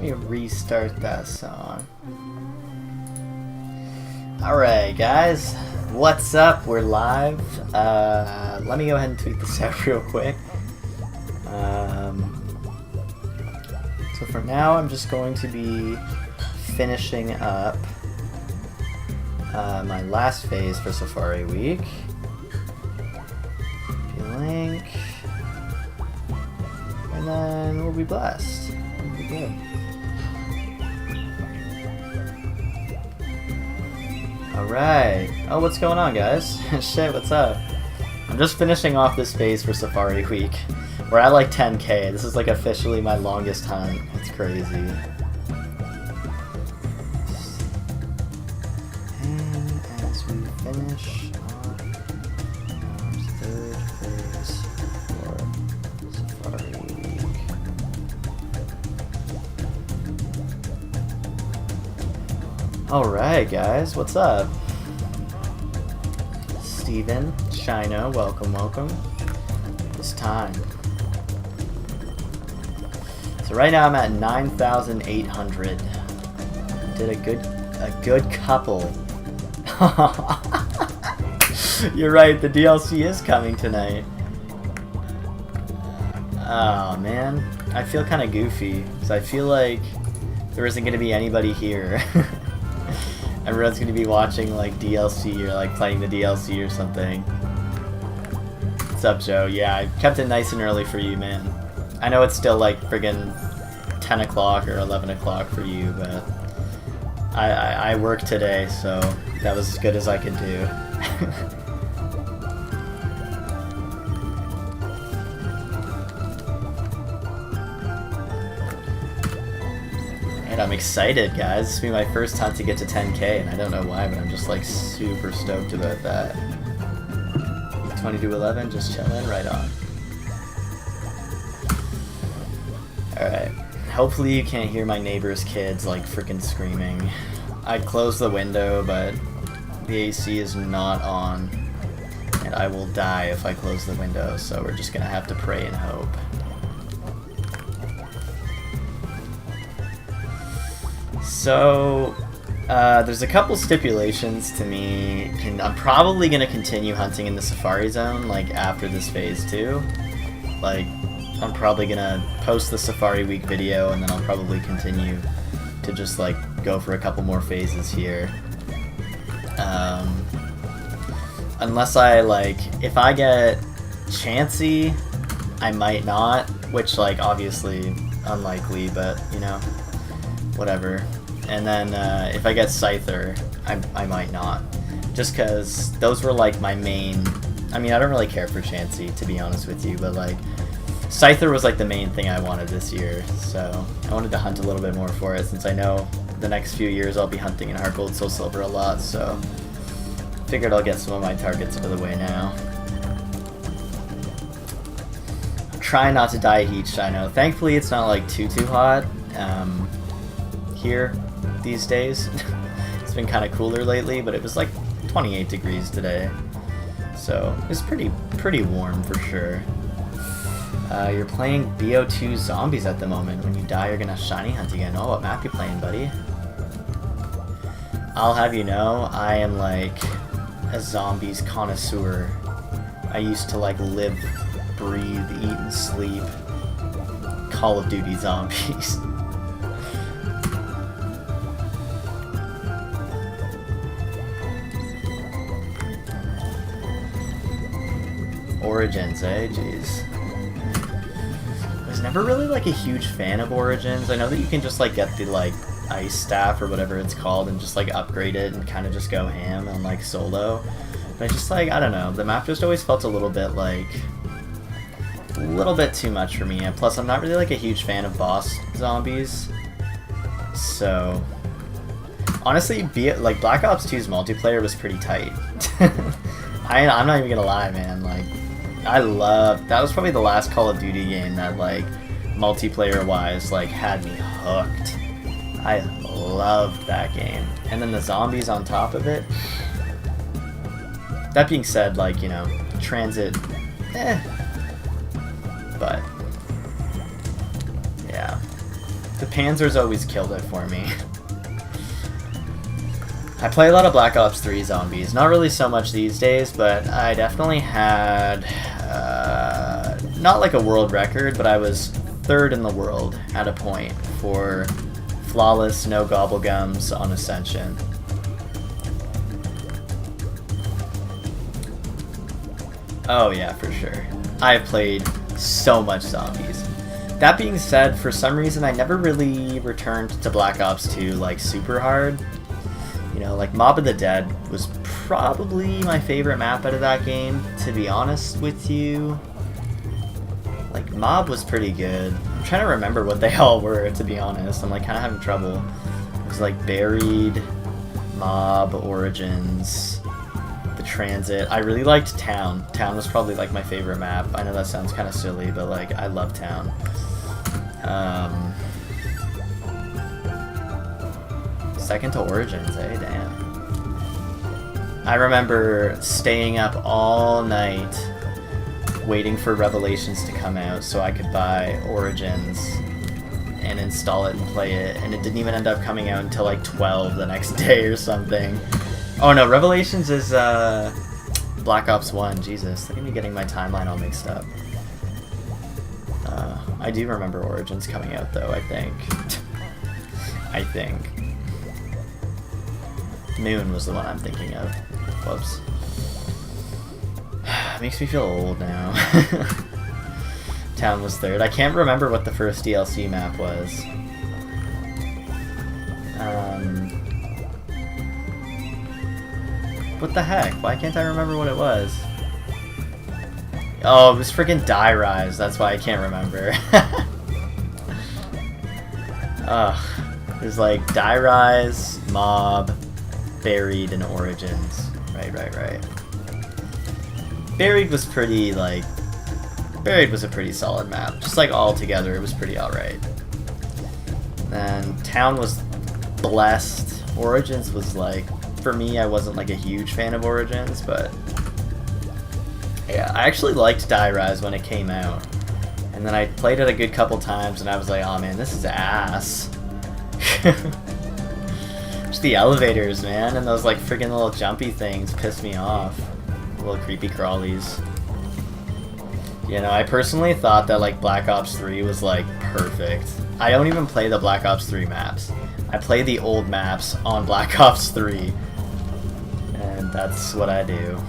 me restart that song. Alright guys, what's up? We're live. Let me go ahead and tweet this out real quick. So for now I'm just going to be finishing up my last phase for Safari Week. Link. And then we'll be blessed. We'll be good. Alright. Oh, what's going on, guys? Shit, what's up? I'm just finishing off this phase for Safari Week. We're at like 10k. This is like officially my longest hunt. It's crazy. And as we finish on our third phase for Safari Week. Alright guys, what's up? Steven, Shino, welcome, welcome. It's time. So right now I'm at 9,800. Did a good couple. You're right, the DLC is coming tonight. Oh man, I feel kind of goofy because I feel like there isn't going to be anybody here. Everyone's going to be watching like DLC or like playing the DLC or something. What's up, Joe? Yeah, I kept it nice and early for you, man. I know it's still like friggin' 10 o'clock or 11 o'clock for you, but I work today, so that was as good as I could do. And I'm excited, guys. This will be my first time to get to 10k, and I don't know why, but I'm just like super stoked about that. 20 to 11, just chilling, right on. Alright. Hopefully you can't hear my neighbor's kids like freaking screaming. I closed the window, but the AC is not on, and I will die if I close the window, so we're just gonna have to pray and hope. So, there's a couple stipulations to me. I'm probably gonna continue hunting in the Safari Zone, like, after this phase too. Like, I'm probably gonna post the Safari Week video, and then I'll probably continue to just like go for a couple more phases here. Unless I like, if I get Chansey, I might not, which like obviously unlikely, but you know, whatever. And then if I get Scyther, I might not, just because those were like my main. I mean, I don't really care for Chansey, to be honest with you, but like Scyther was like the main thing I wanted this year, so I wanted to hunt a little bit more for it, since I know the next few years I'll be hunting in Heart Gold, Soul Silver a lot, so figured I'll get some of my targets out of the way now. I'm trying not to die of heat, Shino. Thankfully it's not like too hot here these days. It's been kind of cooler lately, but it was like 28 degrees today, so it's pretty warm for sure. You're playing BO2 zombies at the moment. When you die, you're gonna shiny hunt again. Oh, what map you playing, buddy? I'll have you know, I am like a zombies connoisseur. I used to like live, breathe, eat, and sleep Call of Duty zombies. Origins, eh? Jeez. I was never really like a huge fan of Origins. I know that you can just like get the like ice staff or whatever it's called and just like upgrade it and kind of just go ham on like solo. But I just like, I don't know, the map just always felt a little bit too much for me. And plus I'm not really like a huge fan of boss zombies. So honestly, like Black Ops 2's multiplayer was pretty tight. I'm not even gonna lie, man. Like, that was probably the last Call of Duty game that like multiplayer wise like had me hooked. I loved that game. And then the zombies on top of it. That being said, like, you know, Transit, But yeah, the Panzers always killed it for me. I play a lot of Black Ops 3 zombies. Not really so much these days, but I definitely had, not like a world record, but I was 3rd in the world at a point for flawless, no gobblegums on Ascension. Oh yeah, for sure. I've played so much zombies. That being said, for some reason I never really returned to Black Ops 2 like super hard. You know, like Mob of the Dead was probably my favorite map out of that game, to be honest with you. Like, Mob was pretty good. I'm trying to remember what they all were, to be honest. I'm like kind of having trouble. It was like Buried, Mob, Origins, the Transit. I really liked Town. Town was probably like my favorite map. I know that sounds kind of silly, but like I love Town. Second to Origins, eh? Damn. I remember staying up all night waiting for Revelations to come out so I could buy Origins and install it and play it, and it didn't even end up coming out until like 12 the next day or something. Oh no, Revelations is Black Ops 1. Jesus, look at me getting my timeline all mixed up. I do remember Origins coming out though, I think. I think. Moon was the one I'm thinking of. Whoops. Makes me feel old now. Town was 3rd. I can't remember what the first DLC map was. What the heck? Why can't I remember what it was? Oh, it was freaking Die Rise. That's why I can't remember. Ugh. There's like Die Rise, Mob, Buried, and Origins. Right. Buried was pretty, like... Buried was a pretty solid map. Just like all together, it was pretty alright. Then Town was Blessed. Origins was like... For me, I wasn't like a huge fan of Origins, but... Yeah, I actually liked Die Rise when it came out. And then I played it a good couple times and I was like, oh man, this is ass. Just the elevators, man, and those like freaking little jumpy things piss me off. Little creepy crawlies. You know, I personally thought that like Black Ops 3 was like perfect. I don't even play the Black Ops 3 maps. I play the old maps on Black Ops 3. And that's what I do.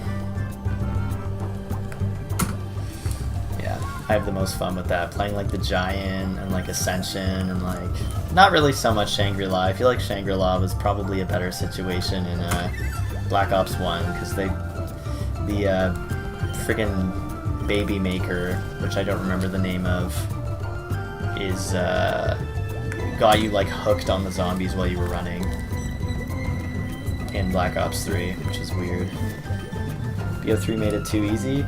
I have the most fun with that, playing like the Giant and like Ascension and like not really so much Shangri-La. I feel like Shangri-La was probably a better situation in Black Ops 1 because the friggin' baby maker, which I don't remember the name of, is got you like hooked on the zombies while you were running in Black Ops 3, which is weird. BO3 made it too easy.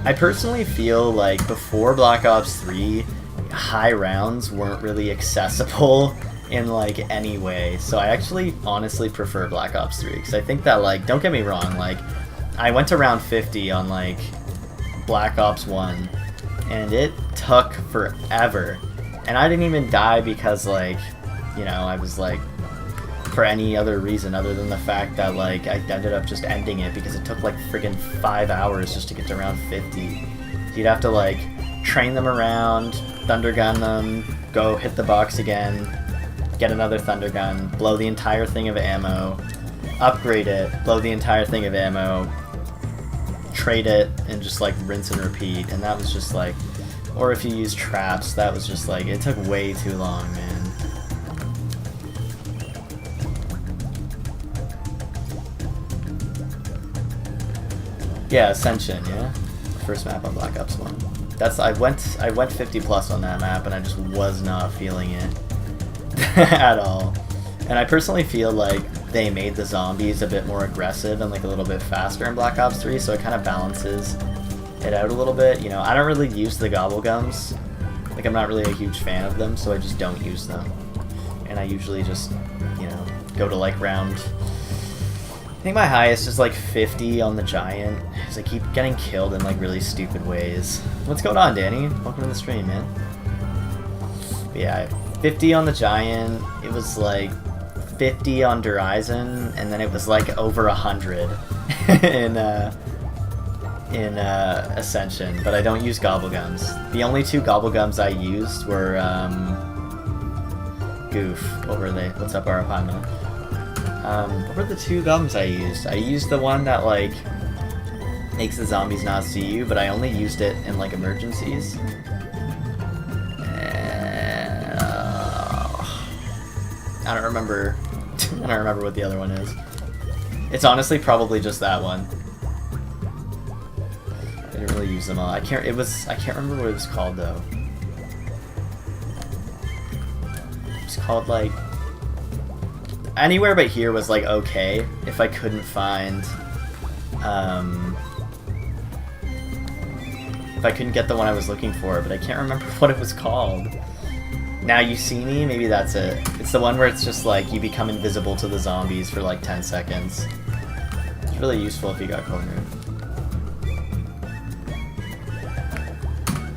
I personally feel like before Black Ops 3, high rounds weren't really accessible in like any way, so I actually honestly prefer Black Ops 3 because I think that, like, don't get me wrong, like I went to round 50 on like Black Ops 1 and it took forever, and I didn't even die because, like, you know, I was like, for any other reason other than the fact that like I ended up just ending it because it took like friggin' 5 hours just to get to round 50. You'd have to like train them around, thunder gun them, go hit the box again, get another thunder gun, blow the entire thing of ammo, upgrade it, blow the entire thing of ammo, trade it, and just like rinse and repeat. And that was just like, or if you use traps, that was just like, it took way too long, man. Yeah, Ascension, yeah. First map on Black Ops 1. That's I went 50 plus on that map and I just was not feeling it at all. And I personally feel like they made the zombies a bit more aggressive and like a little bit faster in Black Ops 3, so it kind of balances it out a little bit. You know, I don't really use the gobblegums. Like, I'm not really a huge fan of them, so I just don't use them. And I usually just, you know, go to like round... I think my highest is like 50 on the Giant, because I keep getting killed in like really stupid ways. What's going on, Danny? Welcome to the stream, man. But yeah, 50 on the Giant, it was like 50 on Horizon, and then it was like over 100 in Ascension. But I don't use Gobblegums. The only two Gobblegums I used were Goof. What were they? What's up, Arapaima? What were the two gums I used? I used the one that like makes the zombies not see you, but I only used it in like emergencies. I don't remember. I don't remember what the other one is. It's honestly probably just that one. I didn't really use them all. I can't remember what it was called though. It was called like Anywhere But Here was like okay if I couldn't find if I couldn't get the one I was looking for, but I can't remember what it was called. Now You See Me, maybe that's it. It's the one where it's just like you become invisible to the zombies for like 10 seconds. It's really useful if you got cornered.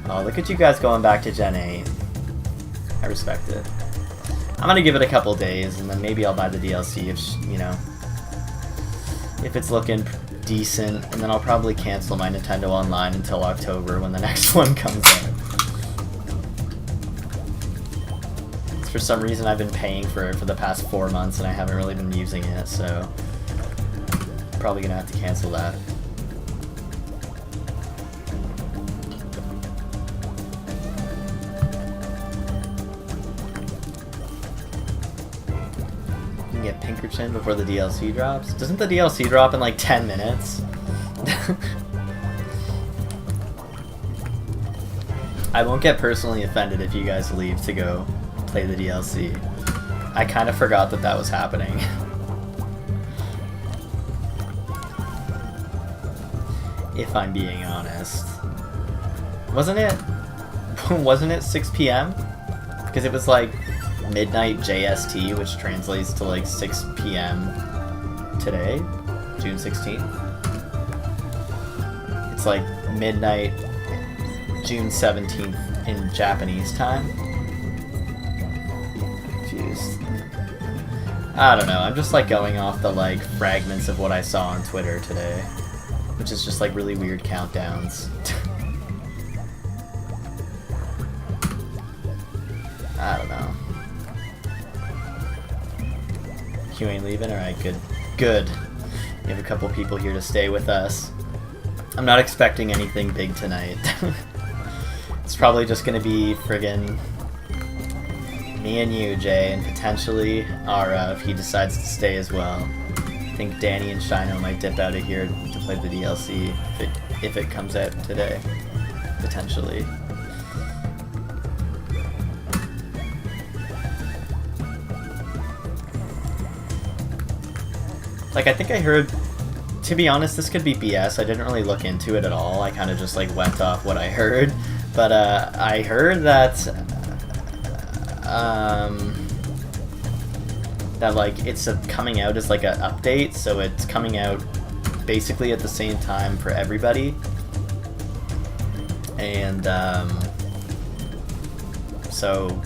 Oh, look at you guys going back to Gen 8. I respect it. I'm gonna give it a couple days, and then maybe I'll buy the DLC if, you know, if it's looking decent, and then I'll probably cancel my Nintendo Online until October when the next one comes out. For some reason I've been paying for it for the past 4 months and I haven't really been using it, so probably gonna have to cancel that. You can get Pinkerton before the DLC drops? Doesn't the DLC drop in like 10 minutes? I won't get personally offended if you guys leave to go play the DLC. I kind of forgot that that was happening. If I'm being honest. Wasn't it 6 p.m.? Because it was like midnight JST, which translates to like 6 p.m. today, June 16th. It's like midnight June 17th in Japanese time. I don't know, I'm just like going off the like fragments of what I saw on Twitter today, which is just like really weird countdowns. I don't know. You ain't leaving? Alright, good. Good. We have a couple people here to stay with us. I'm not expecting anything big tonight. It's probably just gonna be friggin' me and you, Jay, and potentially Ara if he decides to stay as well. I think Danny and Shino might dip out of here to play the DLC if it comes out today. Potentially. Like, I think I heard, to be honest, this could be BS. I didn't really look into it at all. I kind of just like went off what I heard. But I heard that that like it's coming out as like an update, so it's coming out basically at the same time for everybody, and so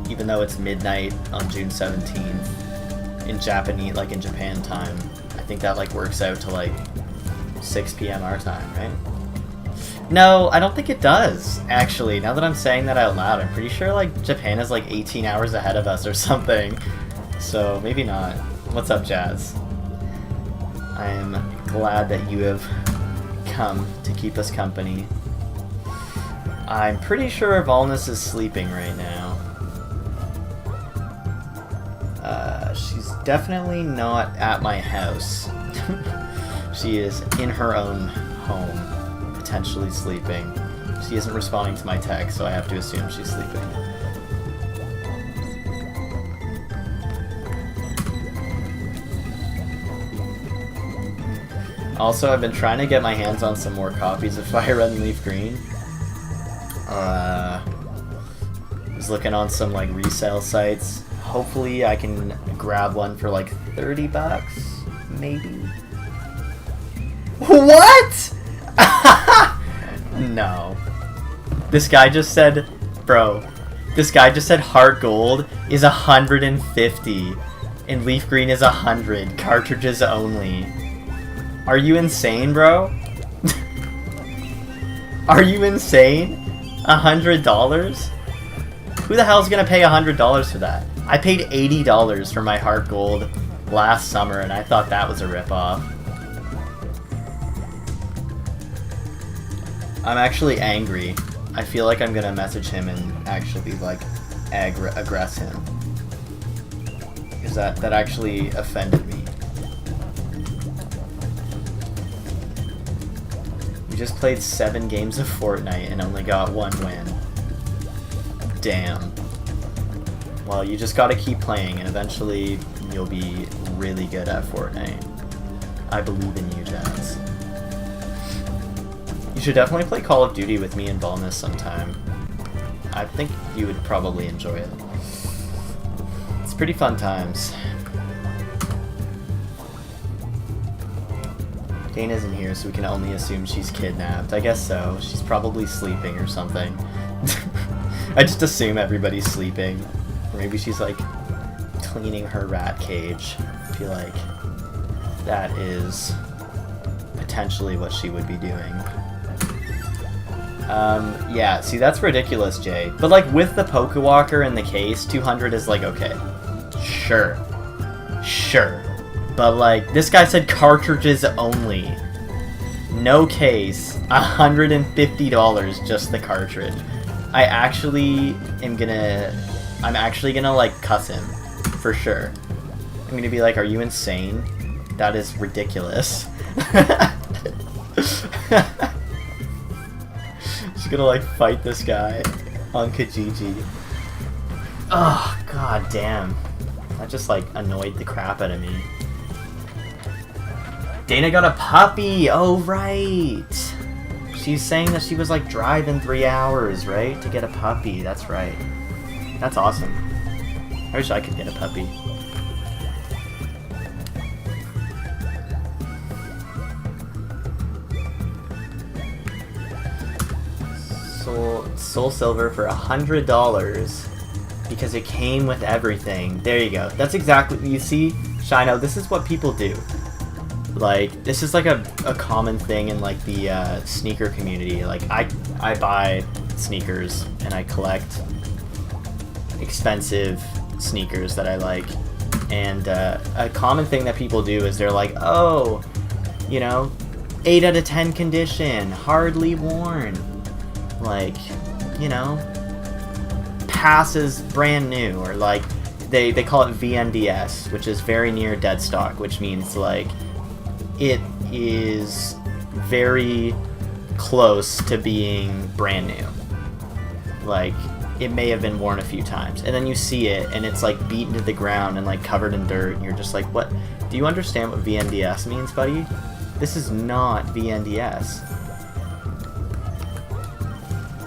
even though it's midnight on June 17th in Japanese, like in Japan time, I think that like works out to like 6 p.m. our time, right? No, I don't think it does, actually. Now that I'm saying that out loud, I'm pretty sure like Japan is like 18 hours ahead of us or something. So maybe not. What's up, Jazz? I am glad that you have come to keep us company. I'm pretty sure Volnus is sleeping right now. She's definitely not at my house. She is in her own home, potentially sleeping. She isn't responding to my text, so I have to assume she's sleeping. Also, I've been trying to get my hands on some more copies of FireRed and LeafGreen. I was looking on some like resale sites. Hopefully I can grab one for like 30 bucks, maybe. What? No. This guy just said, bro, This guy just said heart gold is 150 and leaf green is 100. Cartridges only. Are you insane, bro? Are you insane? $100? Who the hell's gonna pay $100 for that? I paid $80 for my heart gold last summer and I thought that was a ripoff. I'm actually angry. I feel like I'm gonna message him and actually like aggress him. Because that actually offended me. We just played 7 games of Fortnite and only got 1 win. Damn. Well, you just gotta keep playing and eventually you'll be really good at Fortnite. I believe in you, Jazz. You should definitely play Call of Duty with me and Volnus sometime. I think you would probably enjoy it. It's pretty fun times. Dana's in here, so we can only assume she's kidnapped. I guess so. She's probably sleeping or something. I just assume everybody's sleeping. Or maybe she's like cleaning her rat cage. I feel like that is potentially what she would be doing. Yeah, see, that's ridiculous, Jay. But like with the Pokewalker in the case, 200 is like, okay. Sure. Sure. But like, this guy said cartridges only. No case. $150 just the cartridge. I'm actually gonna like cuss him. For sure. I'm gonna be like, are you insane? That is ridiculous. Just gonna like fight this guy on Kijiji. Oh, god damn. That just like annoyed the crap out of me. Dana got a puppy! Oh, right! She's saying that she was like driving 3 hours, right? To get a puppy. That's right. That's awesome. I wish I could get a puppy. Soul Silver for $100 because it came with everything. There you go. That's exactly, you see, Shino, this is what people do. Like, this is like a common thing in like the sneaker community. Like, I buy sneakers and I collect expensive sneakers that I like. And a common thing that people do is they're like, oh, you know, 8 out of 10 condition, hardly worn. Like, you know, passes brand new, or like they call it VNDS, which is very near dead stock, which means like it is very close to being brand new. Like, it may have been worn a few times, and then you see it and it's like beaten to the ground and like covered in dirt, and you're just like, what? Do you understand what VNDS means, buddy? This is not VNDS.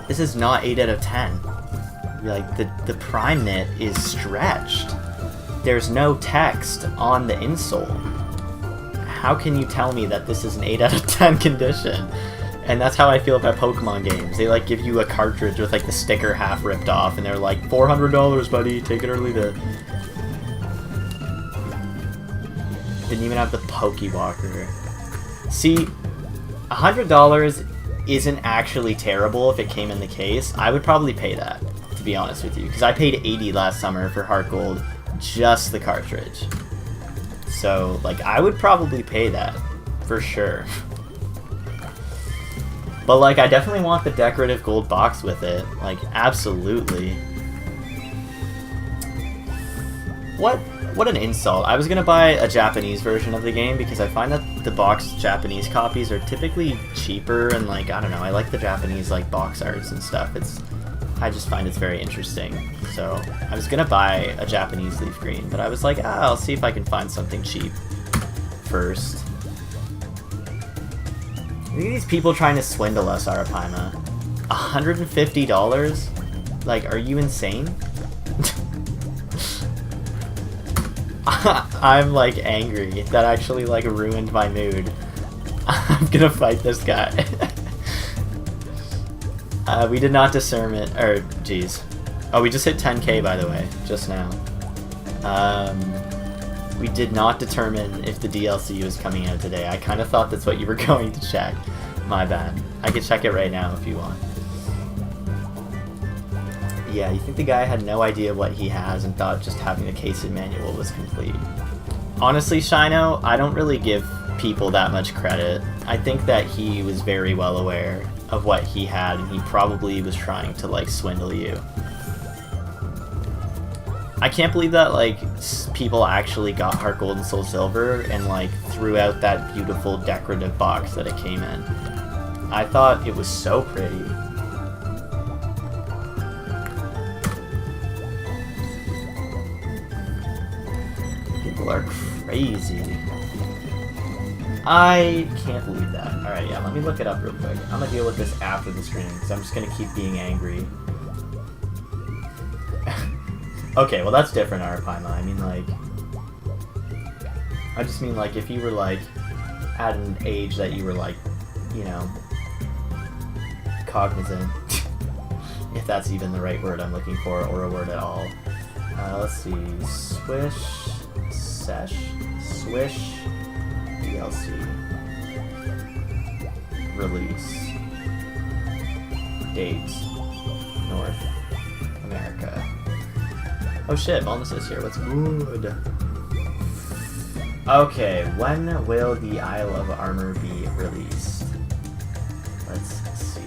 This is not 8 out of 10. Like, the prime knit is stretched. There's no text on the insole. How can you tell me that this is an 8 out of 10 condition? And that's how I feel about Pokemon games. They like give you a cartridge with like the sticker half ripped off, and they're like, $400, buddy, take it or leave it. Didn't even have the Pokewalker. See, $100 isn't actually terrible if it came in the case. I would probably pay that, to be honest with you, because I paid $80 last summer for Heart Gold, just the cartridge. So, like, I would probably pay that, for sure. But, like, I definitely want the decorative gold box with it. Like, absolutely. What an insult. I was gonna buy a Japanese version of the game because I find that the boxed Japanese copies are typically cheaper, and like, I don't know, I like the Japanese like box arts and stuff. I just find it's very interesting. So I was gonna buy a Japanese leaf green, but I was like, I'll see if I can find something cheap first. Look at these people trying to swindle us, Arapaima. $150? Like, are you insane? I'm like angry. That actually like ruined my mood. I'm gonna fight this guy. We did not discern it, or geez, Oh, we just hit 10K, by the way, just now. We did not determine if the DLC was coming out today. I kind of thought that's what you were going to check. My bad. I could check it right now if you want. Yeah, you think the guy had no idea what he has and thought just having a case-in manual was complete. Honestly, Shino, I don't really give people that much credit. I think that he was very well aware of what he had, and he probably was trying to, like, swindle you. I can't believe that, like, people actually got Heart Gold and Soul Silver and, like, threw out that beautiful decorative box that it came in. I thought it was so pretty. People are crazy. I can't believe that. Alright, yeah, let me look it up real quick. I'm gonna deal with this after the stream, because I'm just gonna keep being angry. Okay, well that's different, Arapaima. I mean, like... I just mean, like, if you were, like, at an age that you were, like, you know... cognizant. If that's even the right word I'm looking for, or a word at all. Let's see. Swish... DLC. Release. Dates. North America. Oh shit, Bonus is here. What's good? Okay, when will the Isle of Armor be released? Let's see.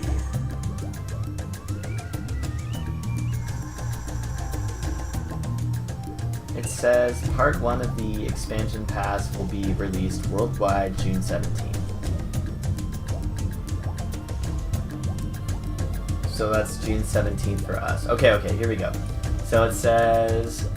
It says part 1 of the expansion pass will be released worldwide June 17th. So that's June 17th for us. Okay, here we go. So it says,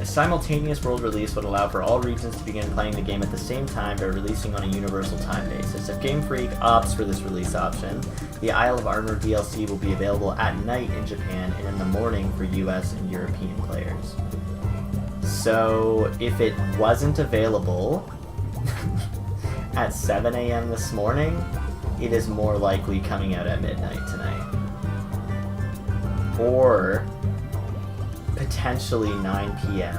a simultaneous world release would allow for all regions to begin playing the game at the same time by releasing on a universal time basis. If Game Freak opts for this release option, the Isle of Armor DLC will be available at night in Japan and in the morning for US and European players. So if it wasn't available at 7 AM this morning, it is more likely coming out at midnight tonight. Or potentially 9 PM.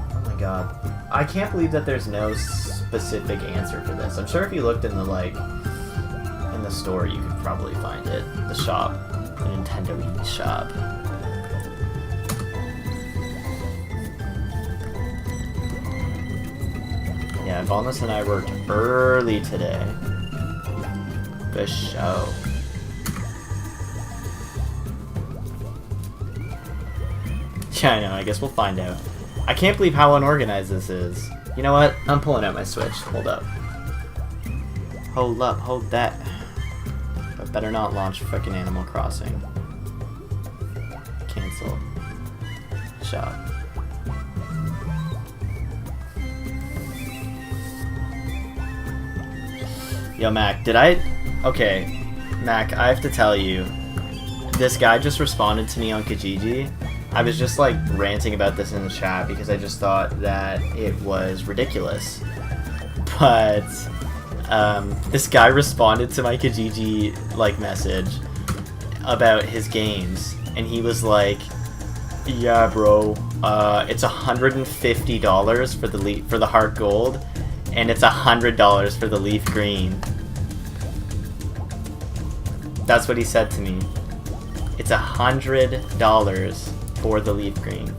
Oh my god. I can't believe that there's no specific answer for this. I'm sure if you looked in the, like, in the store, you could probably find it. The shop. The Nintendo eShop. Yeah, Volnus and I worked early today. Good show. Yeah, I know, I guess we'll find out. I can't believe how unorganized this is. You know what? I'm pulling out my Switch. Hold up. Hold up, hold that. But better not launch frickin' Animal Crossing. Cancel. Shop. Yo, Mac, did I... Okay, Mac, I have to tell you, this guy just responded to me on Kijiji. I was just, like, ranting about this in the chat because I just thought that it was ridiculous. But, this guy responded to my Kijiji, like, message about his games, and he was like, yeah, bro, it's $150 for the Heart Gold, and it's $100 for the Leaf Green. That's what he said to me. It's $100 for the Leaf Green.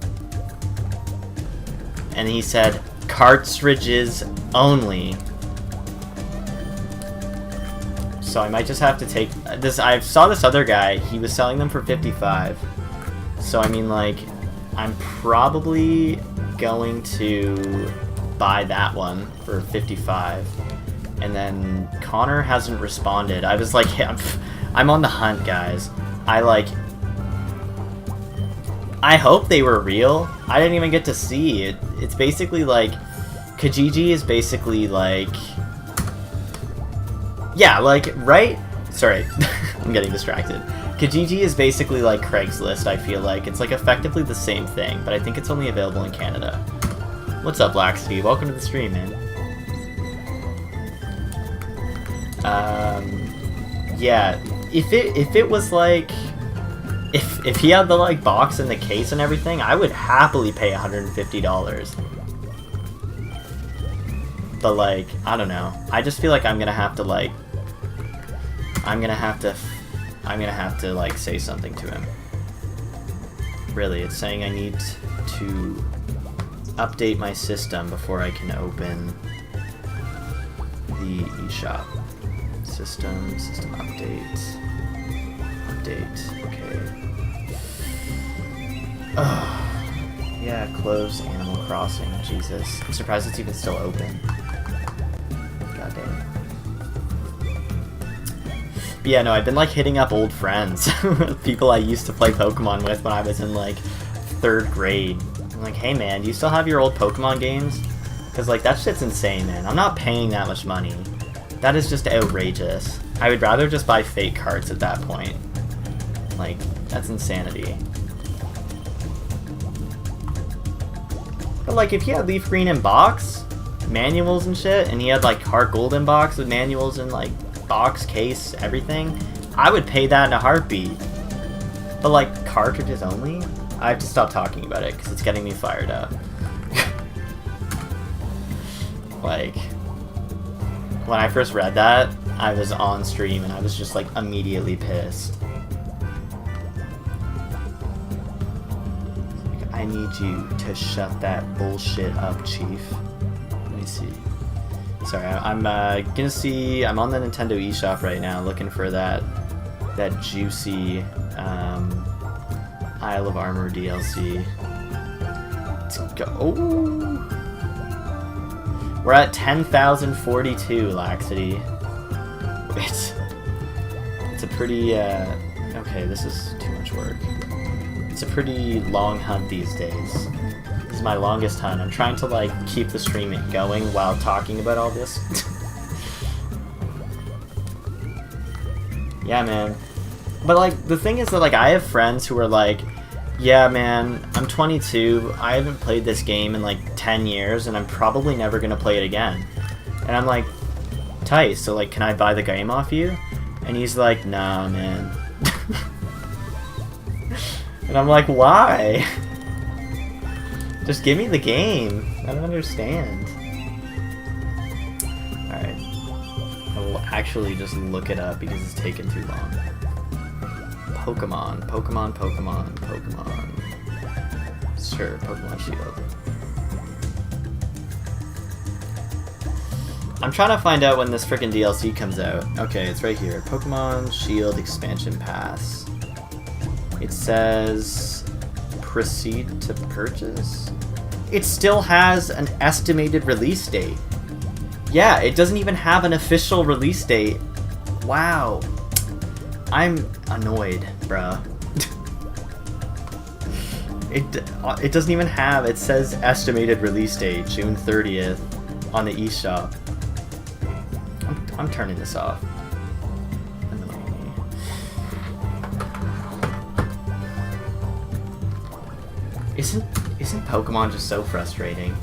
And he said, cartridges only. So I might just have to take this. I saw this other guy, he was selling them for $55. So I mean, like, I'm probably going to buy that one for $55. And then Connor hasn't responded. I was like, yeah, I'm on the hunt, guys. I hope they were real. I didn't even get to see it. It's basically like, Kijiji is basically like, yeah, like, right? Sorry, I'm getting distracted. Kijiji is basically like Craigslist, I feel like. It's like effectively the same thing, but I think it's only available in Canada. What's up, Blacksky? Welcome to the stream, man. yeah, if it was like, if he had the like box and the case and everything, I would happily pay $150. But like, I don't know. I just feel like I'm gonna have to like, I'm gonna have to like say something to him. Really, it's saying I need to update my system before I can open the eShop. System update, okay. Oh, yeah, close Animal Crossing, Jesus. I'm surprised it's even still open. God damn. But yeah, no, I've been like hitting up old friends, people I used to play Pokemon with when I was in like 3rd grade. I'm like, hey man, do you still have your old Pokemon games? Because like, that shit's insane, man. I'm not paying that much money. That is just outrageous. I would rather just buy fake cards at that point. Like, that's insanity. But like, if he had Leaf Green in box, manuals and shit, and he had like Heart Gold in box with manuals and like box, case, everything, I would pay that in a heartbeat. But like, cartridges only? I have to stop talking about it because it's getting me fired up. Like, when I first read that, I was on stream and I was just like immediately pissed. Like, I need you to shut that bullshit up, Chief. Let me see. Sorry, I'm gonna see. I'm on the Nintendo eShop right now, looking for that juicy Isle of Armor DLC. Let's go. Oh. We're at 10,042, Laxity. It's a pretty, okay, this is too much work. It's a pretty long hunt these days. This is my longest hunt. I'm trying to, like, keep the stream going while talking about all this. Yeah, man. But, like, the thing is that, like, I have friends who are like, yeah, man, I'm 22, I haven't played this game in like 10 years, and I'm probably never gonna play it again. And I'm like, Tice, so like, can I buy the game off you? And he's like, nah, man. And I'm like, why? Just give me the game. I don't understand. Alright. I will actually just look it up because it's taken too long. Pokemon. Sure, Pokemon Shield. I'm trying to find out when this frickin' DLC comes out. Okay, it's right here. Pokemon Shield Expansion Pass. It says proceed to purchase. It still has an estimated release date. Yeah, it doesn't even have an official release date. Wow. I'm annoyed, bruh. It doesn't even have, it says estimated release date, June 30th, on the eShop. I'm turning this off. Annoying me. Isn't Pokemon just so frustrating?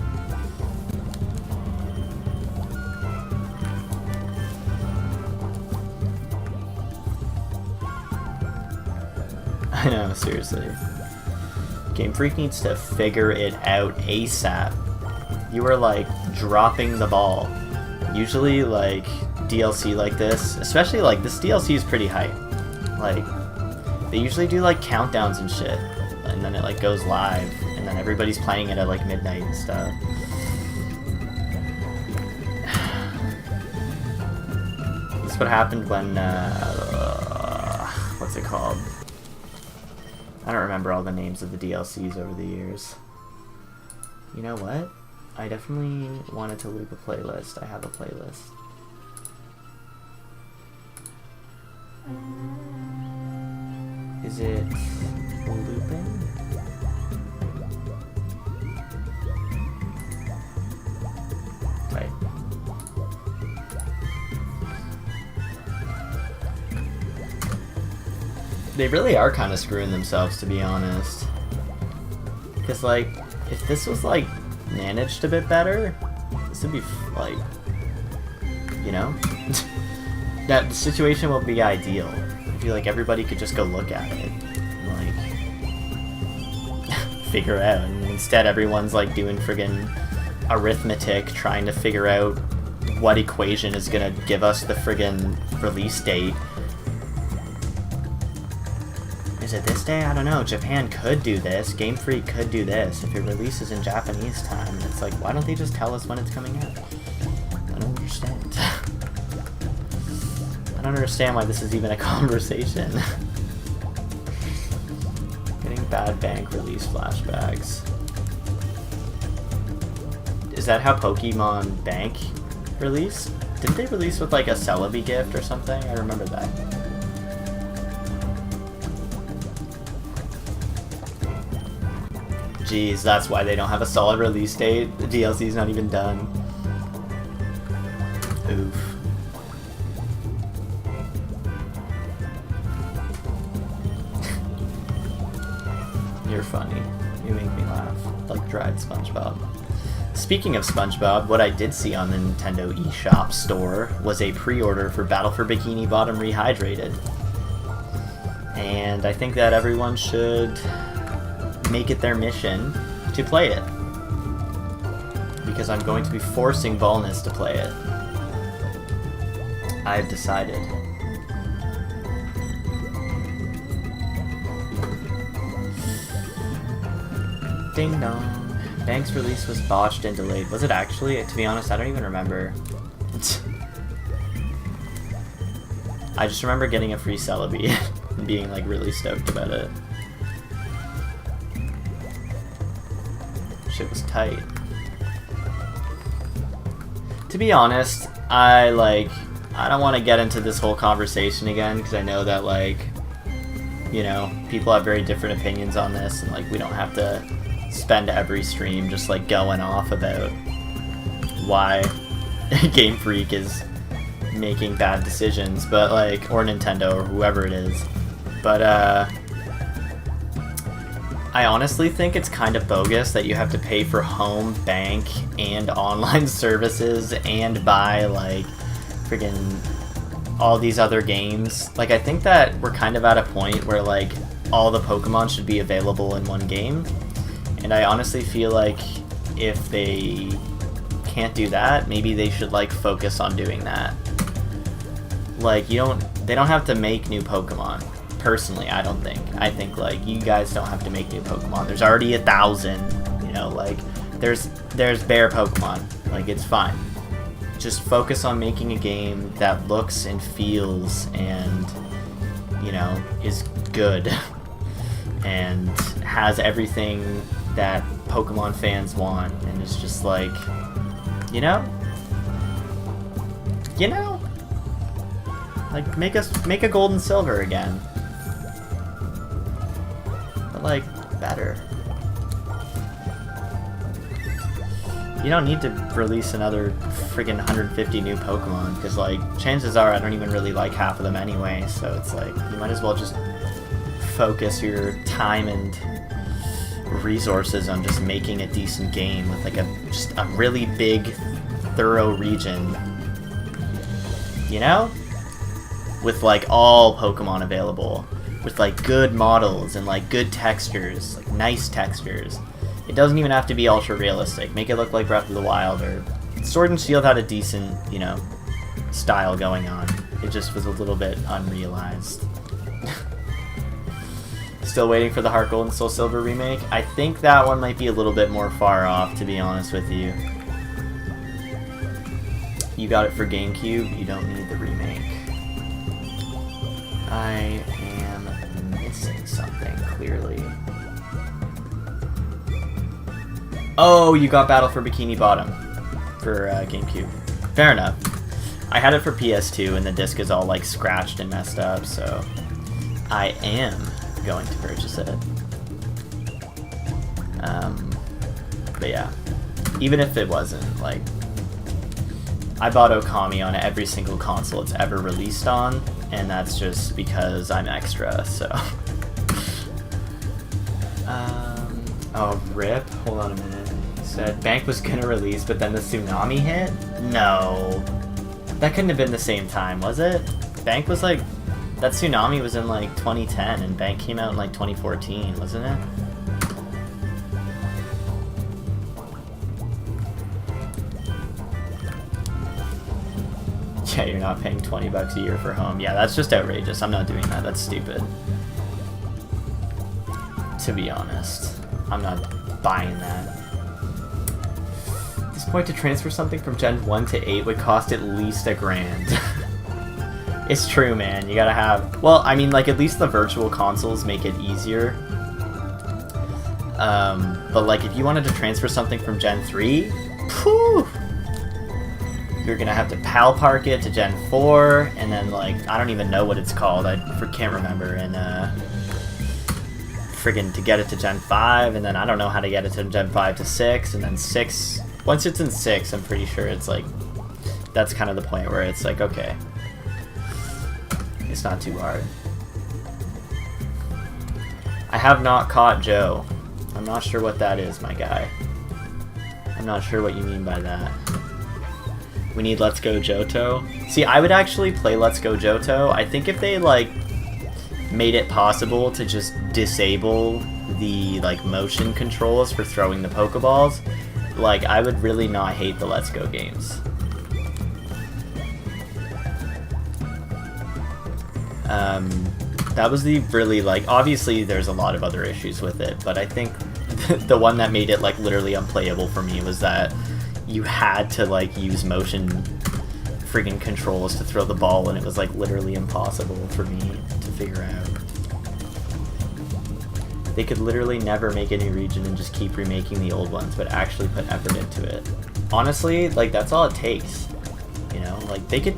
I know, seriously. Game Freak needs to figure it out ASAP. You are, like, dropping the ball. Usually, like, DLC like this, especially, like, this DLC is pretty hype. Like, they usually do, like, countdowns and shit. And then it, like, goes live. And then everybody's playing it at, like, midnight and stuff. That's what happened when, what's it called? I don't remember all the names of the DLCs over the years. You know what? I definitely wanted to loop a playlist. I have a playlist. Is it looping? Right. They really are kind of screwing themselves, to be honest. Because, like, if this was, like, managed a bit better, this would be, like, you know? that the situation will be ideal. I feel like everybody could just go look at it and, like, figure out. And instead, everyone's, like, doing friggin' arithmetic, trying to figure out what equation is gonna give us the friggin' release date. Is it this day? I don't know. Japan could do this. Game Freak could do this if it releases in Japanese time. And it's like, why don't they just tell us when it's coming out? I don't understand. I don't understand why this is even a conversation. Getting bad bank release flashbacks. Is that how Pokemon Bank released? Didn't they release with like a Celebi gift or something? I remember that. Jeez, that's why they don't have a solid release date. The DLC's not even done. Oof. You're funny. You make me laugh. Like dried SpongeBob. Speaking of SpongeBob, what I did see on the Nintendo eShop store was a pre-order for Battle for Bikini Bottom Rehydrated. And I think that everyone should make it their mission to play it. Because I'm going to be forcing Volnus to play it. I've decided. Ding dong. Bank's release was botched and delayed. Was it actually? To be honest, I don't even remember. I just remember getting a free Celebi and being like really stoked about it. Shit was tight. To be honest, I don't want to get into this whole conversation again because I know that, like, you know, people have very different opinions on this, and like we don't have to spend every stream just like going off about why Game Freak is making bad decisions, but like, or Nintendo or whoever it is. But I honestly think it's kind of bogus that you have to pay for home, bank, and online services and buy like friggin' all these other games. Like, I think that we're kind of at a point where like all the Pokemon should be available in one game. And I honestly feel like if they can't do that, maybe they should like focus on doing that. Like, they don't have to make new Pokemon. Personally, I don't think. I think like you guys don't have to make new Pokemon. There's already 1,000, you know, like there's bare Pokemon. Like, it's fine. Just focus on making a game that looks and feels and, you know, is good and has everything that Pokemon fans want, and it's just like, you know, like make a Gold and Silver again, but like better. You don't need to release another friggin' 150 new Pokemon, because like chances are I don't even really like half of them anyway, so it's like you might as well just focus your time and resources on just making a decent game with like just a really big, thorough region, you know, with like all Pokemon available, with like good models and like good textures, like nice textures. It doesn't even have to be ultra realistic. Make it look like Breath of the Wild, or Sword and Shield had a decent, you know, style going on. It just was a little bit unrealized. Still waiting for the Heart Gold and Soul Silver remake. I think that one might be a little bit more far off, to be honest with you. You got it for GameCube, you don't need the remake. I am missing something, clearly. Oh, you got Battle for Bikini Bottom for GameCube. Fair enough. I had it for PS2 and the disc is all like scratched and messed up, so I am going to purchase it. But yeah, even if it wasn't, like, I bought Okami on every single console it's ever released on, and that's just because I'm extra, so. Oh, RIP. Hold on a minute. He said Bank was gonna release, but then the tsunami hit? No. That couldn't have been the same time, was it? Bank was like, that tsunami was in like 2010, and Bank came out in like 2014, wasn't it? Yeah, you're not paying $20 a year for home. Yeah, that's just outrageous. I'm not doing that. That's stupid. To be honest, I'm not buying that. At this point, to transfer something from Gen 1 to 8 would cost at least $1,000. It's true, man. You gotta have... Well, I mean, like, at least the virtual consoles make it easier. But, like, if you wanted to transfer something from Gen 3, whew, you're gonna have to PAL park it to Gen 4, and then, like, I don't even know what it's called. I can't remember. And, friggin' to get it to Gen 5, and then I don't know how to get it to Gen 5 to 6, and then 6... Once it's in 6, I'm pretty sure it's, like... That's kind of the point where it's like, okay... It's not too hard. I have not caught Joe. I'm not sure what that is, my guy. I'm not sure what you mean by that. We need Let's Go Johto. See, I would actually play Let's Go Johto. I think if they, like, made it possible to just disable the, like, motion controls for throwing the Pokeballs, like, I would really not hate the Let's Go games. That was the really, like, obviously there's a lot of other issues with it, but I think the one that made it, like, literally unplayable for me was that you had to, like, use motion friggin' controls to throw the ball, and it was, like, literally impossible for me to figure out. They could literally never make a new region and just keep remaking the old ones, but actually put effort into it. Honestly, like, that's all it takes, you know? Like, they could...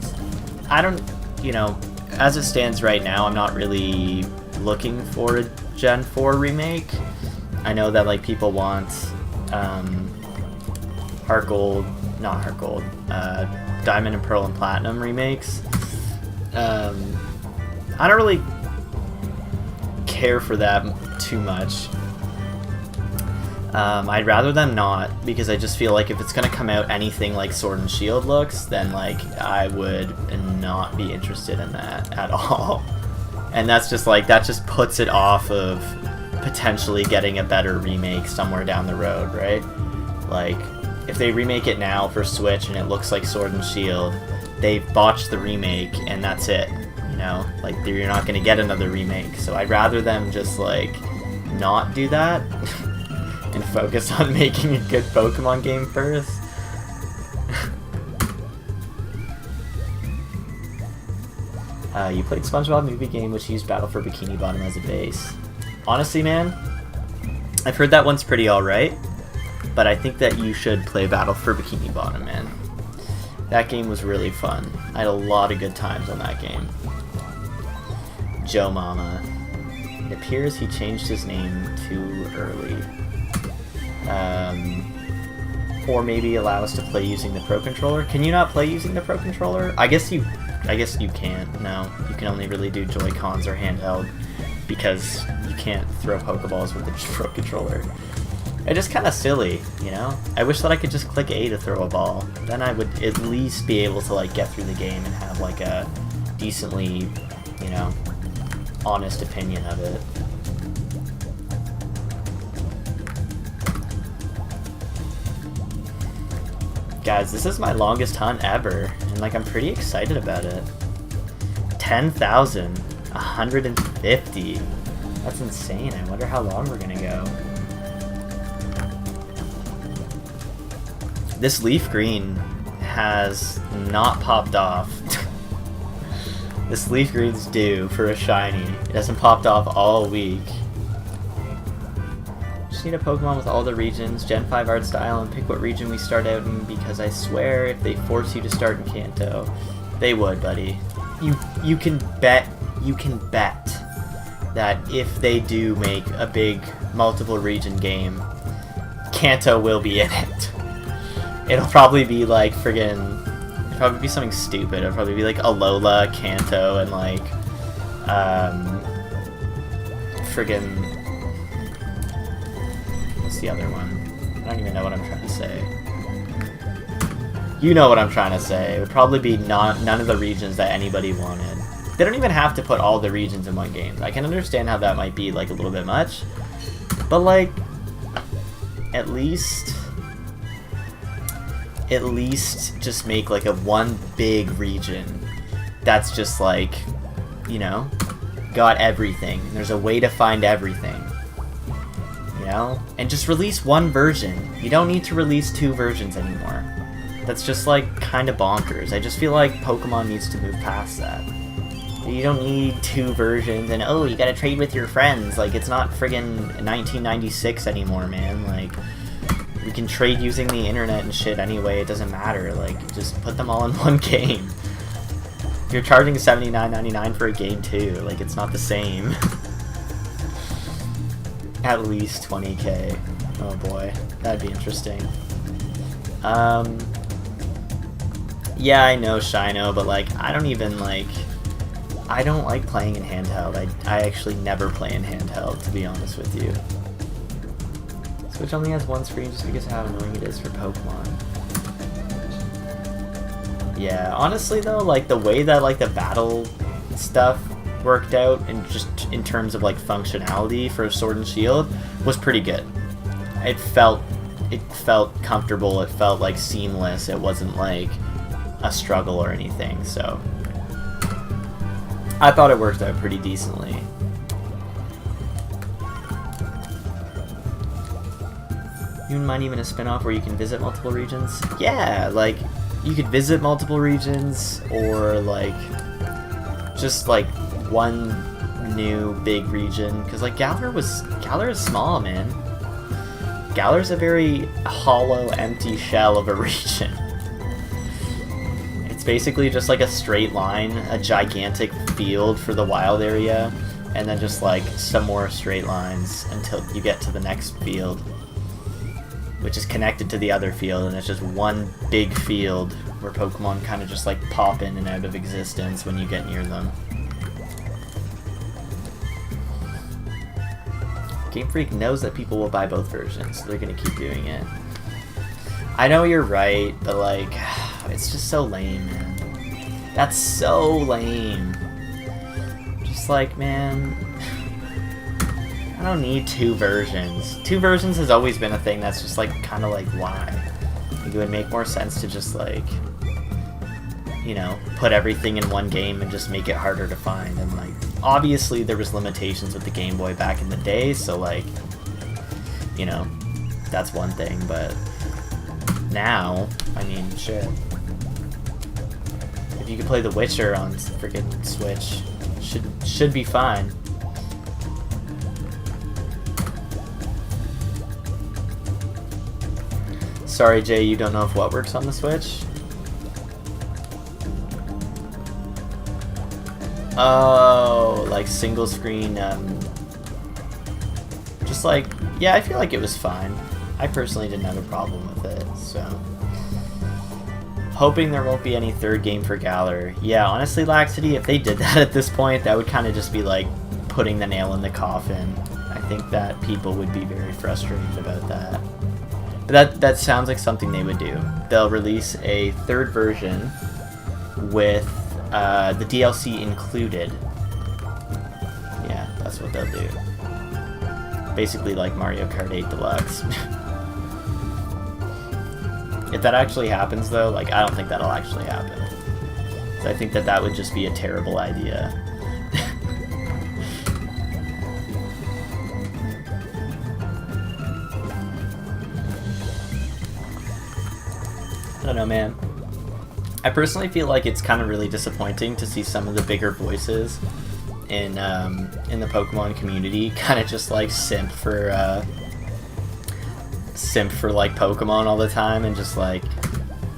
I don't... You know... As it stands right now, I'm not really looking for a Gen 4 remake. I know that, like, people want Heart Gold, not Heart Gold, Diamond and Pearl and Platinum remakes. I don't really care for that too much. I'd rather them not, because I just feel like if it's gonna come out anything like Sword and Shield looks, then, like, I would not be interested in that at all. And that's just, like, that just puts it off of potentially getting a better remake somewhere down the road, right? Like, if they remake it now for Switch and it looks like Sword and Shield, they've botched the remake and that's it, you know? Like, you're not gonna get another remake, so I'd rather them just, like, not do that. And focus on making a good Pokemon game first. You played SpongeBob movie game which used Battle for Bikini Bottom as a base. Honestly, man, I've heard that one's pretty alright, but I think that you should play Battle for Bikini Bottom, man. That game was really fun. I had a lot of good times on that game. Joe Mama. It appears he changed his name too early. Or maybe allow us to play using the Pro Controller. Can you not play using the Pro Controller? I guess you can't. No, you can only really do Joy-Cons or handheld because you can't throw Pokeballs with the Pro Controller. It's just kind of silly, you know? I wish that I could just click A to throw a ball. Then I would at least be able to, like, get through the game and have, like, a decently, you know, honest opinion of it. Guys, this is my longest hunt ever, and, like, I'm pretty excited about it. 10,150. That's insane. I wonder how long we're gonna go. This leaf green has not popped off. This leaf green's due for a shiny. It hasn't popped off all week. Just need a Pokemon with all the regions, Gen 5 art style, and pick what region we start out in, because I swear if they force you to start in Kanto, they would, buddy. You can bet that if they do make a big multiple region game, Kanto will be in it. It'll probably be like friggin', it'll probably be something stupid. It'll probably be like Alola, Kanto, and like friggin', what's the other one? I don't even know what I'm trying to say. You know what I'm trying to say. It would probably be none of the regions that anybody wanted. They don't even have to put all the regions in one game. I can understand how that might be like a little bit much, but like at least just make like a one big region that's just like, you know, got everything. There's a way to find everything, you know, and just release one version. You don't need to release 2 versions anymore. That's just like kind of bonkers. I just feel like Pokemon needs to move past that. You don't need 2 versions and, oh, you gotta trade with your friends. Like, it's not friggin' 1996 anymore, man. Like, we can trade using the internet and shit anyway. It doesn't matter. Like, just put them all in one game. You're charging $79.99 for a game too. Like, it's not the same. At least 20k. Oh boy, that'd be interesting. Yeah, I know Shino, but like, I don't like playing in handheld. I actually never play in handheld, to be honest with you. Switch only has one screen just because of how annoying it is for Pokemon. Yeah, honestly though, like the way that like the battle stuff worked out and just in terms of like functionality for Sword and Shield was pretty good. It felt comfortable, it felt like seamless, it wasn't like a struggle or anything, so I thought it worked out pretty decently. You wouldn't mind even a spin-off where you can visit multiple regions? Yeah, like you could visit multiple regions, or like just like one new big region, because like Galar is small, man. Galar's a very hollow, empty shell of a region. It's basically just like a straight line, a gigantic field for the wild area, and then just like some more straight lines until you get to the next field, which is connected to the other field, and it's just one big field where Pokemon kind of just like pop in and out of existence when you get near them. Game Freak knows that people will buy both versions, so they're gonna keep doing it. I know you're right, but like, it's just so lame, man. That's so lame. Just like, man, I don't need 2 versions. 2 versions has always been a thing that's just like, kind of like, why? Like, it would make more sense to just like, you know, put everything in one game and just make it harder to find. And like, obviously there was limitations with the Game Boy back in the day, so like, you know, that's one thing, but now, I mean, shit. If you could play The Witcher on freaking Switch, should be fine. Sorry, Jay, you don't know if what works on the Switch? Oh, like single screen, just like, yeah, I feel like it was fine. I personally didn't have a problem with it, so. Hoping there won't be any 3rd game for Galar. Yeah, honestly, Laxity, if they did that at this point, that would kind of just be like putting the nail in the coffin. I think that people would be very frustrated about that. But that sounds like something they would do. They'll release a 3rd version with the DLC included. Yeah, that's what they'll do. Basically like Mario Kart 8 Deluxe. If that actually happens though, like, I don't think that'll actually happen. 'Cause I think that would just be a terrible idea. I don't know, man. I personally feel like it's kind of really disappointing to see some of the bigger voices in the Pokemon community kind of just like simp for like Pokemon all the time, and just like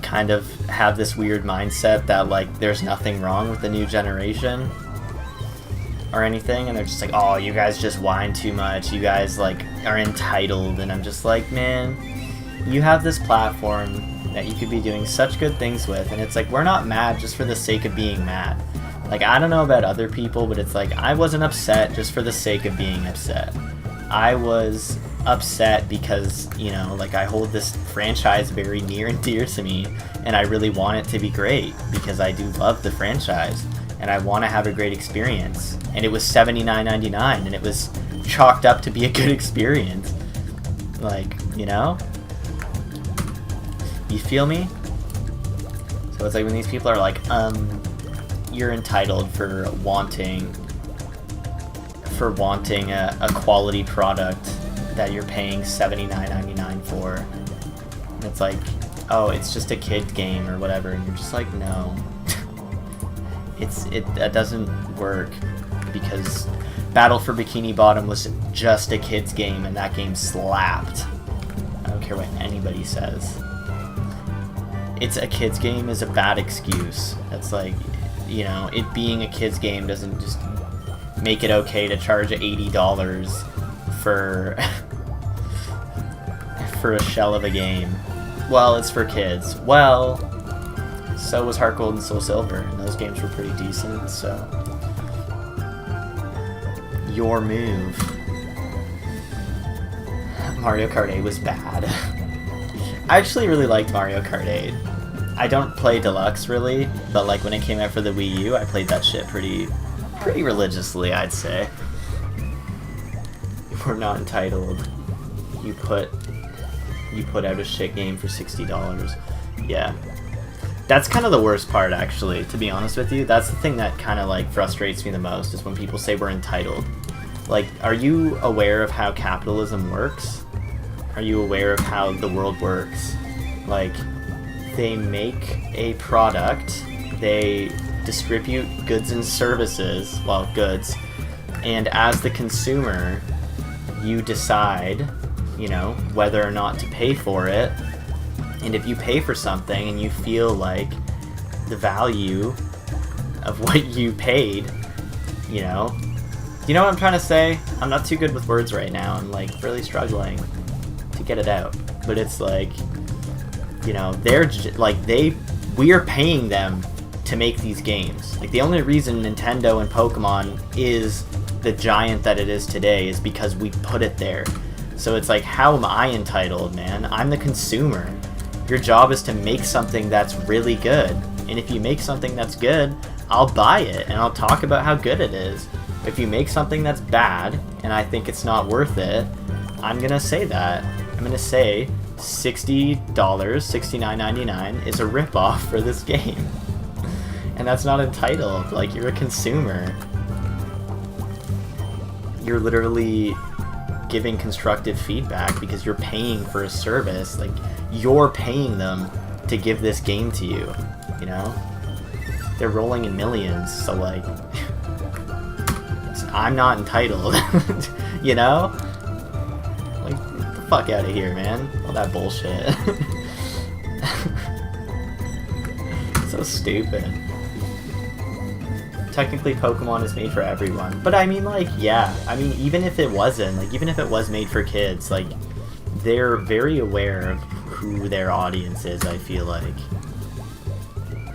kind of have this weird mindset that like there's nothing wrong with the new generation or anything, and they're just like, oh, you guys just whine too much, you guys like are entitled, and I'm just like, man, you have this platform that you could be doing such good things with, and it's like, we're not mad just for the sake of being mad. Like, I don't know about other people, but it's like, I wasn't upset just for the sake of being upset. I was upset because, you know, like, I hold this franchise very near and dear to me, and I really want it to be great because I do love the franchise, and I want to have a great experience. And it was $79.99, and it was chalked up to be a good experience. Like, you know? You feel me? So it's like when these people are like, you're entitled for wanting a quality product that you're paying $79.99 for. And it's like, oh, it's just a kid game or whatever, and you're just like, no. That doesn't work, because Battle for Bikini Bottom was just a kid's game, and that game slapped. I don't care what anybody says. It's a kid's game is a bad excuse. That's like, you know, it being a kid's game doesn't just make it okay to charge $80 for for a shell of a game. Well, it's for kids. Well, so was Heart Gold and Soul Silver, and those games were pretty decent, so... Your move. Mario Kart 8 was bad. I actually really liked Mario Kart 8. I don't play Deluxe, really, but like when it came out for the Wii U, I played that shit pretty religiously, I'd say. We're not entitled. You put out a shit game for $60. Yeah. That's kind of the worst part, actually, to be honest with you. That's the thing that kind of, like, frustrates me the most, is when people say we're entitled. Like, are you aware of how capitalism works? Are you aware of how the world works? Like, they make a product, they distribute goods and services, well, goods, and as the consumer, you decide, you know, whether or not to pay for it. And if you pay for something and you feel like the value of what you paid, you know what I'm trying to say? I'm not too good with words right now. I'm like really struggling to get it out. But it's like, you know, we are paying them to make these games. Like, the only reason Nintendo and Pokemon is the giant that it is today is because we put it there. So it's like, how am I entitled, man? I'm the consumer. Your job is to make something that's really good. And if you make something that's good, I'll buy it and I'll talk about how good it is. If you make something that's bad and I think it's not worth it, I'm gonna say that. I'm gonna say $60, $69.99 is a ripoff for this game. And that's not entitled. Like, you're a consumer. You're literally giving constructive feedback because you're paying for a service. Like, you're paying them to give this game to you, you know? They're rolling in millions, so like, I'm not entitled, you know? Like, get the fuck out of here, man. All that bullshit. So stupid. Technically, Pokemon is made for everyone. But I mean, like, yeah. I mean, even if it wasn't, like, even if it was made for kids, like, they're very aware of who their audience is, I feel like.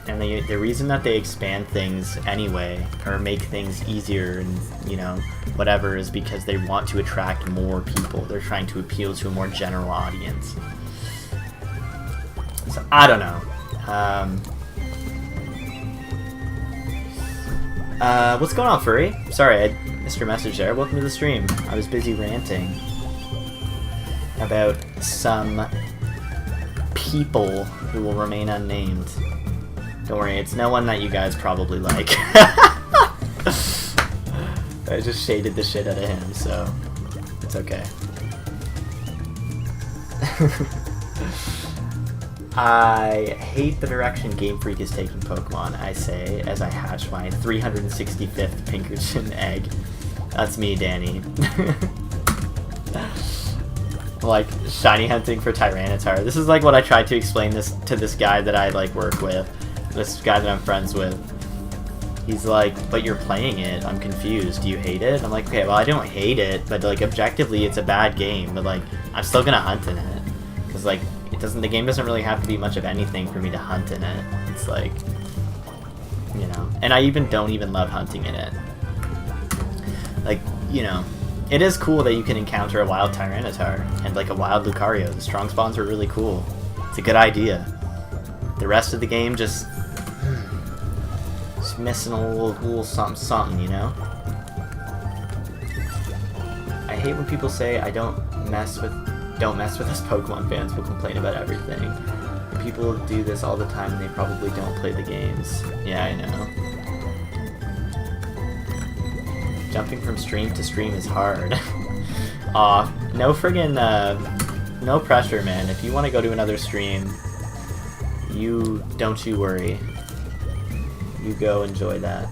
And the reason that they expand things anyway, or make things easier and, you know, whatever, is because they want to attract more people. They're trying to appeal to a more general audience. So, I don't know. What's going on, Furry? Sorry, I missed your message there. Welcome to the stream. I was busy ranting about some people who will remain unnamed. Don't worry, it's no one that you guys probably like. I just shaded the shit out of him, so it's okay. I hate the direction Game Freak is taking Pokemon, I say, as I hatch my 365th Pinkerton egg. That's me, Danny. Like, shiny hunting for Tyranitar. This is like what I tried to explain this to this guy that I like work with. This guy that I'm friends with. He's like, but you're playing it. I'm confused. Do you hate it? I'm like, okay, well, I don't hate it, but like, objectively, it's a bad game. But like, I'm still gonna hunt in it. Because like, the game doesn't really have to be much of anything for me to hunt in it. It's like, you know, and I don't even love hunting in it. Like, you know, it is cool that you can encounter a wild Tyranitar and like a wild Lucario. The strong spawns are really cool. It's a good idea. The rest of the game just just missing a little something, you know? I hate when people say don't mess with us Pokemon fans will complain about everything. People do this all the time and they probably don't play the games. Yeah, I know. Jumping from stream to stream is hard. Aw, no friggin', no pressure, man. If you want to go to another stream, don't you worry. You go enjoy that.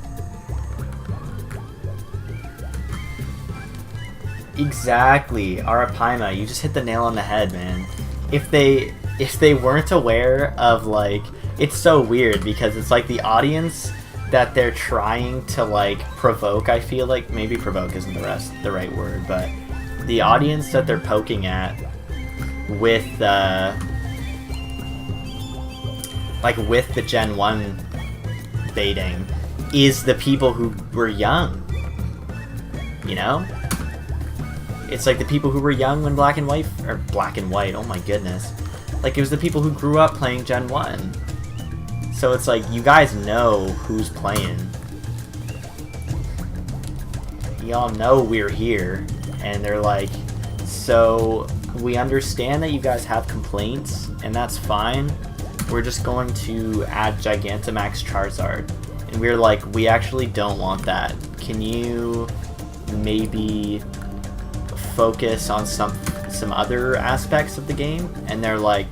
Exactly, Arapaima, you just hit the nail on the head, man. If they weren't aware of, like, it's so weird because it's like the audience that they're trying to, like, provoke, I feel like, maybe provoke isn't the right word, but the audience that they're poking at with, with the Gen 1 baiting is the people who were young, you know? It's like the people who were young when Black and White, oh my goodness. Like, it was the people who grew up playing Gen 1. So it's like, you guys know who's playing. Y'all know we're here. And they're like, so we understand that you guys have complaints, and that's fine. We're just going to add Gigantamax Charizard. And we're like, we actually don't want that. Can you maybe focus on some other aspects of the game? And they're like,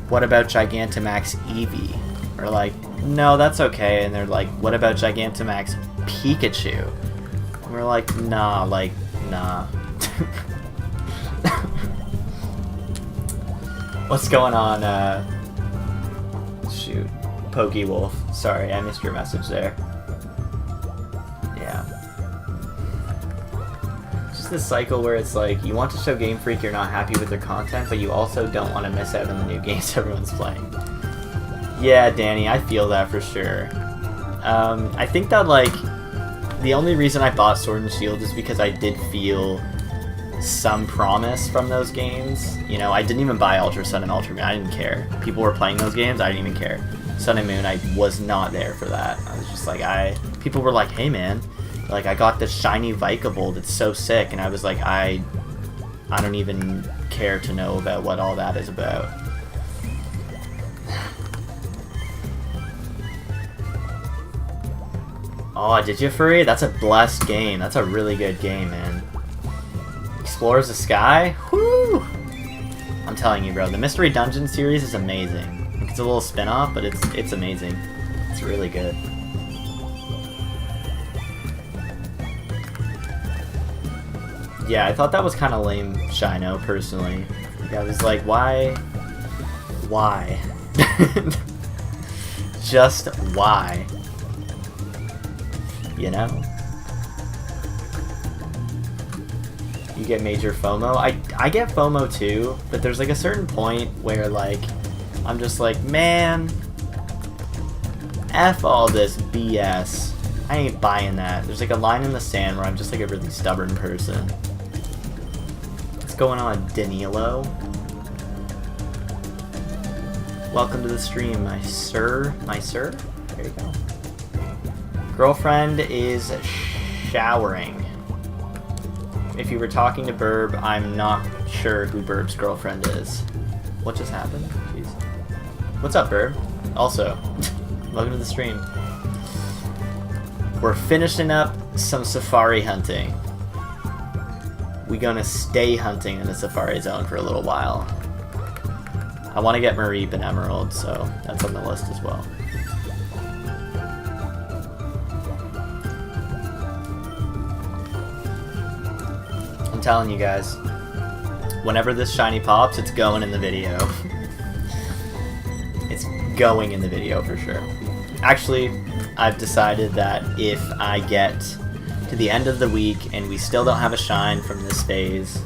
what about Gigantamax Eevee? Or like, no, that's okay. And they're like, what about Gigantamax Pikachu? And we're like, nah. What's going on, shoot, Pokewolf. Sorry, I missed your message there. Yeah. Just this cycle where it's like, you want to show Game Freak you're not happy with their content, but you also don't want to miss out on the new games everyone's playing. Yeah, Danny, I feel that for sure. I think that, like, the only reason I bought Sword and Shield is because I did feel some promise from those games. You know, I didn't even buy Ultra Sun and Ultra Moon. I didn't care. People were playing those games. I didn't even care. Sun and Moon, I was not there for that. I was just like, people were like, hey man, like, I got this shiny Vikavolt that's so sick, and I was like, I don't even care to know about what all that is about. Oh, did you, Furry? That's a blessed game. That's a really good game, man. Explores the Sky? Whoo! I'm telling you, bro, the Mystery Dungeon series is amazing. It's a little spin-off, but it's amazing. It's really good. Yeah, I thought that was kind of lame, Shino, personally. Like, I was like, why? Why? Just why? You know? You get major FOMO. I get FOMO too, but there's like a certain point where, like, I'm just like, man, F all this BS. I ain't buying that. There's like a line in the sand where I'm just like a really stubborn person. What's going on, Danilo? Welcome to the stream, my sir. There you go. Girlfriend is showering. If you were talking to Burb, I'm not sure who Burb's girlfriend is. What just happened? Jeez. What's up, Burb? Also, welcome to the stream. We're finishing up some safari hunting. We're gonna stay hunting in the safari zone for a little while. I want to get Mareep and Emerald, so that's on the list as well. I'm telling you guys, whenever this shiny pops, it's going in the video. It's going in the video for sure. Actually, I've decided that if I get to the end of the week and we still don't have a shine from this phase,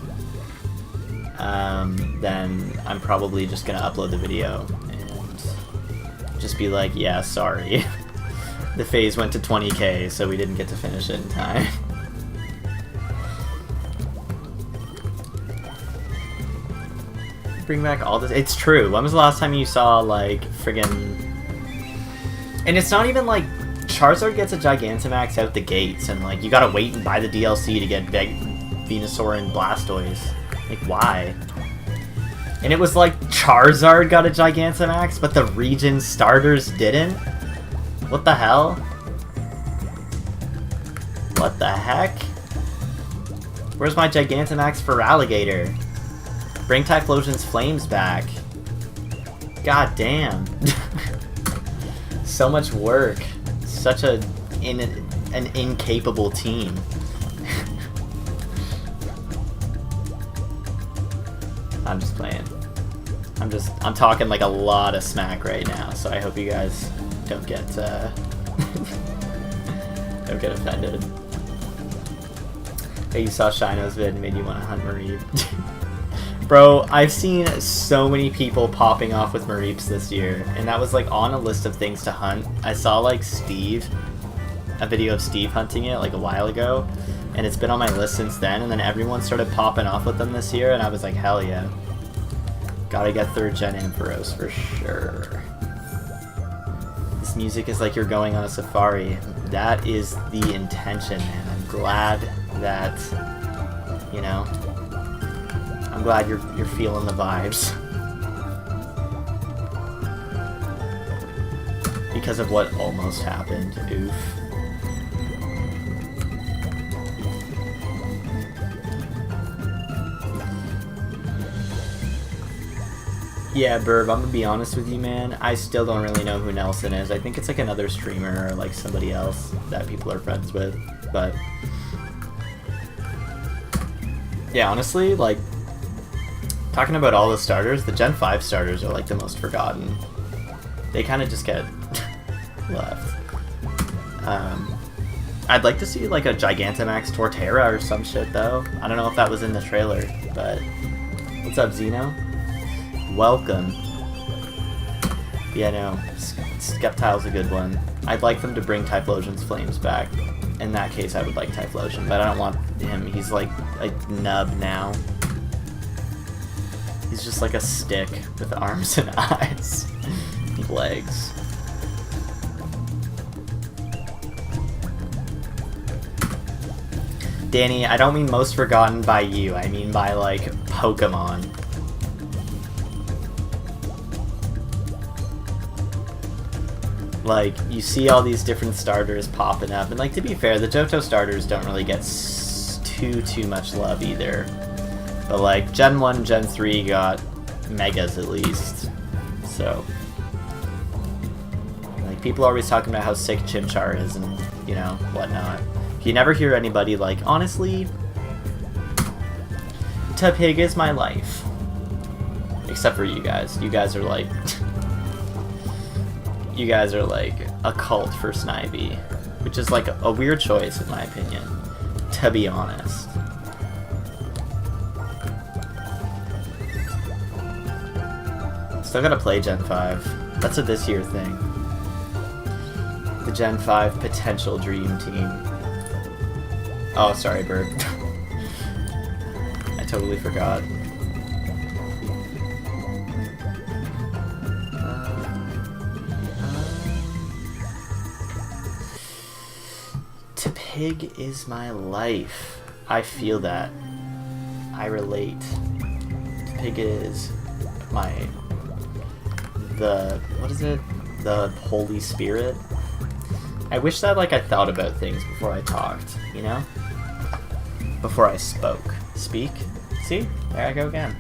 then I'm probably just gonna upload the video and just be like, yeah, sorry. The phase went to 20k, so we didn't get to finish it in time. Bring back all this. It's true. When was the last time you saw, like, friggin' And it's not even like Charizard gets a Gigantamax out the gates, and like you gotta wait and buy the DLC to get Venusaur and Blastoise. Like, why? And it was like Charizard got a Gigantamax, but the region starters didn't? What the hell? What the heck? Where's my Gigantamax for Alligator? Bring Typhlosion's Flames back. God damn. So much work. Such an incapable team. I'm just playing. I'm talking like a lot of smack right now, so I hope you guys don't get don't get offended. Hey, you saw Shino's vid and made you want to hunt Mareep. Bro, I've seen so many people popping off with Mareeps this year, and that was like on a list of things to hunt. I saw like a video of Steve hunting it like a while ago, and it's been on my list since then, and then everyone started popping off with them this year, and I was like, hell yeah. Gotta get 3rd gen Ampharos for sure. This music is like you're going on a safari. That is the intention, man. I'm glad that, you know, I'm glad you're feeling the vibes. Because of what almost happened. Oof. Yeah, Burb, I'm gonna be honest with you, man. I still don't really know who Nelson is. I think it's like another streamer or like somebody else that people are friends with. But yeah, honestly, like talking about all the starters, the Gen 5 starters are like the most forgotten. They kind of just get left. I'd like to see like a Gigantamax Torterra or some shit though. I don't know if that was in the trailer, but what's up, Zeno? Welcome. Yeah, no, Skeptile's a good one. I'd like them to bring Typhlosion's Flames back. In that case, I would like Typhlosion, but I don't want him. He's like a nub now. He's just like a stick with arms and eyes and legs. Danny, I don't mean most forgotten by you. I mean by like Pokemon. Like, you see all these different starters popping up, and like, to be fair, the Johto starters don't really get too much love either. But like, Gen 1, Gen 3 got Megas at least, so. Like, people are always talking about how sick Chimchar is and, you know, whatnot. You never hear anybody like, honestly, Tepig is my life. Except for you guys. You guys are like... you guys are like a cult for Snivy, which is like a weird choice in my opinion, to be honest. Still gotta play Gen 5. That's a this year thing. The Gen 5 potential dream team. Oh, sorry, Bird. I totally forgot. Tepig is my life. I feel that. I relate. Tepig is what is it? The Holy Spirit? I wish that like I thought about things before I talked, you know? Before I spoke. Speak? See? There I go again.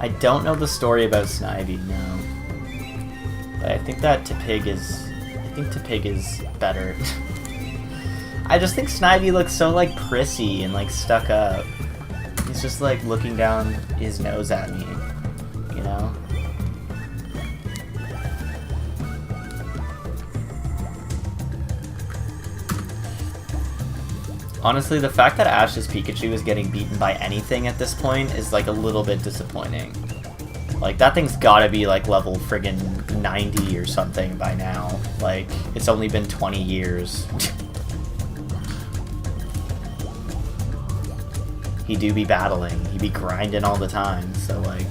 I don't know the story about Snivy, no. But I think that Tepig is better. I just think Snivy looks so like prissy and like stuck up. He's just like looking down his nose at me, you know? Honestly, the fact that Ash's Pikachu is getting beaten by anything at this point is like a little bit disappointing. Like, that thing's gotta be like level friggin' 90 or something by now. Like, it's only been 20 years. he do be battling. He be grinding all the time, so like...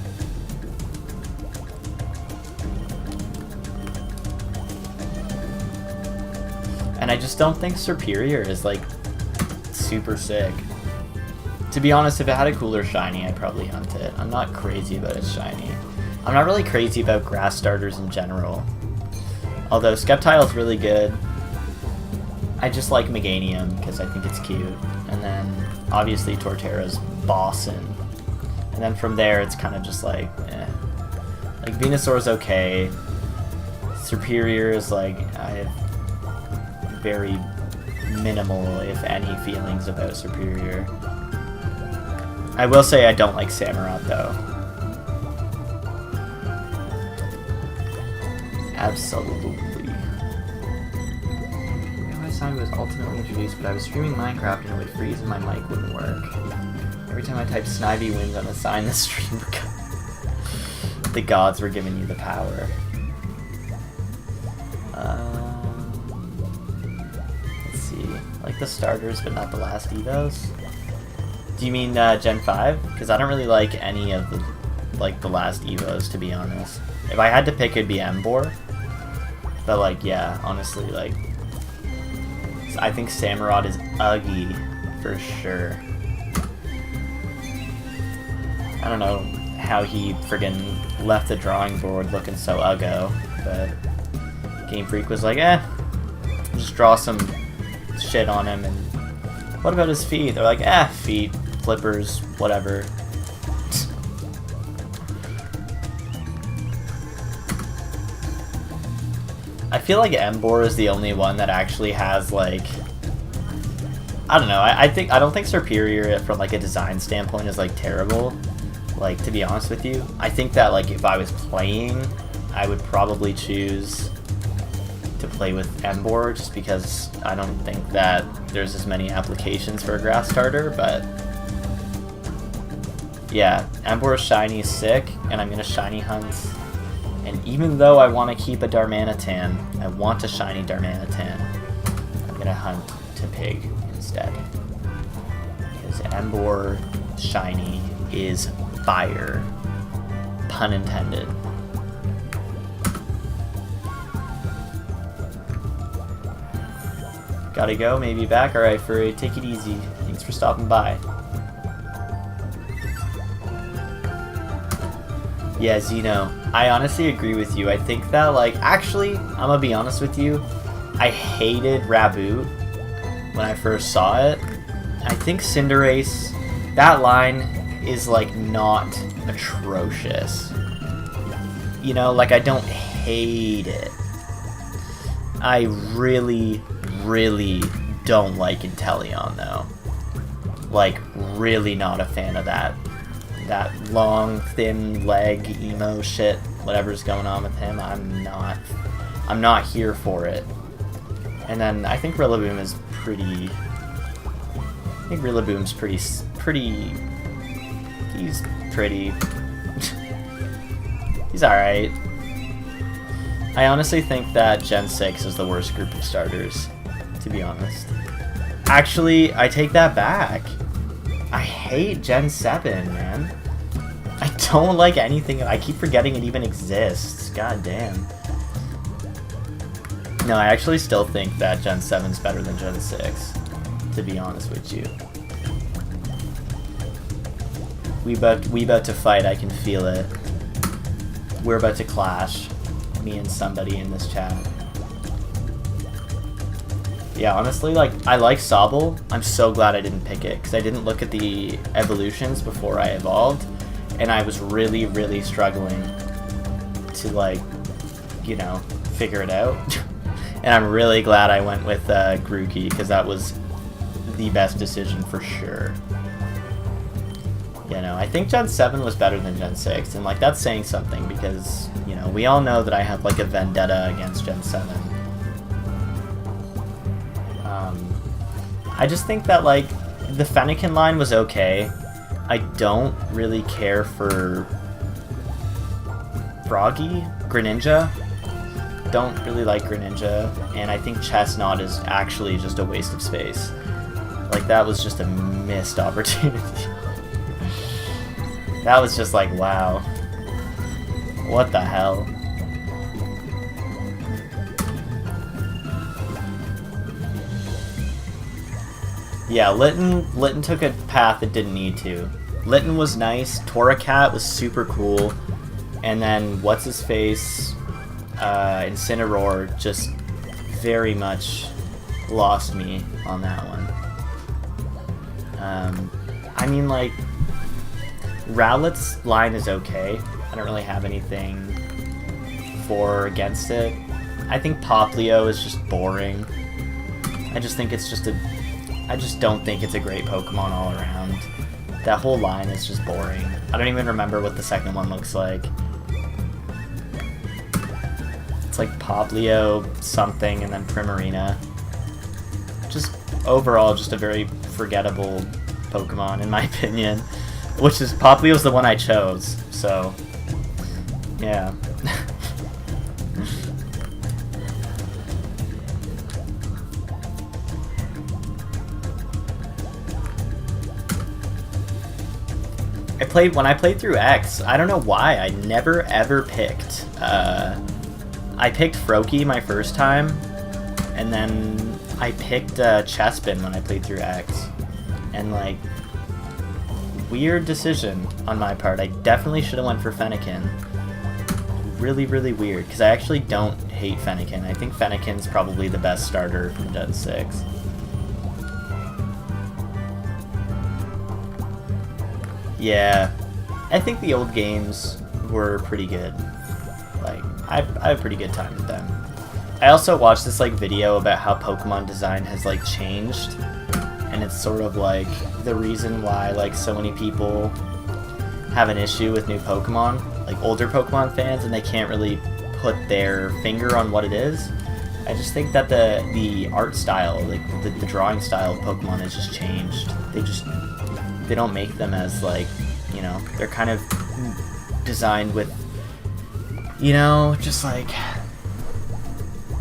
And I just don't think Superior is like super sick. To be honest, if it had a cooler shiny, I'd probably hunt it. I'm not crazy about its shiny. I'm not really crazy about grass starters in general. Although Sceptile is really good. I just like Meganium because I think it's cute. And then obviously Torterra's bossin'. And then from there it's kind of just like, eh. Like Venusaur's okay. Superior is like, I have very minimal, if any, feelings about Superior. I will say I don't like Samurott though. Absolutely. Last time it was ultimately introduced, but I was streaming Minecraft and it would freeze and my mic wouldn't work. Every time I typed Snivy wins on a sign, the stream the gods were giving you the power. Let's see. I like the starters, but not the last evos. Do you mean Gen 5? Because I don't really like any of the the last evos, to be honest. If I had to pick, it'd be Embor. But like, yeah, honestly, like, I think Samurott is ugly for sure. I don't know how he friggin' left the drawing board looking so uggo, but Game Freak was like, eh, just draw some shit on him. And what about his feet? They're like, eh, feet, flippers, whatever. I feel like Embor is the only one that actually has, like, I don't know, I don't think Superior from like a design standpoint is like terrible, like, to be honest with you. I think that like if I was playing, I would probably choose to play with Embor just because I don't think that there's as many applications for a grass starter, but yeah, Embor's shiny is sick, and I'm gonna shiny hunt. And even though I want to keep a Darmanitan, I want a shiny Darmanitan, I'm gonna hunt to Pig instead. Because Embor shiny is fire. Pun intended. Gotta go, maybe back. Alright, Furry, take it easy. Thanks for stopping by. Yeah, Zeno, I honestly agree with you. I think that, like, actually, I'm gonna be honest with you, I hated Raboot when I first saw it. I think Cinderace, that line is, like, not atrocious. You know, like, I don't hate it. I really, really don't like Inteleon, though. Like, really not a fan of that long, thin leg emo shit, whatever's going on with him. I'm not here for it. And then I think Rillaboom is pretty. I think Rillaboom's pretty. He's pretty. He's alright. I honestly think that Gen 6 is the worst group of starters, to be honest. Actually, I take that back. I hate Gen 7, man. I don't like anything. I keep forgetting it even exists. God damn. No, I actually still think that Gen 7's better than Gen 6, to be honest with you. We about to fight, I can feel it. We're about to clash. Me and somebody in this chat. Yeah, honestly, like, I like Sobble. I'm so glad I didn't pick it, because I didn't look at the evolutions before I evolved, and I was really, really struggling to, like, you know, figure it out. And I'm really glad I went with Grookey, because that was the best decision for sure. You know, I think Gen 7 was better than Gen 6, and, like, that's saying something, because, you know, we all know that I have, like, a vendetta against Gen 7. I just think that, like, the Fennekin line was okay. I don't really care for Froggy, Greninja. Don't really like Greninja, and I think Chestnut is actually just a waste of space. Like, that was just a missed opportunity. That was just like, wow. What the hell? Yeah, Litten took a path it didn't need to. Litten was nice, Torracat was super cool, and then what's-his-face, Incineroar just very much lost me on that one. I mean, like, Rowlet's line is okay. I don't really have anything for or against it. I think Poplio is just boring. I just think it's just I just don't think it's a great Pokemon all around. That whole line is just boring. I don't even remember what the second one looks like. It's like Poplio something and then Primarina. Just overall just a very forgettable Pokemon in my opinion. Which is, Poplio's the one I chose, so yeah. When I played through X, I don't know why, I never ever picked, I picked Froakie my first time, and then I picked Chespin when I played through X, and like, weird decision on my part. I definitely should have went for Fennekin. Really, really weird, because I actually don't hate Fennekin. I think Fennekin's probably the best starter from Gen 6. Yeah, I think the old games were pretty good. Like, I have a pretty good time with them. I also watched this like video about how Pokemon design has like changed, and it's sort of like the reason why like so many people have an issue with new Pokemon, like older Pokemon fans, and they can't really put their finger on what it is. I just think that the art style, like the drawing style of Pokemon has just changed. They don't make them as like, you know, they're kind of designed with, you know, just like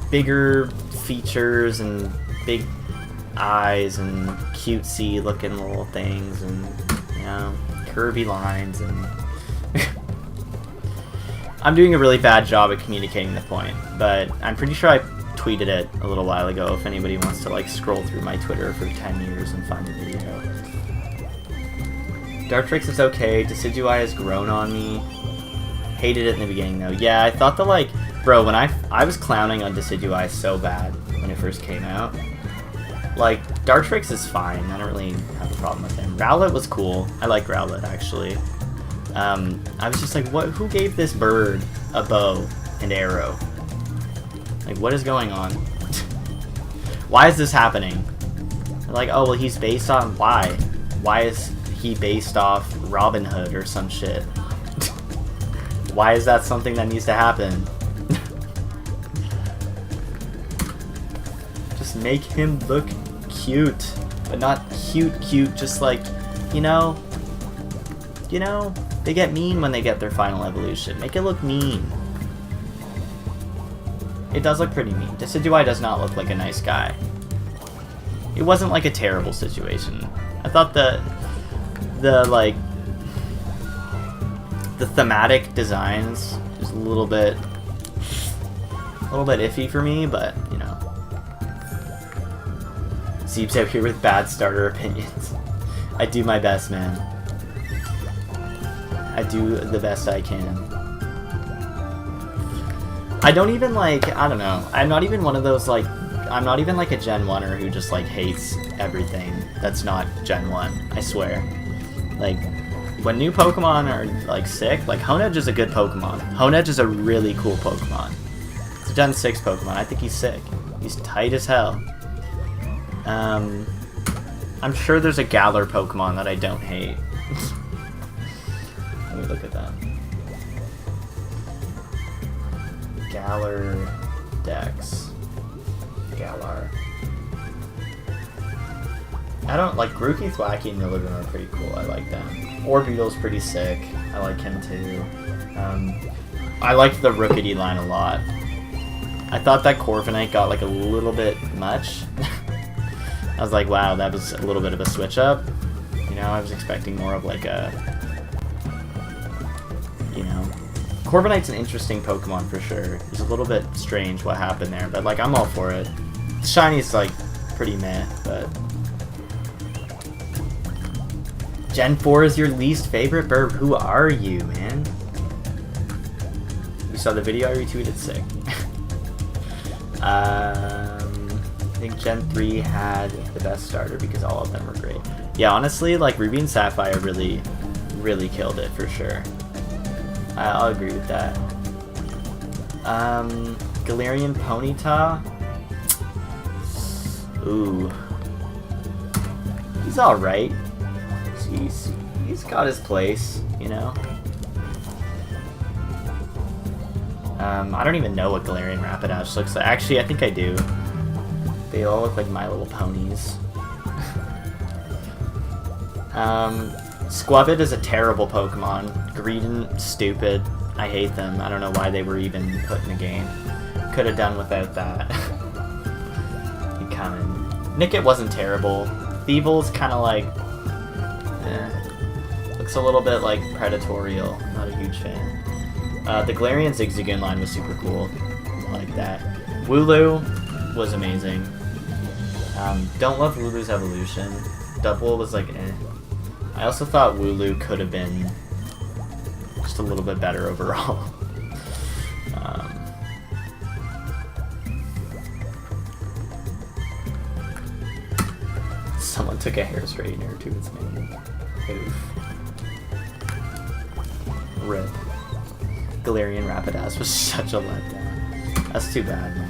bigger features and big eyes and cutesy looking little things and, you know, curvy lines and I'm doing a really bad job at communicating the point, but I'm pretty sure I tweeted it a little while ago if anybody wants to like scroll through my Twitter for 10 years and find the video. Dartrix is okay, Decidueye has grown on me. Hated it in the beginning though. Yeah, I thought like, bro, when I was clowning on Decidueye so bad when it first came out. Like, Dartrix is fine, I don't really have a problem with him. Rowlet was cool, I like Rowlet actually. I was just like, who gave this bird a bow and arrow? Like, what is going on? Why is this happening? They're like, oh, well, he's based on, why? Why is he based off Robin Hood or some shit? Why is that something that needs to happen? Just make him look cute, but not cute, just like, you know, they get mean when they get their final evolution. Make it look mean. It does look pretty mean. Decidueye does not look like a nice guy. It wasn't like a terrible situation. I thought the thematic designs is a little bit iffy for me, but you know. Zeeb's out here with bad starter opinions. I do my best, man. I do the best I can. I don't even like, I don't know, I'm not even one of those like, I'm not even like a Gen 1er who just like hates everything that's not Gen 1, I swear. Like, when new Pokemon are like sick, like Honedge is a good Pokemon. Honedge is a really cool Pokemon. It's a Gen 6 Pokemon, I think he's sick. He's tight as hell. I'm sure there's a Galar Pokemon that I don't hate. Let me look at that. Galar Dex. Galar. I don't like Grookey, Thwackey, and Milligrim are pretty cool. I like them. Orbeetle's pretty sick. I like him too. I liked the Rookity line a lot. I thought that Corviknight got like a little bit much. I was like, wow, that was a little bit of a switch up. You know, I was expecting more of like a you know. Corviknight's an interesting Pokemon for sure. It's a little bit strange what happened there, but like I'm all for it. Shiny's like pretty meh, but Gen 4 is your least favorite? Burb, who are you, man? You saw the video I retweeted? Sick. I think Gen 3 had the best starter because all of them were great. Yeah, honestly, like Ruby and Sapphire really, really killed it for sure. I'll agree with that. Galarian Ponyta. Ooh. He's alright. He's got his place, you know? I don't even know what Galarian Rapidash looks like. Actually, I think I do. They all look like My Little Ponies. Squavit is a terrible Pokemon. Greedent, stupid. I hate them. I don't know why they were even put in the game. Could have done without that. Nickit wasn't terrible. Thievul's kind of like... looks a little bit like Predatorial. Not a huge fan. The Galarian Zigzagoon line was super cool. I like that. Wooloo was amazing. Don't love Wooloo's evolution. Double was like eh. I also thought Wooloo could have been just a little bit better overall. Someone took a hair straightener to its name. Oof. Rip. Galarian Rapidash was such a letdown. That's too bad, man.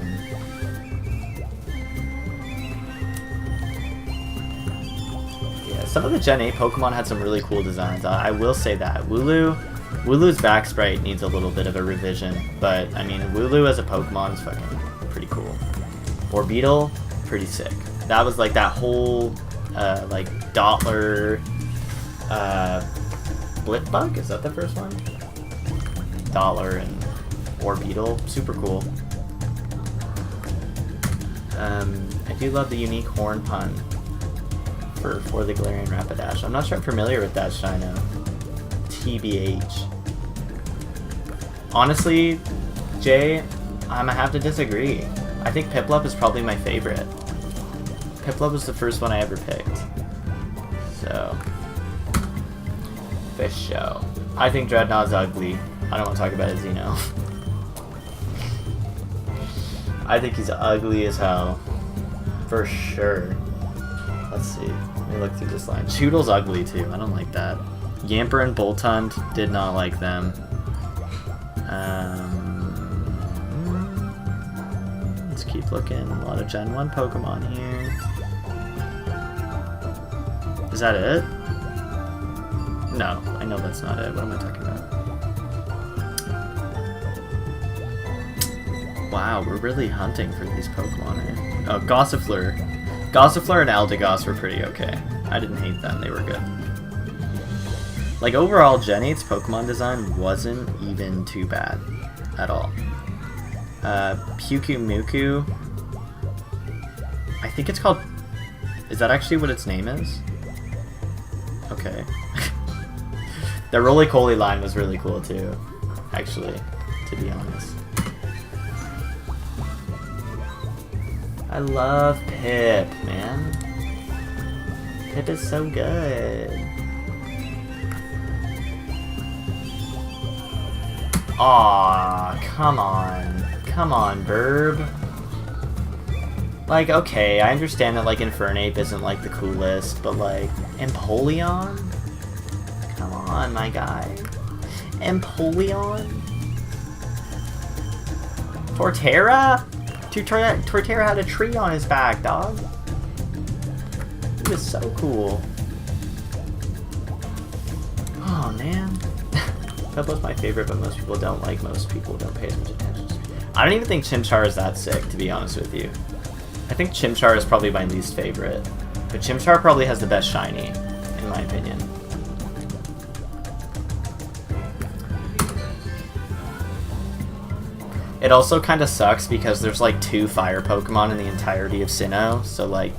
Yeah, some of the Gen 8 Pokemon had some really cool designs. I will say that. Wooloo's back sprite needs a little bit of a revision, but I mean, Wooloo as a Pokemon is fucking pretty cool. Orbeetle, pretty sick. That was like that whole, like, Dottler, Blipbug? Is that the first one? Dottler and Orbeetle, super cool. I do love the unique horn pun for the Galarian Rapidash. I'm not sure I'm familiar with that, Shino. TBH. Honestly, Jay, I'm gonna have to disagree. I think Piplup is probably my favorite. Piplup was the first one I ever picked. So, fish show. I think Dreadnought's ugly. I don't want to talk about his Xeno. I think he's ugly as hell. For sure. Let's see. Let me look through this line. Choodle's ugly too. I don't like that. Yamper and Boltund, did not like them. Let's keep looking. A lot of Gen 1 Pokemon here. Is that it? No, I know that's not it. What am I talking about? Wow, we're really hunting for these Pokemon, eh? Oh, Gossifleur. Gossifleur and Eldegoss were pretty okay. I didn't hate them, they were good. Like, overall, Gen 8's Pokemon design wasn't even too bad at all. Pyukumuku. I think it's called... Is that actually what its name is? Okay. The Roly-Poly line was really cool too, actually, to be honest. I love Pip, man. Pip is so good. Aw, come on. Come on, Burb. Like, okay, I understand that, like, Infernape isn't, like, the coolest, but, like, Empoleon? Come on, my guy. Empoleon? Torterra? Torterra had a tree on his back, dog. He was so cool. Oh, man. Piplu's my favorite, but most people don't like. Most people don't pay as much attention to. I don't even think Chimchar is that sick, to be honest with you. I think Chimchar is probably my least favorite. But Chimchar probably has the best shiny, in my opinion. It also kind of sucks because there's like 2 fire Pokemon in the entirety of Sinnoh, so like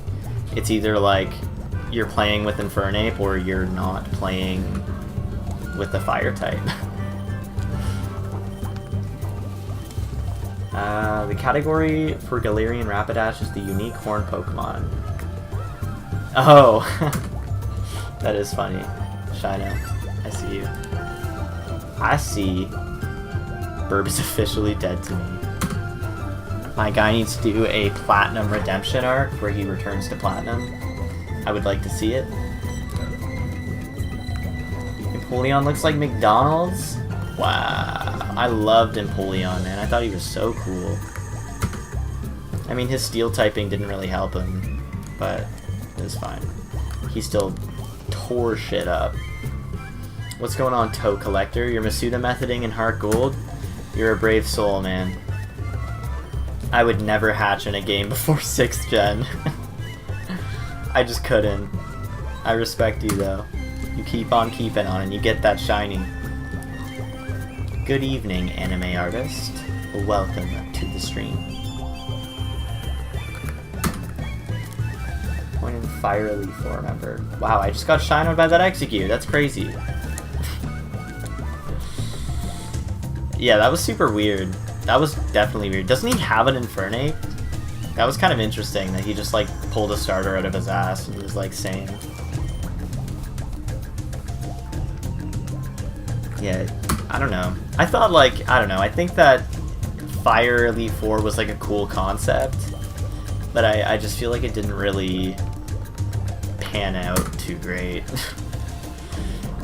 it's either like you're playing with Infernape or you're not playing with the fire type. The category for Galarian Rapidash is the unique horn Pokemon. Oh, that is funny. Shino, I see you. I see. Burb is officially dead to me. My guy needs to do a Platinum Redemption arc where he returns to Platinum. I would like to see it. Empoleon looks like McDonald's? Wow. I loved Empoleon, man. I thought he was so cool. I mean, his steel typing didn't really help him, but it was fine. He still tore shit up. What's going on, Toe Collector? You're Masuda methoding in Heart Gold? You're a brave soul, man. I would never hatch in a game before 6th gen. I just couldn't. I respect you, though. You keep on keeping on, and you get that shiny. Good evening, anime artist. Welcome to the stream. Point in Fire Leaf 4 member. Wow, I just got shinoed by that Execute. That's crazy. Yeah, that was super weird. That was definitely weird. Doesn't he have an Infernape? That was kind of interesting that he just like pulled a starter out of his ass and was like saying. Yeah, I don't know. I thought like, I don't know, I think that Fire Elite 4 was like a cool concept, but I just feel like it didn't really pan out too great.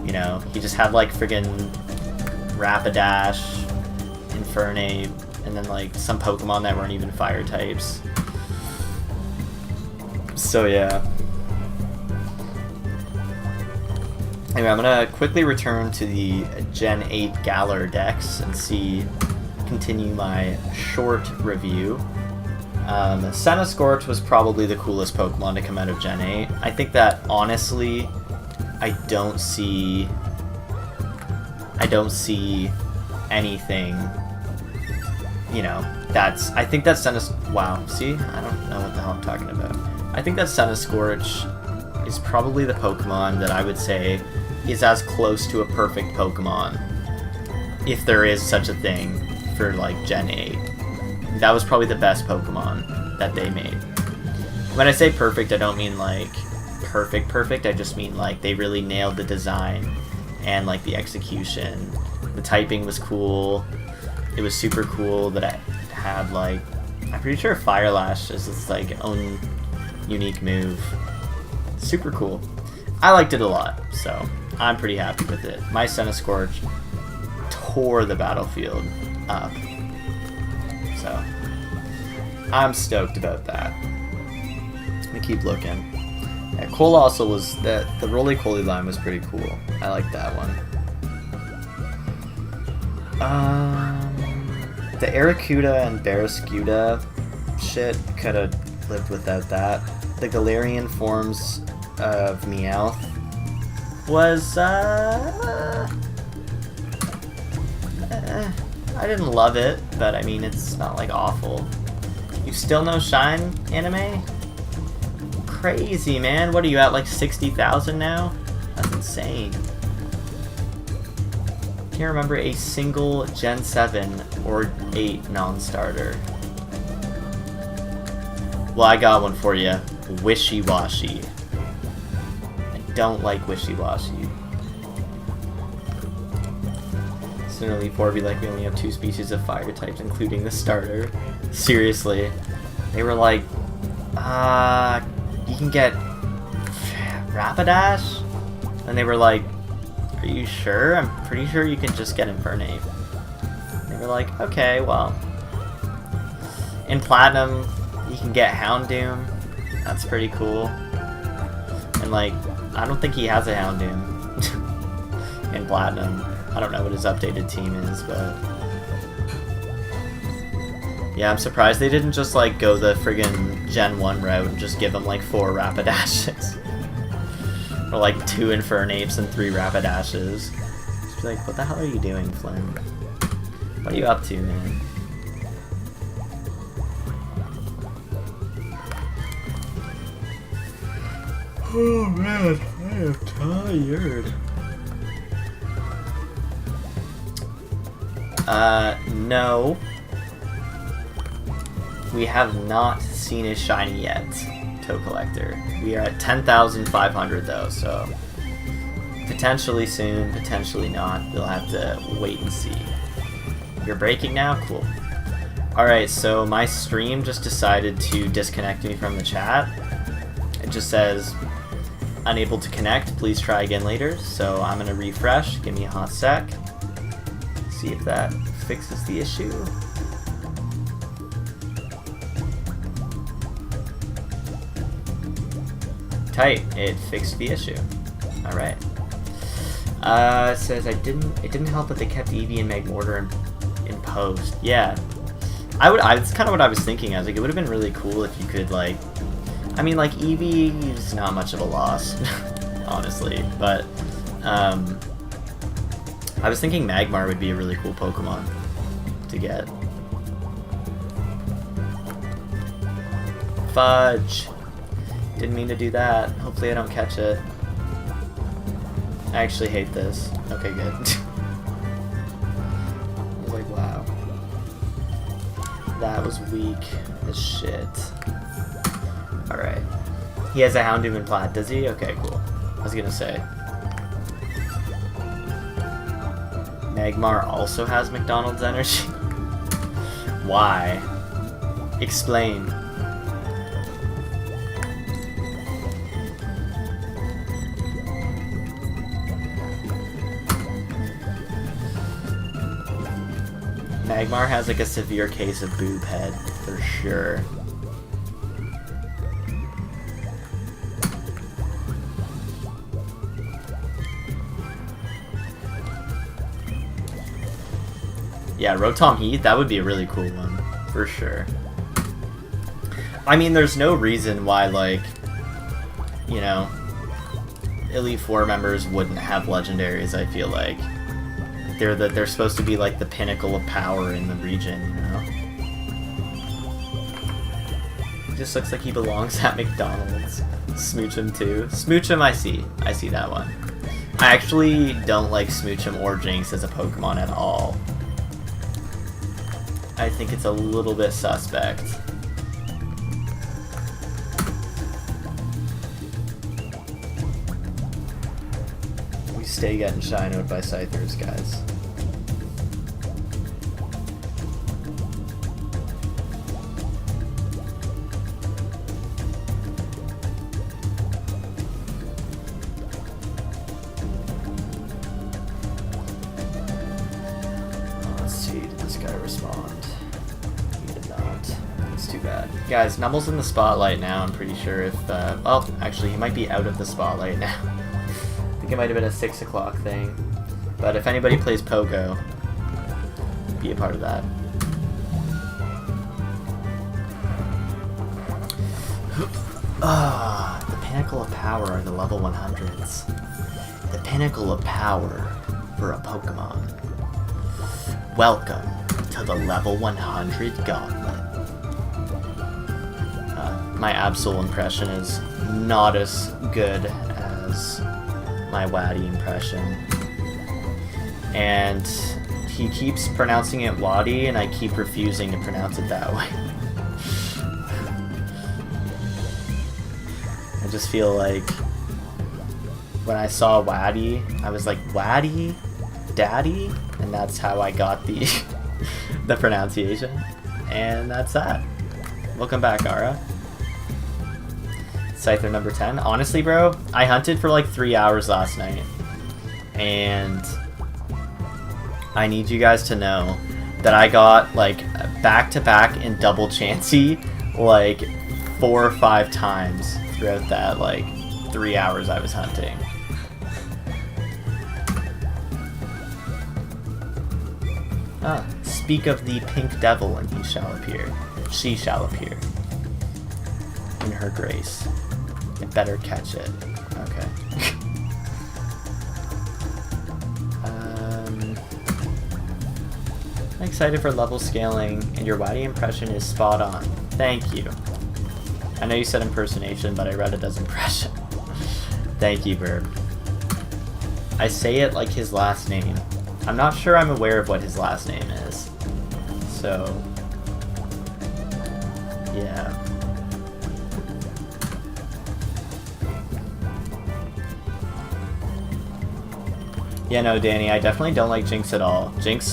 You know, he just had like friggin' Rapidash, Infernape, and then like some Pokemon that weren't even fire types. So yeah. Anyway, I'm gonna quickly return to the Gen 8 Galar decks and continue my short review. Senna was probably the coolest Pokemon to come out of Gen 8. I think that honestly, I don't see anything, you know, I think that wow, see? I don't know what the hell I'm talking about. I think that Senna is probably the Pokemon that I would say is as close to a perfect Pokemon, if there is such a thing, for like Gen 8. That was probably the best Pokemon that they made. When I say perfect, I don't mean like perfect, I just mean like they really nailed the design and like the execution. The typing was cool. It was super cool that it had like, I'm pretty sure Fire Lash is its like own unique move. Super cool. I liked it a lot, so I'm pretty happy with it. My Senna tore the battlefield up, so I'm stoked about that. Let me keep looking. Yeah, Colossal was the Roly-Poly line was pretty cool. I like that one. The Arrokuda and Barraskewda shit could have lived without that. The Galarian forms of Meowth was I didn't love it, but I mean it's not like awful. You still no Shine anime? Crazy, man. What are you at, like 60,000 now? That's insane. Can't remember a single Gen 7 or 8 non-starter. Well, I got one for you. Wishy-Washy. I don't like Wishy-Washy. Sooner Elite 4 be like, we only have 2 species of fire types, including the starter. Seriously. They were like, you can get Rapidash? And they were like, are you sure? I'm pretty sure you can just get Infernape. They were like, okay, well. In Platinum, you can get Houndoom. That's pretty cool. And like, I don't think he has a Houndoom in Platinum. I don't know what his updated team is, but yeah, I'm surprised they didn't just like go the friggin' Gen 1 route and just give him like 4 Rapidashes. Or like 2 Infernapes and 3 Rapidashes. Just be like, what the hell are you doing, Flynn? What are you up to, man? Oh man, I am tired. No. We have not seen a shiny yet, Toe Collector. We are at 10,500 though, so potentially soon, potentially not. We'll have to wait and see. You're breaking now? Cool. Alright, so my stream just decided to disconnect me from the chat. It just says, unable to connect, please try again later. So I'm gonna refresh, give me a hot sec. See if that fixes the issue. Tight, it fixed the issue. Alright. It says it didn't help that they kept Eevee and Magmortar in post. Yeah. It's kind of what I was thinking. I was like, it would have been really cool if you could, like, I mean, like, Eevee is not much of a loss, honestly, but, I was thinking Magmar would be a really cool Pokemon to get. Fudge! Didn't mean to do that. Hopefully I don't catch it. I actually hate this. Okay, good. I was like, wow. That was weak as shit. Alright. He has a Houndoom and Plat, does he? Okay, cool. I was gonna say. Magmar also has McDonald's energy? Why? Explain. Magmar has like a severe case of boob head, for sure. Yeah, Rotom Heath, that would be a really cool one, for sure. I mean, there's no reason why, like, you know, Elite Four members wouldn't have legendaries, I feel like. They're supposed to be like the pinnacle of power in the region, you know? He just looks like he belongs at McDonald's. Smoochum too. Smoochum, I see that one. I actually don't like Smoochum or Jinx as a Pokemon at all. I think it's a little bit suspect. We stay getting Shinoed by Scythers, guys. Guys, Numble's in the spotlight now, I'm pretty sure if, well, actually, he might be out of the spotlight now. I think it might have been a 6 o'clock thing. But if anybody plays Pogo, be a part of that. The pinnacle of power are the level 100s. The pinnacle of power for a Pokemon. Welcome to the level 100 Gauntlet. My Absol impression is not as good as my Waddy impression. And he keeps pronouncing it Waddy, and I keep refusing to pronounce it that way. I just feel like when I saw Waddy, I was like, Waddy? Daddy? And that's how I got the the pronunciation. And that's that. Welcome back, Ara. Scyther number 10. Honestly, bro, I hunted for like 3 hours last night. And I need you guys to know that I got like back-to-back and double Chansey like 4 or 5 times throughout that like 3 hours I was hunting. Speak of the pink devil and he shall appear. She shall appear. In her grace. I better catch it. Okay. I'm excited for level scaling, and your Waddy impression is spot on. Thank you. I know you said impersonation, but I read it as impression. Thank you, Burb. I say it like his last name. I'm not sure I'm aware of what his last name is. So... Yeah. Yeah, no, Danny, I definitely don't like Jinx at all. Jinx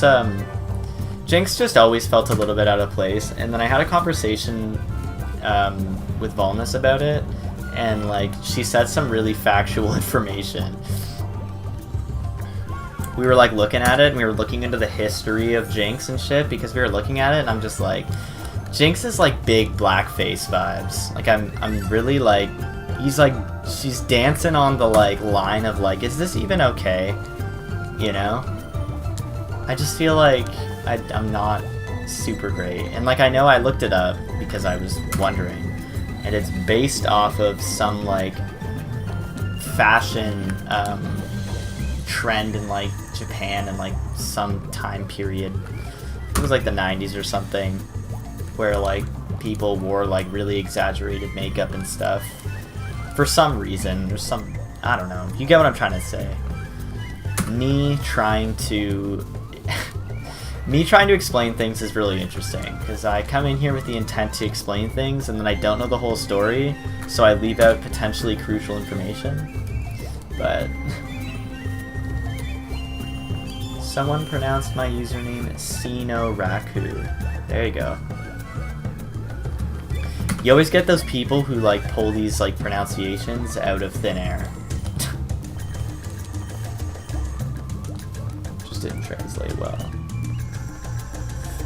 just always felt a little bit out of place, and then I had a conversation with Volnus about it, and like she said some really factual information. We were like looking at it, and we were looking into the history of Jinx and shit because we were looking at it, and I'm just like, Jinx is like big blackface vibes. Like I'm really like, she's dancing on the like line of like, is this even okay? You know? I just feel like I'm not super great. And like I know I looked it up because I was wondering, and it's based off of some like fashion trend in like Japan in like some time period. It was like the 90s or something, where like people wore like really exaggerated makeup and stuff for some reason. There's some, I don't know, you get what I'm trying to say. Me trying to explain things is really interesting, because I come in here with the intent to explain things, and then I don't know the whole story, so I leave out potentially crucial information. But someone pronounced my username Sino-Raku. There you go. You always get those people who like pull these like pronunciations out of thin air. Just didn't translate well.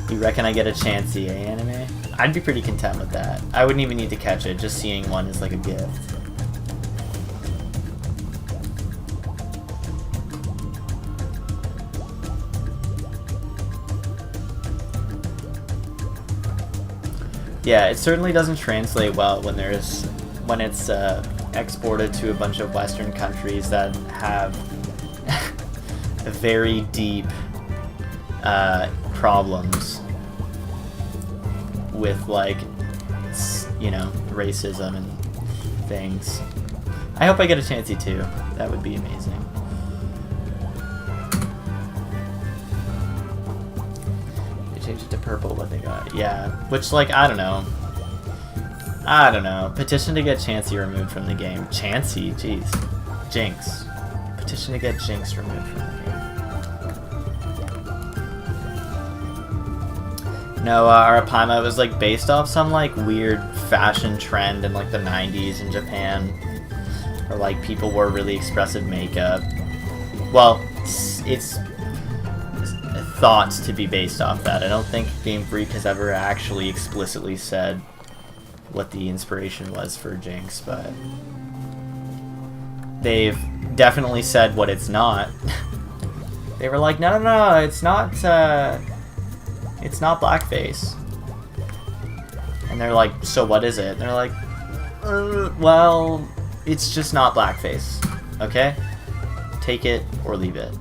You reckon I get a Chansey, eh, anime? I'd be pretty content with that. I wouldn't even need to catch it, just seeing one is like a gift. Yeah, it certainly doesn't translate well when it's exported to a bunch of Western countries that have very deep problems with, like, you know, racism and things. I hope I get a Chansey too. That would be amazing. They changed it to purple, what they got. Yeah, which, like, I don't know. Petition to get Chansey removed from the game. Chansey? Jeez. Jinx. Petition to get Jinx removed from the game. No, Arapaima was like based off some like weird fashion trend in like the 90s in Japan, where like people wore really expressive makeup. Well, it's thought to be based off that. I don't think Game Freak has ever actually explicitly said what the inspiration was for Jinx, but they've definitely said what it's not. They were like, no, it's not blackface. And they're like, so what is it? And they're like, well, it's just not blackface. Okay? Take it or leave it.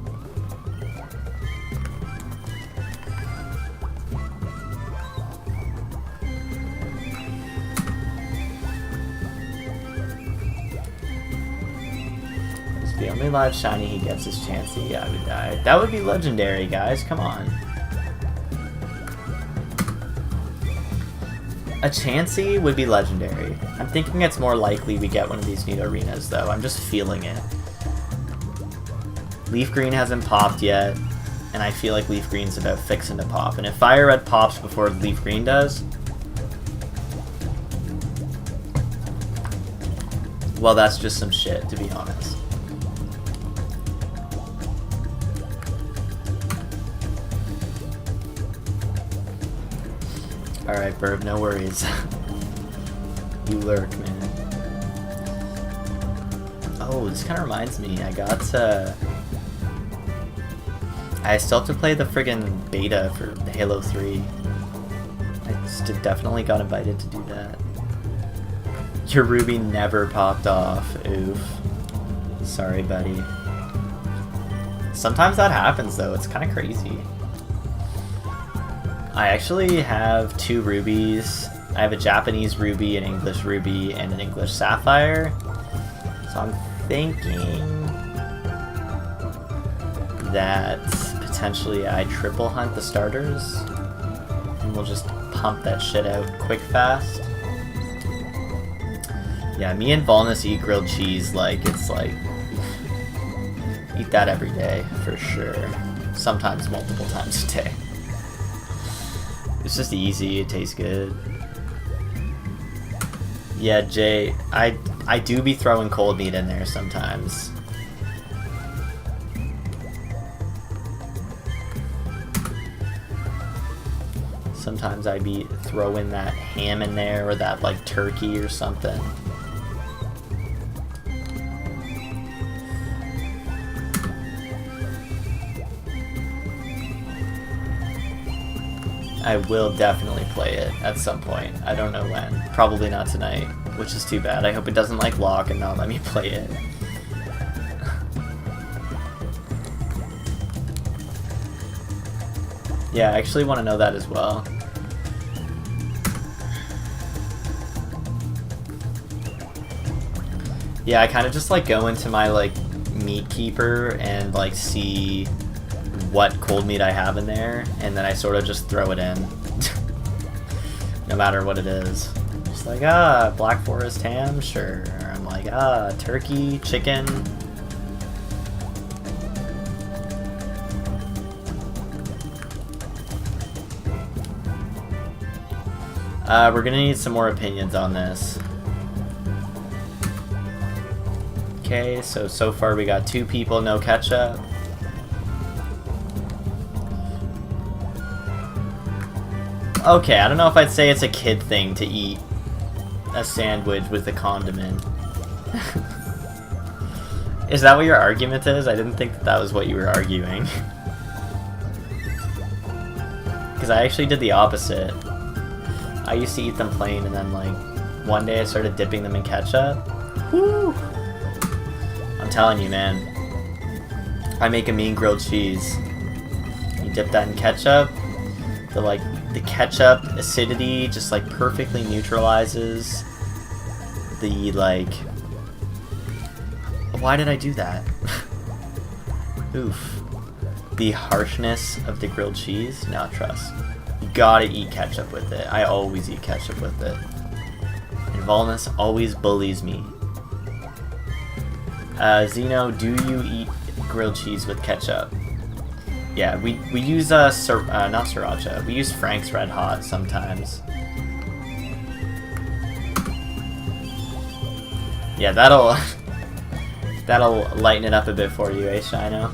It's the only live shiny he gets is Chansey. I would die. That would be legendary, guys. Come on. A Chansey would be legendary. I'm thinking it's more likely we get one of these new arenas, though. I'm just feeling it. LeafGreen hasn't popped yet, and I feel like LeafGreen's about fixing to pop. And if FireRed pops before LeafGreen does, well, that's just some shit, to be honest. Alright, Burb, no worries. You lurk, man. Oh, this kind of reminds me. I still have to play the friggin' beta for the Halo 3. I definitely got invited to do that. Your Ruby never popped off. Oof. Sorry, buddy. Sometimes that happens, though. It's kind of crazy. I actually have 2 rubies. I have a Japanese ruby, an English ruby, and an English sapphire. So I'm thinking that potentially I triple hunt the starters, and we'll just pump that shit out quick fast. Yeah, me and Volnus eat grilled cheese like it's like eat that every day for sure. Sometimes multiple times a day. It's just easy, it tastes good. Yeah, Jay, I do be throwing cold meat in there sometimes. Sometimes I be throwing that ham in there or that like turkey or something. I will definitely play it at some point. I don't know when. Probably not tonight, which is too bad. I hope it doesn't like lock and not let me play it. Yeah, I actually want to know that as well. Yeah, I kind of just like go into my like meat keeper and like see what cold meat I have in there, and then I sort of just throw it in. No matter what it is. Just like, Black Forest ham? Sure. I'm like, turkey, chicken. We're gonna need some more opinions on this. Okay, so far we got 2 people, no ketchup. Okay, I don't know if I'd say it's a kid thing to eat a sandwich with a condiment. Is that what your argument is? I didn't think that was what you were arguing. Because I actually did the opposite. I used to eat them plain, and then like one day I started dipping them in ketchup. Woo! I'm telling you, man. I make a mean grilled cheese. You dip that in ketchup, the ketchup acidity just like perfectly neutralizes the like... Why did I do that? Oof. The harshness of the grilled cheese. Now trust. You gotta eat ketchup with it. I always eat ketchup with it. And Volnus always bullies me. Zeno, do you eat grilled cheese with ketchup? Yeah, we use not sriracha. We use Frank's Red Hot sometimes. Yeah, that'll lighten it up a bit for you, eh, Shino?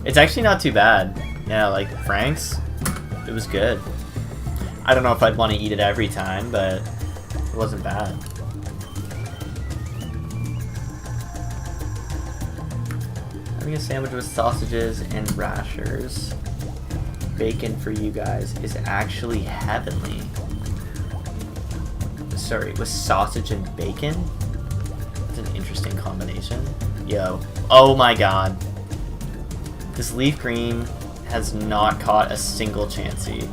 It's actually not too bad. Yeah, like Frank's, it was good. I don't know if I'd want to eat it every time, but it wasn't bad. Having a sandwich with sausages and rashers, bacon for you guys is actually heavenly. Sorry, with sausage and bacon? That's an interesting combination. Yo. Oh my god. This LeafGreen has not caught a single chansey.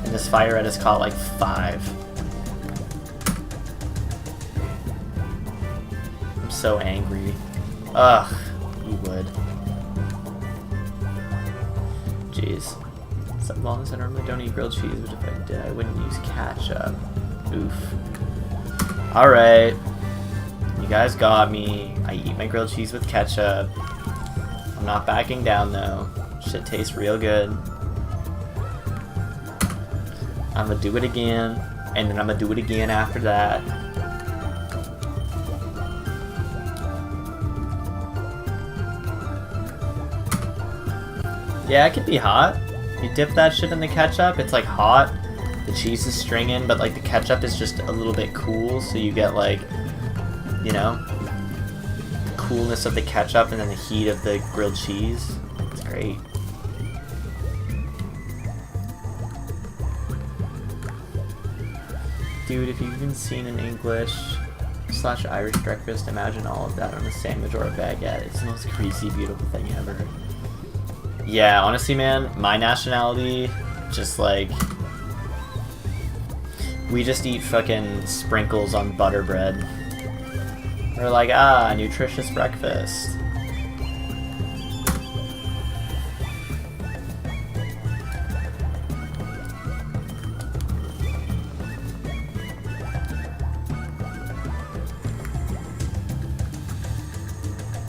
And this FireRed has caught like 5. I'm so angry. Ugh, you would. Jeez. Some Volnus, I normally don't eat grilled cheese, but if I did, I wouldn't use ketchup. Oof. Alright. You guys got me. I eat my grilled cheese with ketchup. I'm not backing down though. Shit tastes real good. I'm gonna do it again, and then I'm gonna do it again after that. Yeah, it could be hot. You dip that shit in the ketchup, it's like hot. The cheese is stringing, but like the ketchup is just a little bit cool, so you get like, you know, the coolness of the ketchup and then the heat of the grilled cheese. It's great. Dude, if you've even seen an English/Irish breakfast, imagine all of that on a sandwich or a baguette. It's the most greasy, beautiful thing ever. Yeah, honestly, man, my nationality, just like, we just eat fucking sprinkles on butter bread. We're like, nutritious breakfast.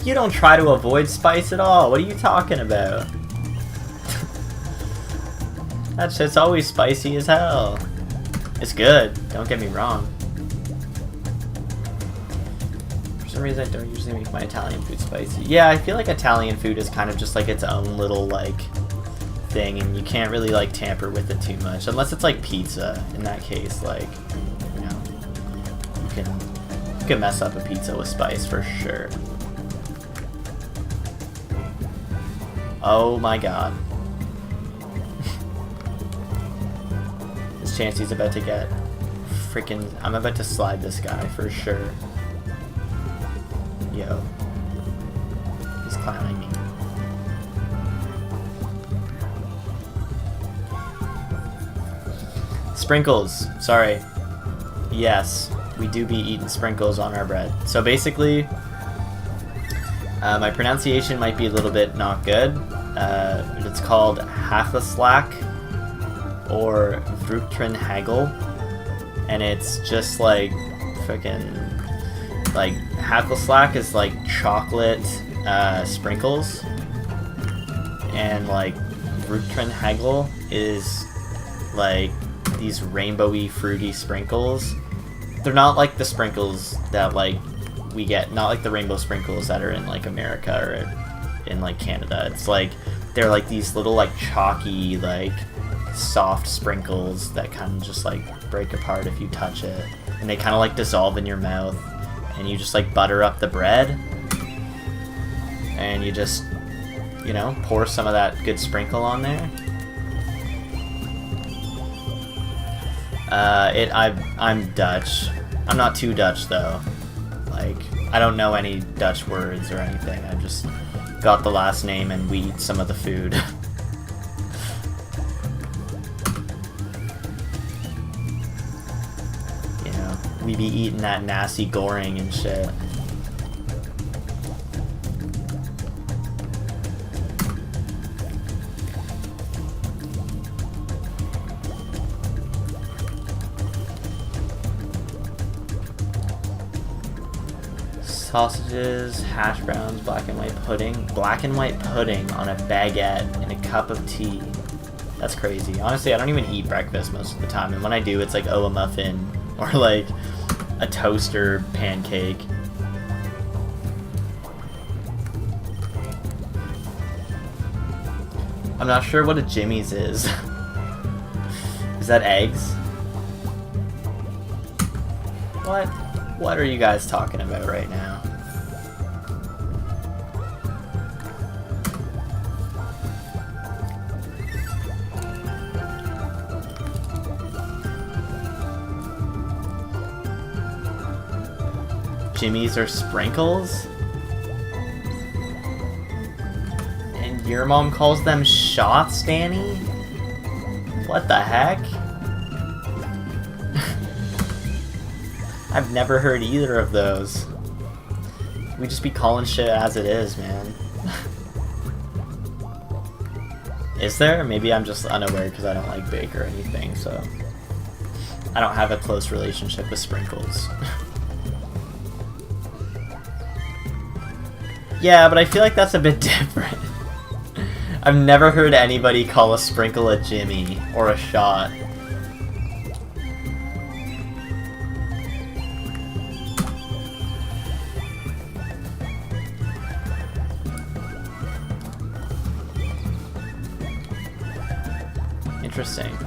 You don't try to avoid spice at all. What are you talking about? That shit's always spicy as hell. It's good, don't get me wrong. For some reason I don't usually make my Italian food spicy. Yeah, I feel like Italian food is kind of just like its own little like thing, and you can't really like tamper with it too much. Unless it's like pizza. In that case, like, you know, you can mess up a pizza with spice for sure. Oh my god. This Chansey's about to get freaking... I'm about to slide this guy for sure. Yo. He's clowning me. Sprinkles. Sorry. Yes, we do be eating sprinkles on our bread. So basically... my pronunciation might be a little bit not good. It's called Hafaslack or Vruchtrenhagel, and it's just like freaking like Hafaslack is like chocolate sprinkles, and like Vruchtrenhagel is like these rainbowy fruity sprinkles. They're not like the sprinkles that like we get, not like the rainbow sprinkles that are in like America or in like Canada. It's like they're like these little like chalky like soft sprinkles that kind of just like break apart if you touch it, and they kind of like dissolve in your mouth, and you just like butter up the bread, and you just, you know, pour some of that good sprinkle on there. I'm Dutch. I'm not too Dutch though. Like, I don't know any Dutch words or anything. I just got the last name and we eat some of the food. You know, we be eating that nasty goring and shit. Sausages, hash browns, black and white pudding. Black and white pudding on a baguette and a cup of tea. That's crazy. Honestly, I don't even eat breakfast most of the time, and when I do, it's like, oh, a muffin or like a toaster pancake. I'm not sure what a Jimmy's is. Is that eggs? What? What are you guys talking about right now? Jimmy's are sprinkles? And your mom calls them shots, Danny? What the heck? I've never heard either of those. We just be calling shit as it is, man. Is there? Maybe I'm just unaware because I don't like bake or anything, so... I don't have a close relationship with sprinkles. Yeah, but I feel like that's a bit different. I've never heard anybody call a sprinkle a Jimmy or a shot. Interesting.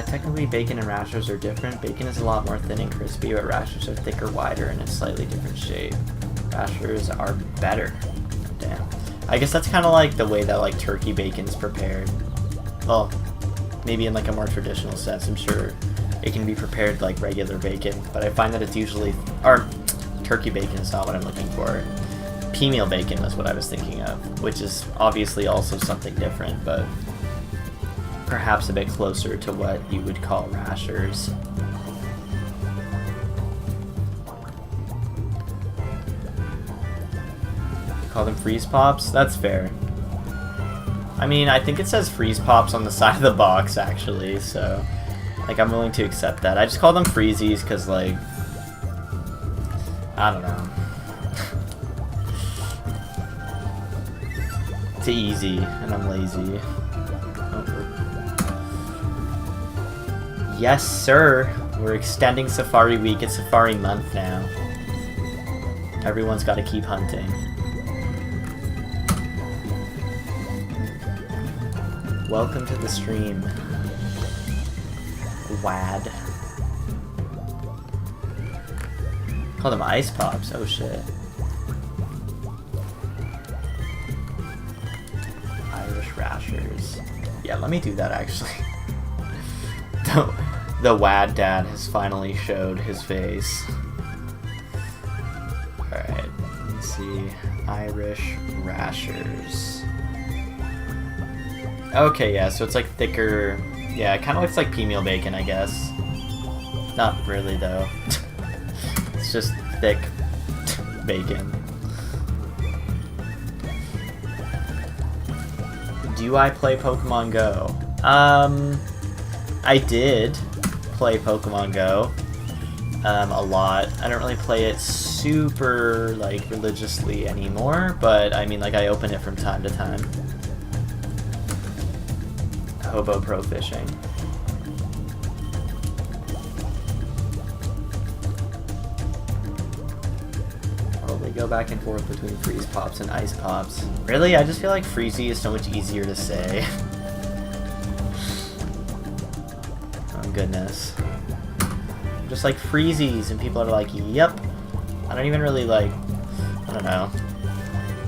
Technically bacon and rashers are different. Bacon is a lot more thin and crispy, but rashers are thicker, wider, and a slightly different shape. Rashers are better. Damn. I guess that's kind of like the way that like turkey bacon's prepared. Well, maybe in like a more traditional sense. I'm sure it can be prepared like regular bacon, but I find that it's usually... or turkey bacon is not what I'm looking for. Pea meal bacon is what I was thinking of, which is obviously also something different, but perhaps a bit closer to what you would call rashers. Call them freeze pops? That's fair. I mean, I think it says freeze pops on the side of the box, actually, so, like, I'm willing to accept that. I just call them freezies because, like, I don't know. It's easy, and I'm lazy. Oh. Yes, sir! We're extending SAFARi Week. It's SAFARi Month now. Everyone's got to keep hunting. Welcome to the stream. Wad. Call them ice pops. Oh shit. Irish rashers. Yeah, let me do that actually. The Wad Dad has finally showed his face. Alright, let me see. Irish rashers. Okay, yeah, so it's like thicker. Yeah, it kind of looks like pea meal bacon, I guess. Not really, though. It's just thick bacon. Do I play Pokemon Go? I did play Pokemon Go a lot. I don't really play it super, like, religiously anymore, but I mean, like, I open it from time to time. Hobo Pro Fishing. Probably go back and forth between freeze pops and ice pops. Really? I just feel like freezy is so much easier to say. Oh goodness. Just like freezies, and people are like, yep. I don't even really like, I don't know.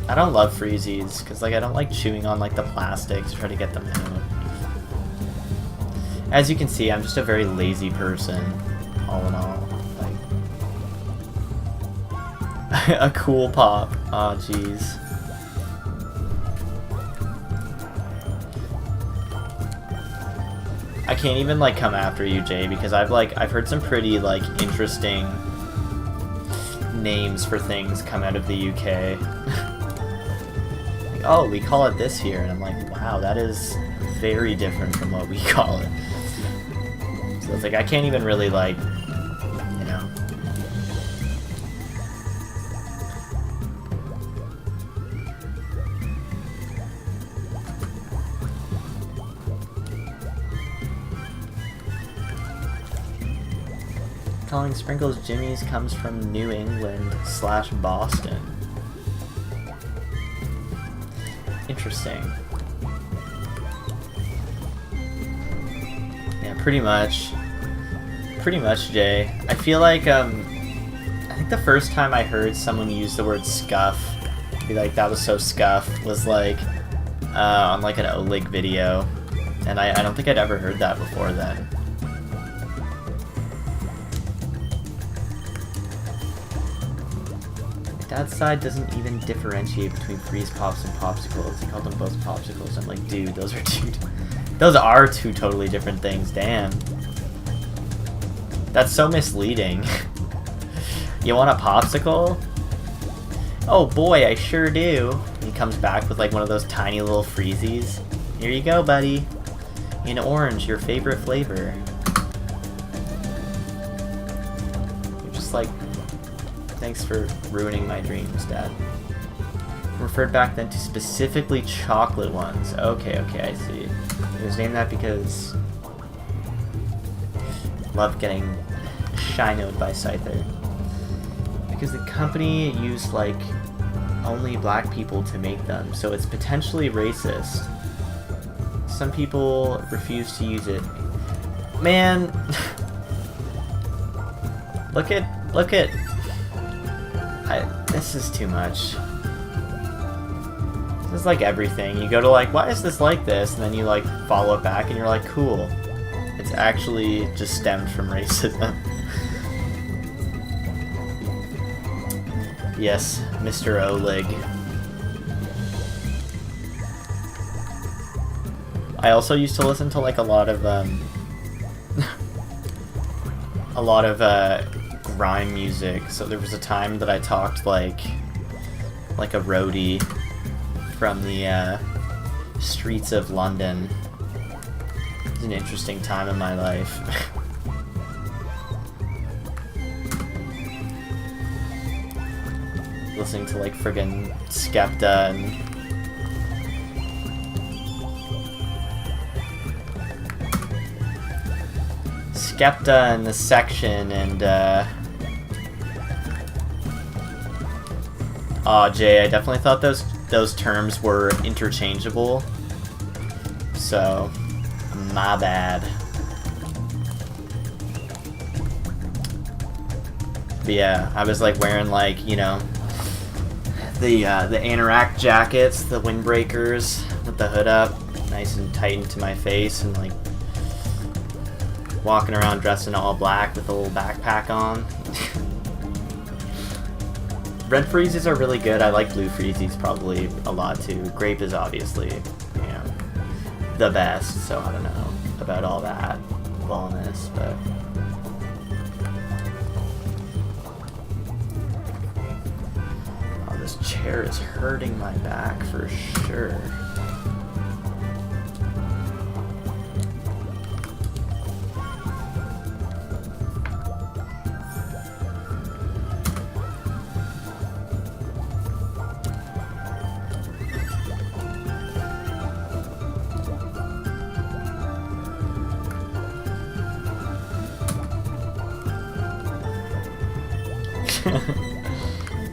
I don't love freezies, because like I don't like chewing on like the plastics to try to get them out. As you can see, I'm just a very lazy person, all in all. Like, a cool pop. Oh, jeez. I can't even like come after you, Jay, because I've heard some pretty like interesting names for things come out of the UK. Like, oh, we call it this here, and I'm like, wow, that is very different from what we call it. So it's like, I can't even really, like, you know. Calling Sprinkles Jimmy's comes from New England / Boston. Interesting. Yeah, pretty much. Pretty much, Jay. I feel like, I think the first time I heard someone use the word scuff, be like, that was so scuff, was like, on like an Oleg video. And I don't think I'd ever heard that before then. My dad's side doesn't even differentiate between freeze pops and popsicles. He called them both popsicles. I'm like, dude, those are two totally different things, damn. That's so misleading. You want a popsicle? Oh boy, I sure do. And he comes back with like one of those tiny little freezies. Here you go, buddy. In orange, your favorite flavor. You're just like, thanks for ruining my dreams, Dad. Referred back then to specifically chocolate ones. Okay, I see. It was named that because love getting shinoed by Scyther. Because the company used like only black people to make them, so it's potentially racist. Some people refuse to use it. Man, look at. This is too much. This is like everything. You go to like, why is this like this? And then you like follow it back and you're like, cool. It's actually just stemmed from racism. Yes, Mr. Oleg. I also used to listen to like a lot of grime music. So there was a time that I talked like a roadie from the streets of London. It's an interesting time in my life. Listening to like friggin' Skepta and The Section and aw, Jay, I definitely thought those terms were interchangeable. So, my bad. But yeah, I was like wearing like, you know, the anorak jackets, the windbreakers with the hood up, nice and tight into my face, and like walking around dressed in all black with a little backpack on. Red freezes are really good. I like blue freezes probably a lot too. Grape is obviously, you know, the best, so I don't know about all that wellness, but oh, this chair is hurting my back for sure.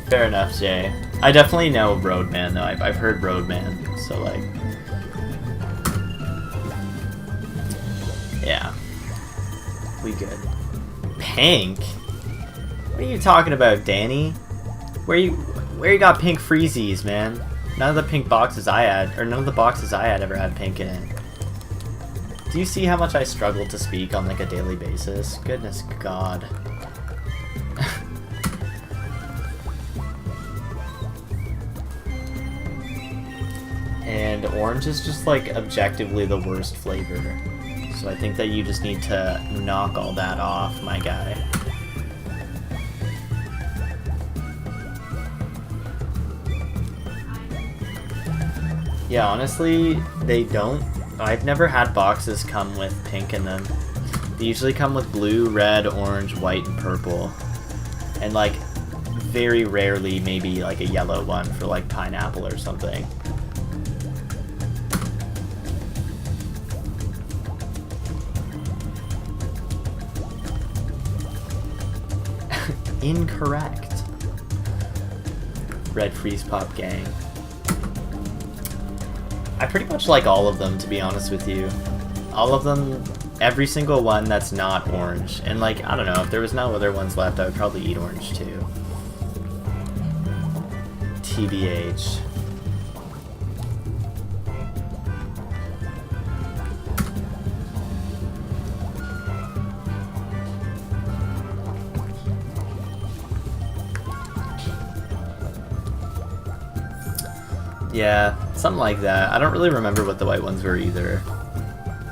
Fair enough, Jay. I definitely know Roadman, though. I've heard Roadman, so, like... yeah. We good. Pink? What are you talking about, Danny? Where you got pink freezies, man? None of the pink boxes I had, or none of the boxes I had ever had pink in it. Do you see how much I struggle to speak on, like, a daily basis? Goodness God. And orange is just like objectively the worst flavor. So I think that you just need to knock all that off, my guy. Yeah, honestly, they don't. I've never had boxes come with pink in them. They usually come with blue, red, orange, white, and purple. And like, very rarely maybe like a yellow one for like pineapple or something. Incorrect. Red Freeze Pop Gang. I pretty much like all of them, to be honest with you. All of them, every single one that's not orange. And like, I don't know, if there was no other ones left, I would probably eat orange too. TBH. Yeah, something like that. I don't really remember what the white ones were either.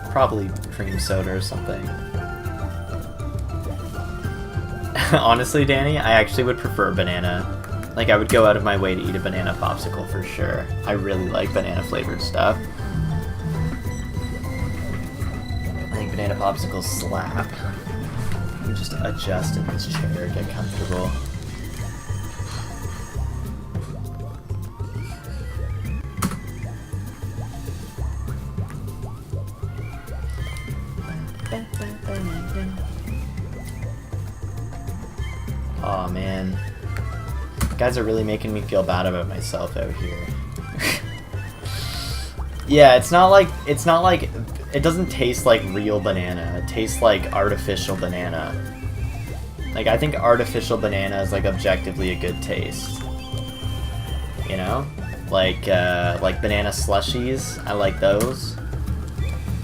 Probably cream soda or something. Honestly, Danny, I actually would prefer banana. Like, I would go out of my way to eat a banana popsicle for sure. I really like banana flavored stuff. I think banana popsicles slap. Let me just adjust in this chair, get comfortable. Aw, man. You guys are really making me feel bad about myself out here. Yeah, it's not like, it doesn't taste like real banana. It tastes like artificial banana. Like, I think artificial banana is, like, objectively a good taste. You know? Like banana slushies, I like those.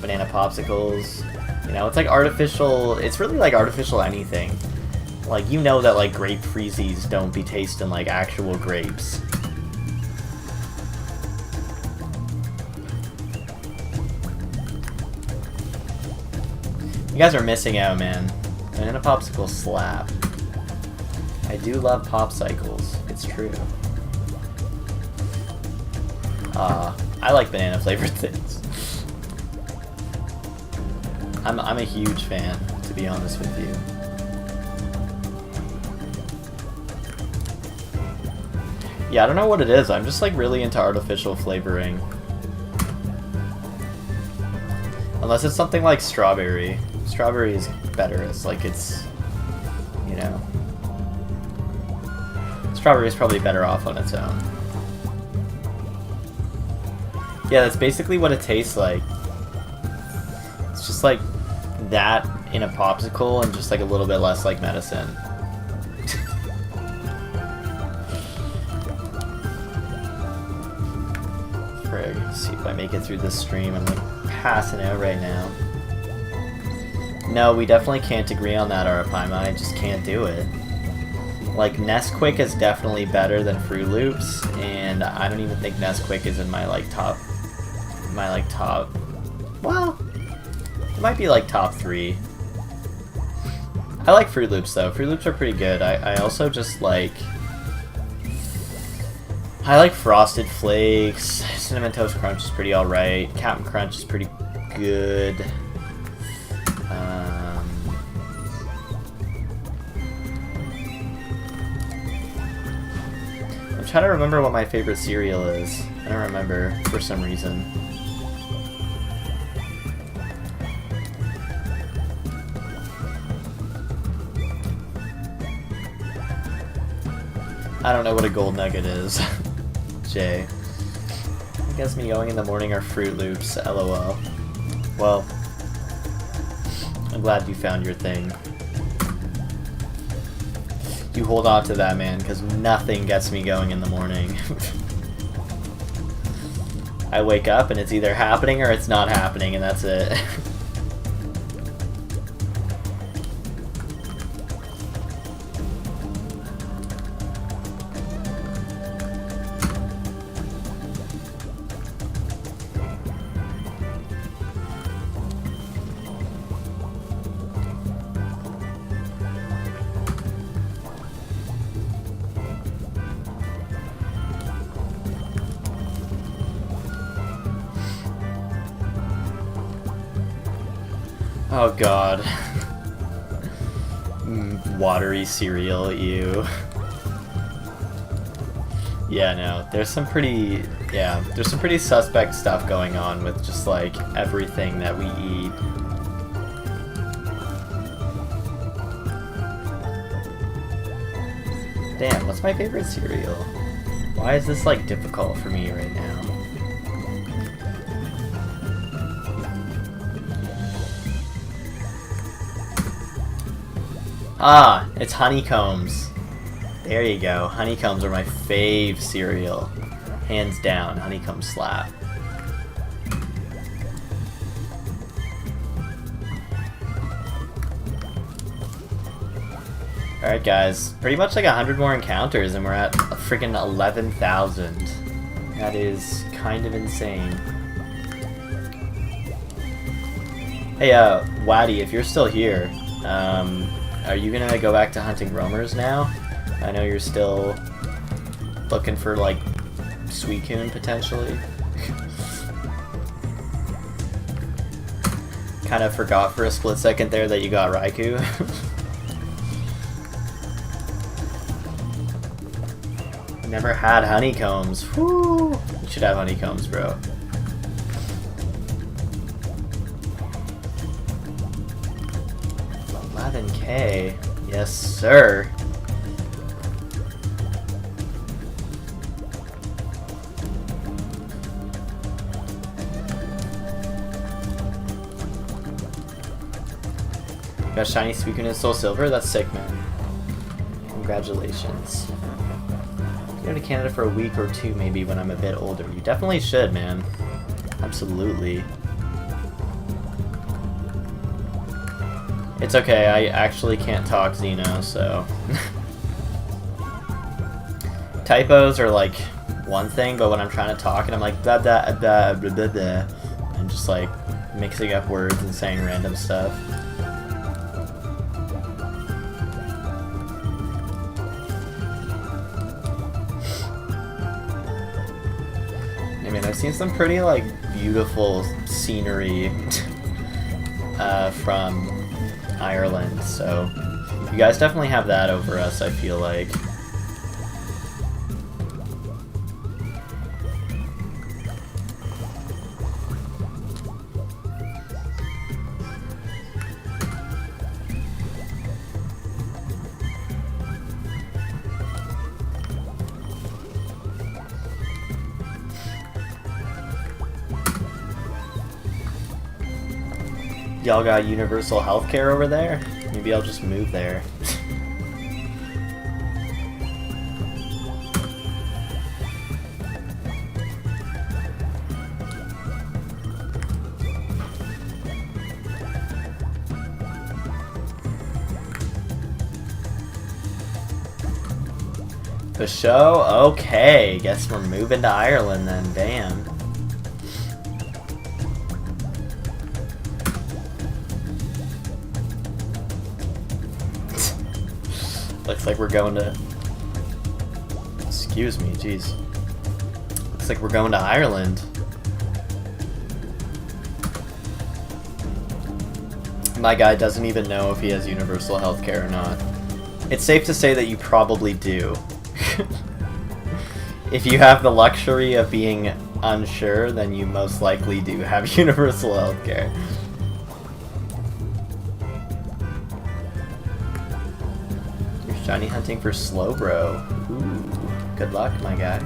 Banana popsicles. You know, it's like artificial, it's really like artificial anything. Like, you know that, like, grape freezies don't be tasting like actual grapes. You guys are missing out, man. Banana popsicles slap. I do love popsicles. It's true. I like banana flavored things. I'm a huge fan, to be honest with you. Yeah, I don't know what it is. I'm just like really into artificial flavoring. Unless it's something like strawberry. Strawberry is better. It's like it's, you know. Strawberry is probably better off on its own. Yeah, that's basically what it tastes like. It's just like that in a popsicle and just like a little bit less like medicine. Frig, see if I make it through this stream. I'm like passing out right now. No, we definitely can't agree on that, Arapaima. I just can't do it. Like, Nesquik is definitely better than Fruit Loops, and I don't even think Nesquik is in my top, well, it might be like top 3. I like Fruit Loops though. Fruit Loops are pretty good. I also just like, I like Frosted Flakes. Cinnamon Toast Crunch is pretty alright. Captain Crunch is pretty good. I'm trying to remember what my favorite cereal is. I don't remember for some reason. I don't know what a gold nugget is. Jay. I guess me going in the morning are Fruit Loops, lol. Well, I'm glad you found your thing. You hold on to that, man, because nothing gets me going in the morning. I wake up and it's either happening or it's not happening, and that's it. Oh god. Watery cereal, ew. Yeah, no, there's some pretty suspect stuff going on with just like everything that we eat. Damn, what's my favorite cereal? Why is this like difficult for me right now? Ah, it's honeycombs. There you go. Honeycombs are my fave cereal. Hands down, honeycomb slap. Alright guys, pretty much like 100 more encounters and we're at a freaking 11,000. That is kind of insane. Hey, Waddy, if you're still here, are you gonna go back to hunting roamers now? I know you're still looking for, like, Suicune, potentially. Kind of forgot for a split second there that you got Raikou. Never had honeycombs. Woo! You should have honeycombs, bro. $11K. Yes, sir. Got shiny Suicune and Soul Silver? That's sick, man. Congratulations. Go to Canada for a week or two maybe when I'm a bit older. You definitely should, man. Absolutely. It's okay, I actually can't talk Xeno, so... Typos are like one thing, but when I'm trying to talk and I'm like blah blah blah blah blah blah, I'm just like mixing up words and saying random stuff. I've seen some pretty like beautiful scenery from Ireland, so you guys definitely have that over us, I feel like. Y'all got universal healthcare over there? Maybe I'll just move there. The show? Okay, guess we're moving to Ireland then, damn. Looks like we're going to... Excuse me, jeez. Looks like we're going to Ireland. My guy doesn't even know if he has universal healthcare or not. It's safe to say that you probably do. If you have the luxury of being unsure, then you most likely do have universal healthcare. Shiny hunting for Slowbro. Ooh, good luck, my guy.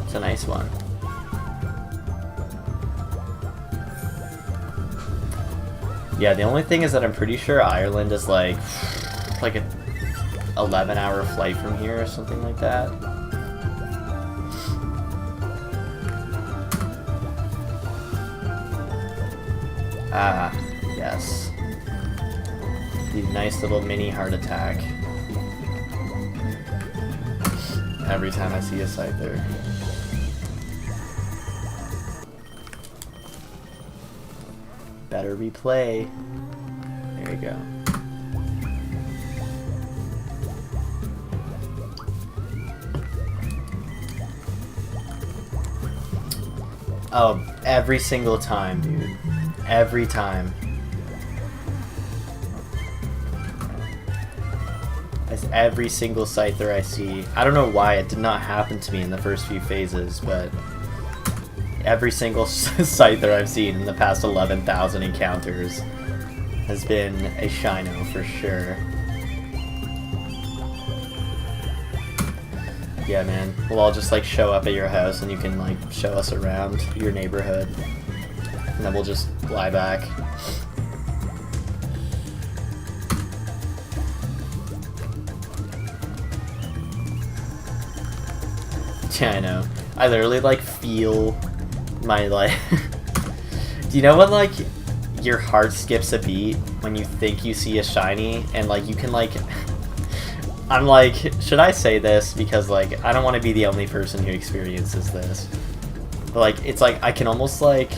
It's a nice one. Yeah, the only thing is that I'm pretty sure Ireland is like a 11-hour flight from here or something like that. Ah, yes. The nice little mini heart attack. Every time I see a Scyther. Better replay. There you go. Oh, every single time, dude. Every time. As every single Scyther I see. I don't know why it did not happen to me in the first few phases, but every single Scyther I've seen in the past 11,000 encounters has been a Shino for sure. Yeah, man. We'll all just like show up at your house and you can like show us around your neighborhood. And then we'll just fly back. Yeah, I know. I literally like feel my like... Do you know when like your heart skips a beat when you think you see a shiny and like you can like... I'm like, should I say this? Because like I don't want to be the only person who experiences this. But like it's like I can almost like...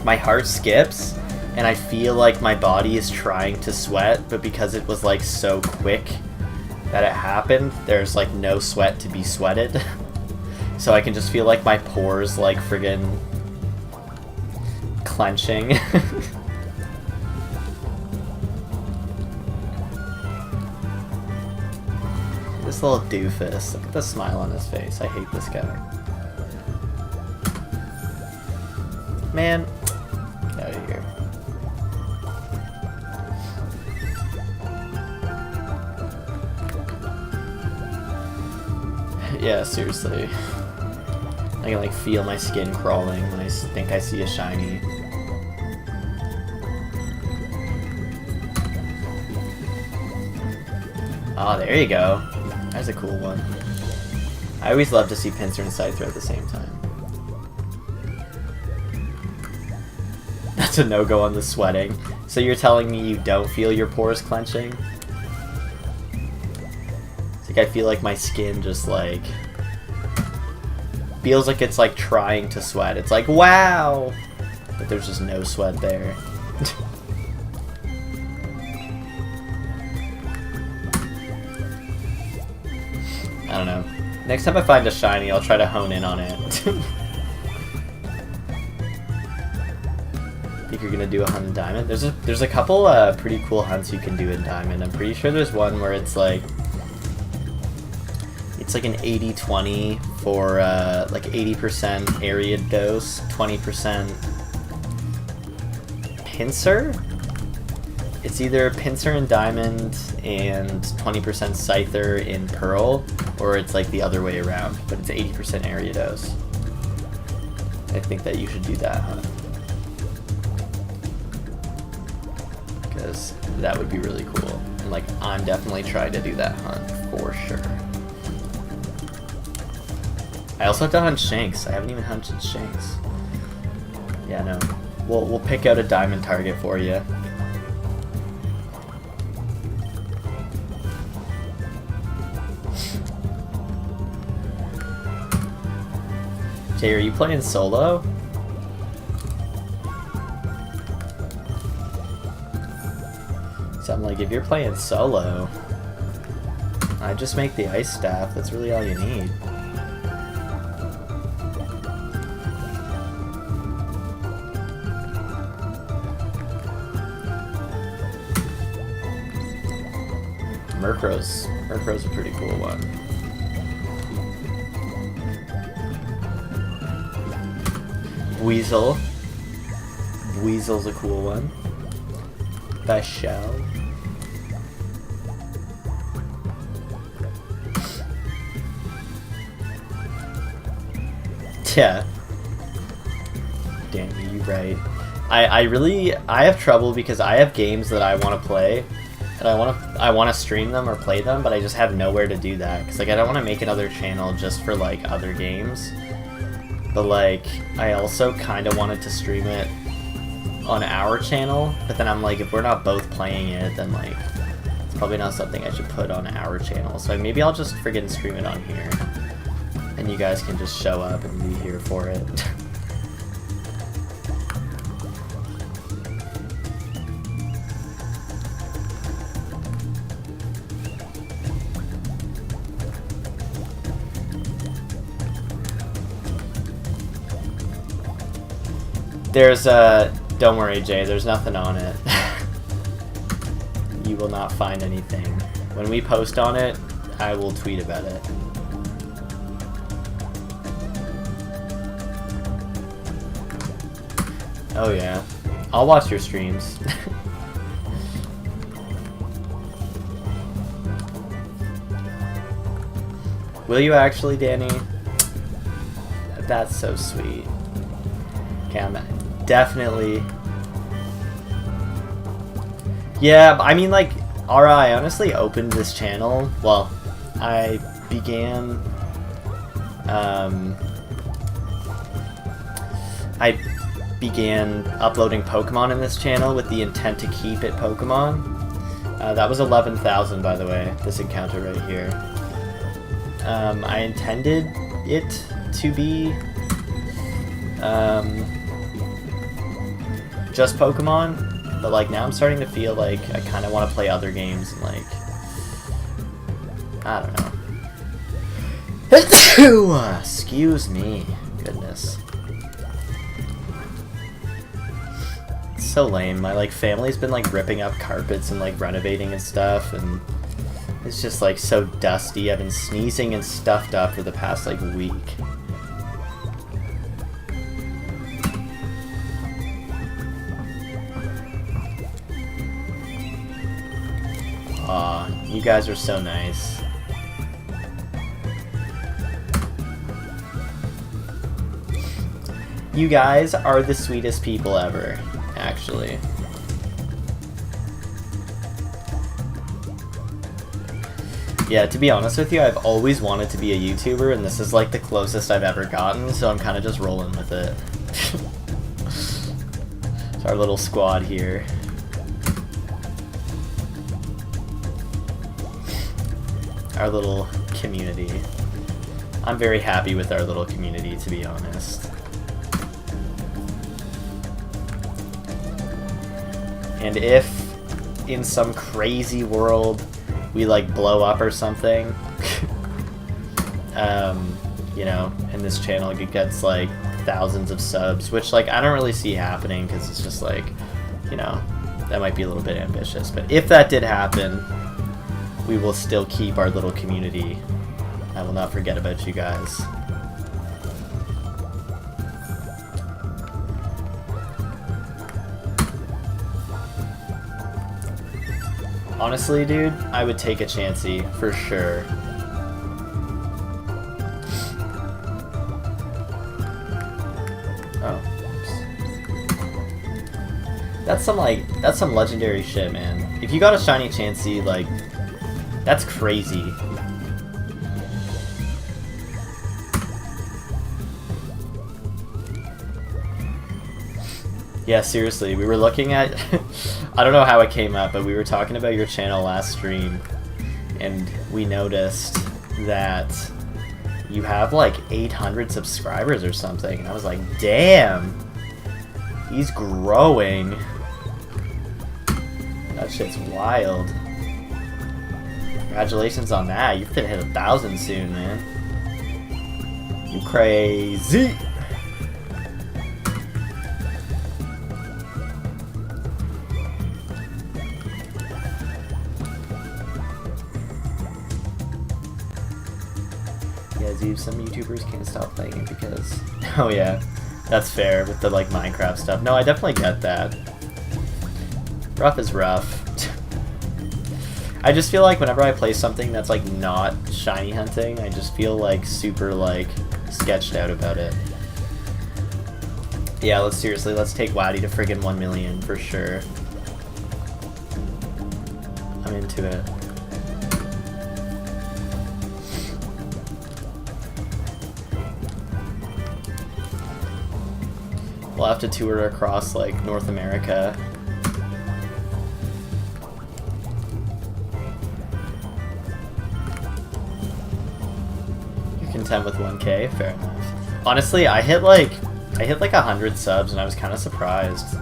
My heart skips and I feel like my body is trying to sweat, but because it was like so quick that it happened, there's like no sweat to be sweated. So I can just feel like my pores like friggin' clenching. This little doofus, look at the smile on his face. I hate this guy. Man, get out of here. Yeah, seriously. I can like feel my skin crawling when I think I see a shiny. Oh, there you go. That's a cool one. I always love to see Pinsir and Scyther at the same time. That's a no-go on the sweating. So you're telling me you don't feel your pores clenching? It's like I feel like my skin just like... feels like it's like trying to sweat. It's like, wow! But there's just no sweat there. I don't know. Next time I find a shiny, I'll try to hone in on it. Think you're gonna do a hunt in Diamond? There's a couple pretty cool hunts you can do in Diamond. I'm pretty sure there's one where it's like an 80-20 for like 80% area dose, 20% pincer. It's either pincer in Diamond and 20% scyther in Pearl, or it's like the other way around, but it's 80% area dose. I think that you should do that hunt, because that would be really cool. And like, I'm definitely trying to do that hunt for sure. I also have to hunt Shanks. I haven't even hunted Shanks. Yeah, no. We'll pick out a Diamond target for you. Jay, are you playing solo? So I'm like, if you're playing solo, I just make the ice staff. That's really all you need. Murkrow's a pretty cool one. Weasel's a cool one. Bashell. Yeah. Danny, you right. I have trouble because I have games that I want to play, and I want to stream them or play them, but I just have nowhere to do that. Cause like I don't want to make another channel just for like other games, but like I also kind of wanted to stream it on our channel. But then I'm like, if we're not both playing it, then like it's probably not something I should put on our channel. So maybe I'll just friggin' stream it on here, and you guys can just show up and be here for it. There's don't worry, Jay, there's nothing on it. You will not find anything. When we post on it, I will tweet about it. Oh yeah, I'll watch your streams. Will you actually, Danny? That's so sweet. Okay, I'm definitely... Yeah, I mean, like, Ara, I honestly opened this channel, well, I began, uploading Pokemon in this channel with the intent to keep it Pokemon. That was 11,000, by the way, this encounter right here. I intended it to be, just Pokemon, but like now I'm starting to feel like I kind of want to play other games and like, I don't know. Excuse me. Goodness. It's so lame. My like family's been like ripping up carpets and like renovating and stuff, and it's just like so dusty. I've been sneezing and stuffed up for the past like week. Aw, you guys are so nice. You guys are the sweetest people ever, actually. Yeah, to be honest with you, I've always wanted to be a YouTuber, and this is like the closest I've ever gotten, so I'm kind of just rolling with it. It's our little squad here. Our little community. I'm very happy with our little community, to be honest. And if in some crazy world we like blow up or something, you know, and this channel gets like thousands of subs, which like I don't really see happening because it's just like, you know, that might be a little bit ambitious. But if that did happen, we will still keep our little community. I will not forget about you guys. Honestly, dude, I would take a chancey for sure. Oh, oops. That's some legendary shit, man. If you got a shiny chancey, like, that's crazy. Yeah, seriously, we were looking at... I don't know how it came up, but we were talking about your channel last stream, and we noticed that you have like 800 subscribers or something, and I was like, damn! He's growing. That shit's wild. Congratulations on that. You're gonna hit 1,000 soon, man. You crazy! Some YouTubers can't stop playing it because... Oh yeah, that's fair with the like Minecraft stuff. No, I definitely get that. Rough is rough. I just feel like whenever I play something that's like not shiny hunting, I just feel like super like sketched out about it. Yeah, let's take Waddy to friggin' 1 million for sure. I'm into it. We'll have to tour across, like, North America. You're content with 1K? Fair enough. Honestly, I hit like 100 subs and I was kind of surprised.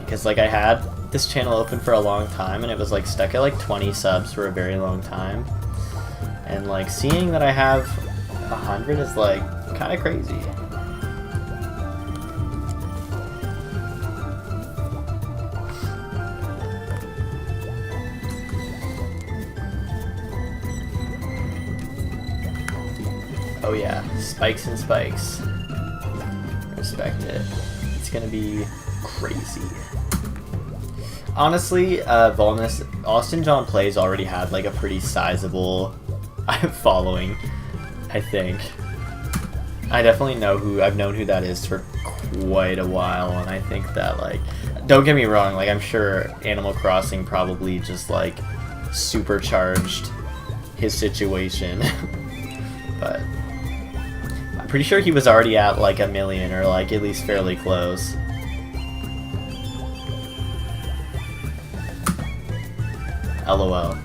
Because, like, I had this channel open for a long time and it was, like, stuck at, like, 20 subs for a very long time. And, like, seeing that I have 100 is, like, kind of crazy. Oh yeah, spikes and spikes. Respect it. It's gonna be crazy. Honestly, Volnus, Austin John Plays already had like a pretty sizable following, I think. I definitely know I've known who that is for quite a while, and I think that, like, don't get me wrong, like, I'm sure Animal Crossing probably just, like, supercharged his situation, but I'm pretty sure he was already at, like, 1 million, or, like, at least fairly close. LOL.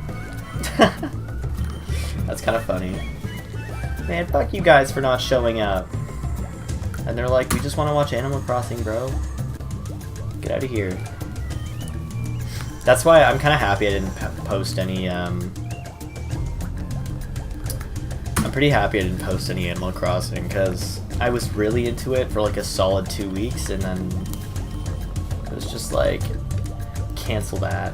That's kind of funny. Man, fuck you guys for not showing up. And they're like, we just want to watch Animal Crossing, bro. Get out of here. That's why I'm kind of happy I didn't post any, I'm pretty happy I didn't post any Animal Crossing, because I was really into it for like a solid 2 weeks, and then it was just like, cancel that.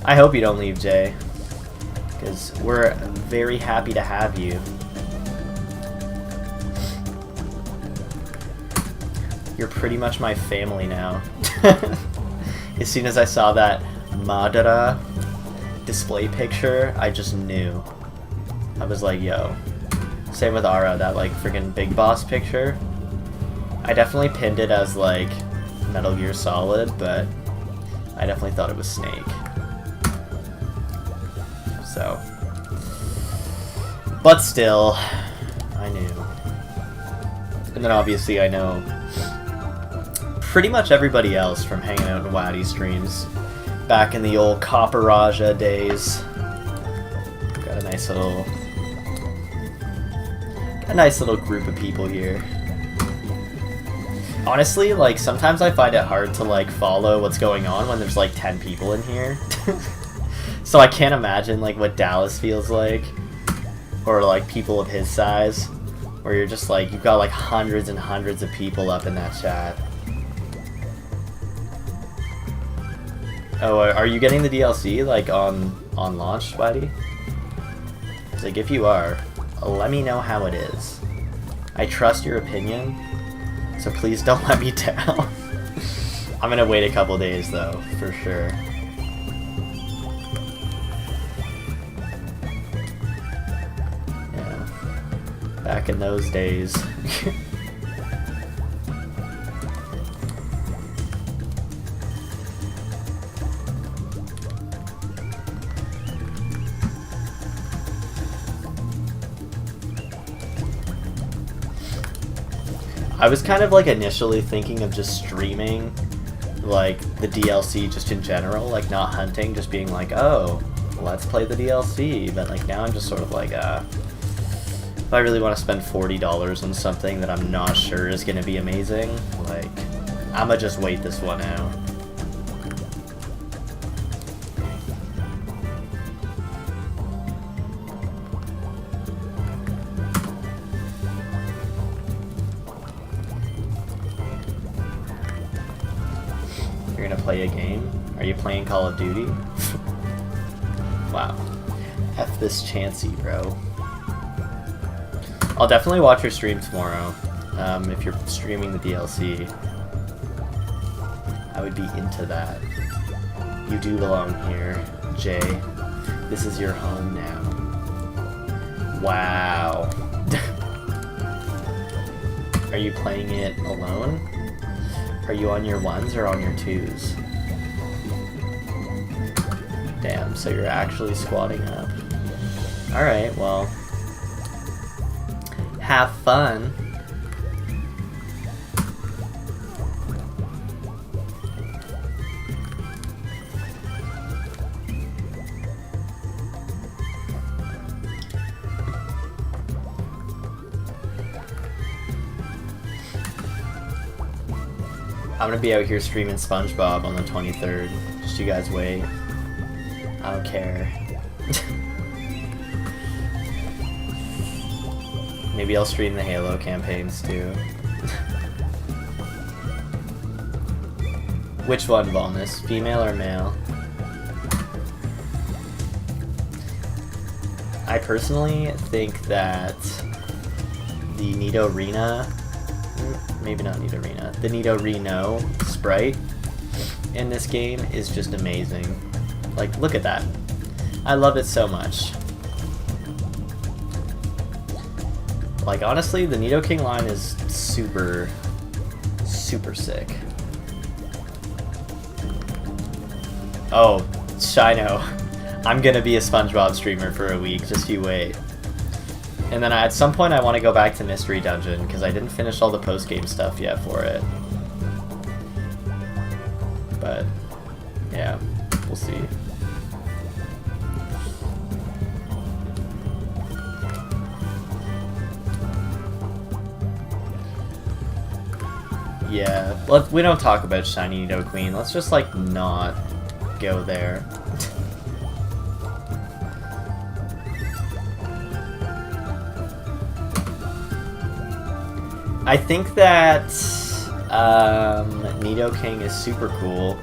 I hope you don't leave, Jay, because we're very happy to have you. You're pretty much my family now. As soon as I saw that Madara display picture, I just knew. I was like, yo. Same with Ara, that like freaking Big Boss picture. I definitely pinned it as like Metal Gear Solid, but I definitely thought it was Snake. So, but still, I knew. And then obviously I know pretty much everybody else from hanging out in Waddy streams back in the old Copper Raja days. Got a nice little group of people here. Honestly, like, sometimes I find it hard to like follow what's going on when there's like 10 people in here. So I can't imagine like what Dallas feels like. or like people of his size, where you're just like, you've got like hundreds and hundreds of people up in that chat. Oh, are you getting the DLC like on launch, Spidey? It's like, if you are, let me know how it is. I trust your opinion, so please don't let me down. I'm gonna wait a couple days though, for sure. Yeah. Back in those days. I was kind of like initially thinking of just streaming like the DLC just in general, like not hunting, just being like, oh, let's play the DLC. But like now I'm just sort of like, if I really want to spend $40 on something that I'm not sure is going to be amazing, like I'm gonna just wait this one out. Play a game? Are you playing Call of Duty? Wow. F this Chansey, bro. I'll definitely watch your stream tomorrow. If you're streaming the DLC. I would be into that. You do belong here, Jay. This is your home now. Wow. Are you playing it alone? Are you on your 1s or on your 2s? Damn, so you're actually squatting up. Alright, well. Have fun. I'm gonna be out here streaming SpongeBob on the 23rd. Just you guys wait. I don't care. Maybe I'll stream the Halo campaigns too. Which one, Volnus? Female or male? I personally think that the Nidorina, maybe not Nidorina, the Nidorino sprite in this game is just amazing. Like, look at that. I love it so much. Like, honestly, the Nidoking line is super, super sick. Oh, Shino. I'm gonna be a SpongeBob streamer for a week, just you wait. And then at some point I want to go back to Mystery Dungeon, because I didn't finish all the post-game stuff yet for it. But, yeah, we'll see. Yeah, we don't talk about Shiny Nidoqueen. Let's just, like, not go there. I think that Nidoking is super cool.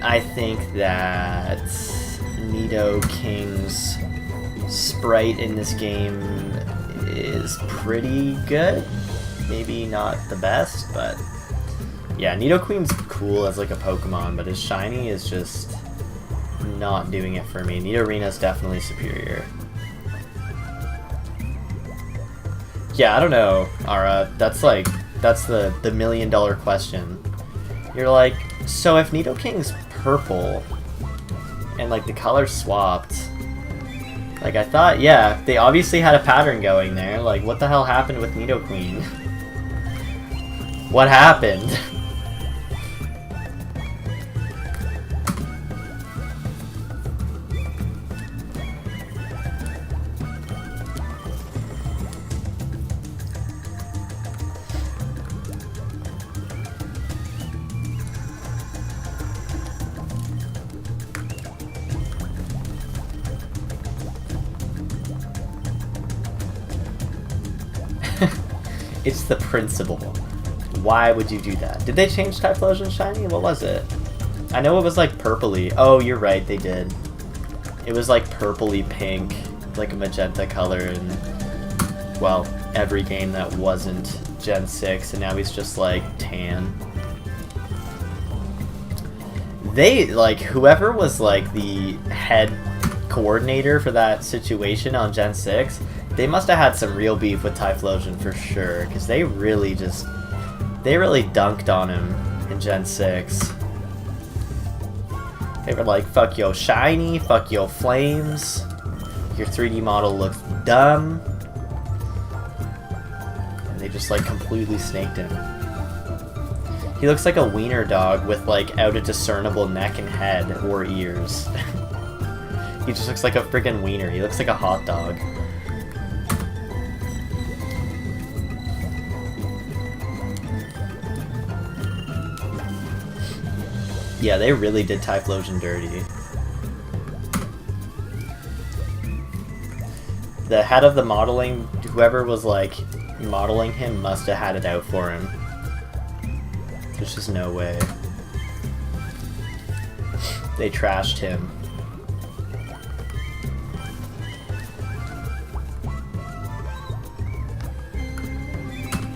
I think that Nidoking's sprite in this game is pretty good. Maybe not the best, but yeah, Nidoqueen's cool as like a Pokemon, but his shiny is just not doing it for me. Nidorina's definitely superior. Yeah, I don't know, Ara. That's the $1 million question. You're like, so if Nidoking's purple and like the color swapped, like I thought, yeah, they obviously had a pattern going there. Like, what the hell happened with Nidoqueen? What happened? It's the principle. Why would you do that? Did they change Typhlosion Shiny? What was it? I know it was like purpley. Oh, you're right, they did. It was like purpley pink, like a magenta color in, well, every game that wasn't Gen 6, and now he's just like tan. They, like, whoever was like the head coordinator for that situation on Gen 6, they must have had some real beef with Typhlosion for sure, because they really dunked on him in Gen 6. They were like, fuck yo shiny, fuck yo flames, your 3D model looks dumb. And they just like completely snaked him. He looks like a wiener dog with like out a discernible neck and head or ears. He just looks like a freaking wiener. He looks like a hot dog. Yeah, they really did Typhlosion dirty. The head of the modeling, whoever was like modeling him must have had it out for him. There's just no way. They trashed him.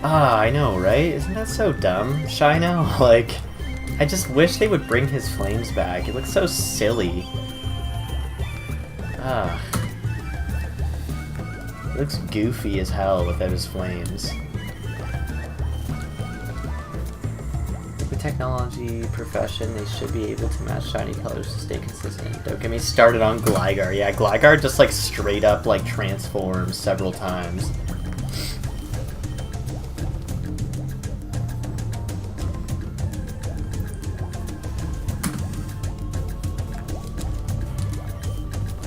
Ah, I know, right? Isn't that so dumb, Shino? Like, I just wish they would bring his flames back. It looks so silly. Ah. It looks goofy as hell without his flames. With technology profession, they should be able to match shiny colors to stay consistent. Don't get me started on Gligar. Yeah, Gligar just like straight up like transforms several times.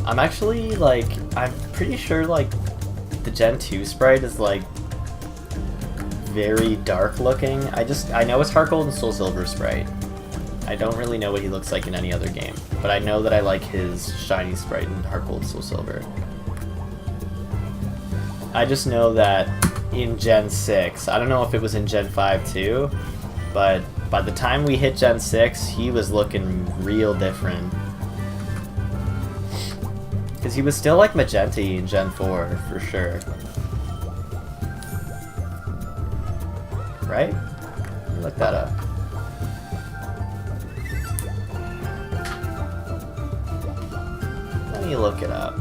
I'm actually, like, I'm pretty sure, like, the Gen 2 sprite is, like, very dark looking. I know it's Heart Gold and Soul Silver sprite. I don't really know what he looks like in any other game, but I know that I like his shiny sprite in Heart Gold and Soul Silver. I just know that in Gen 6, I don't know if it was in Gen 5 too, but by the time we hit Gen 6, he was looking real different. Because he was still like magenta in Gen 4, for sure. Right? Let me look that up. Let me look it up.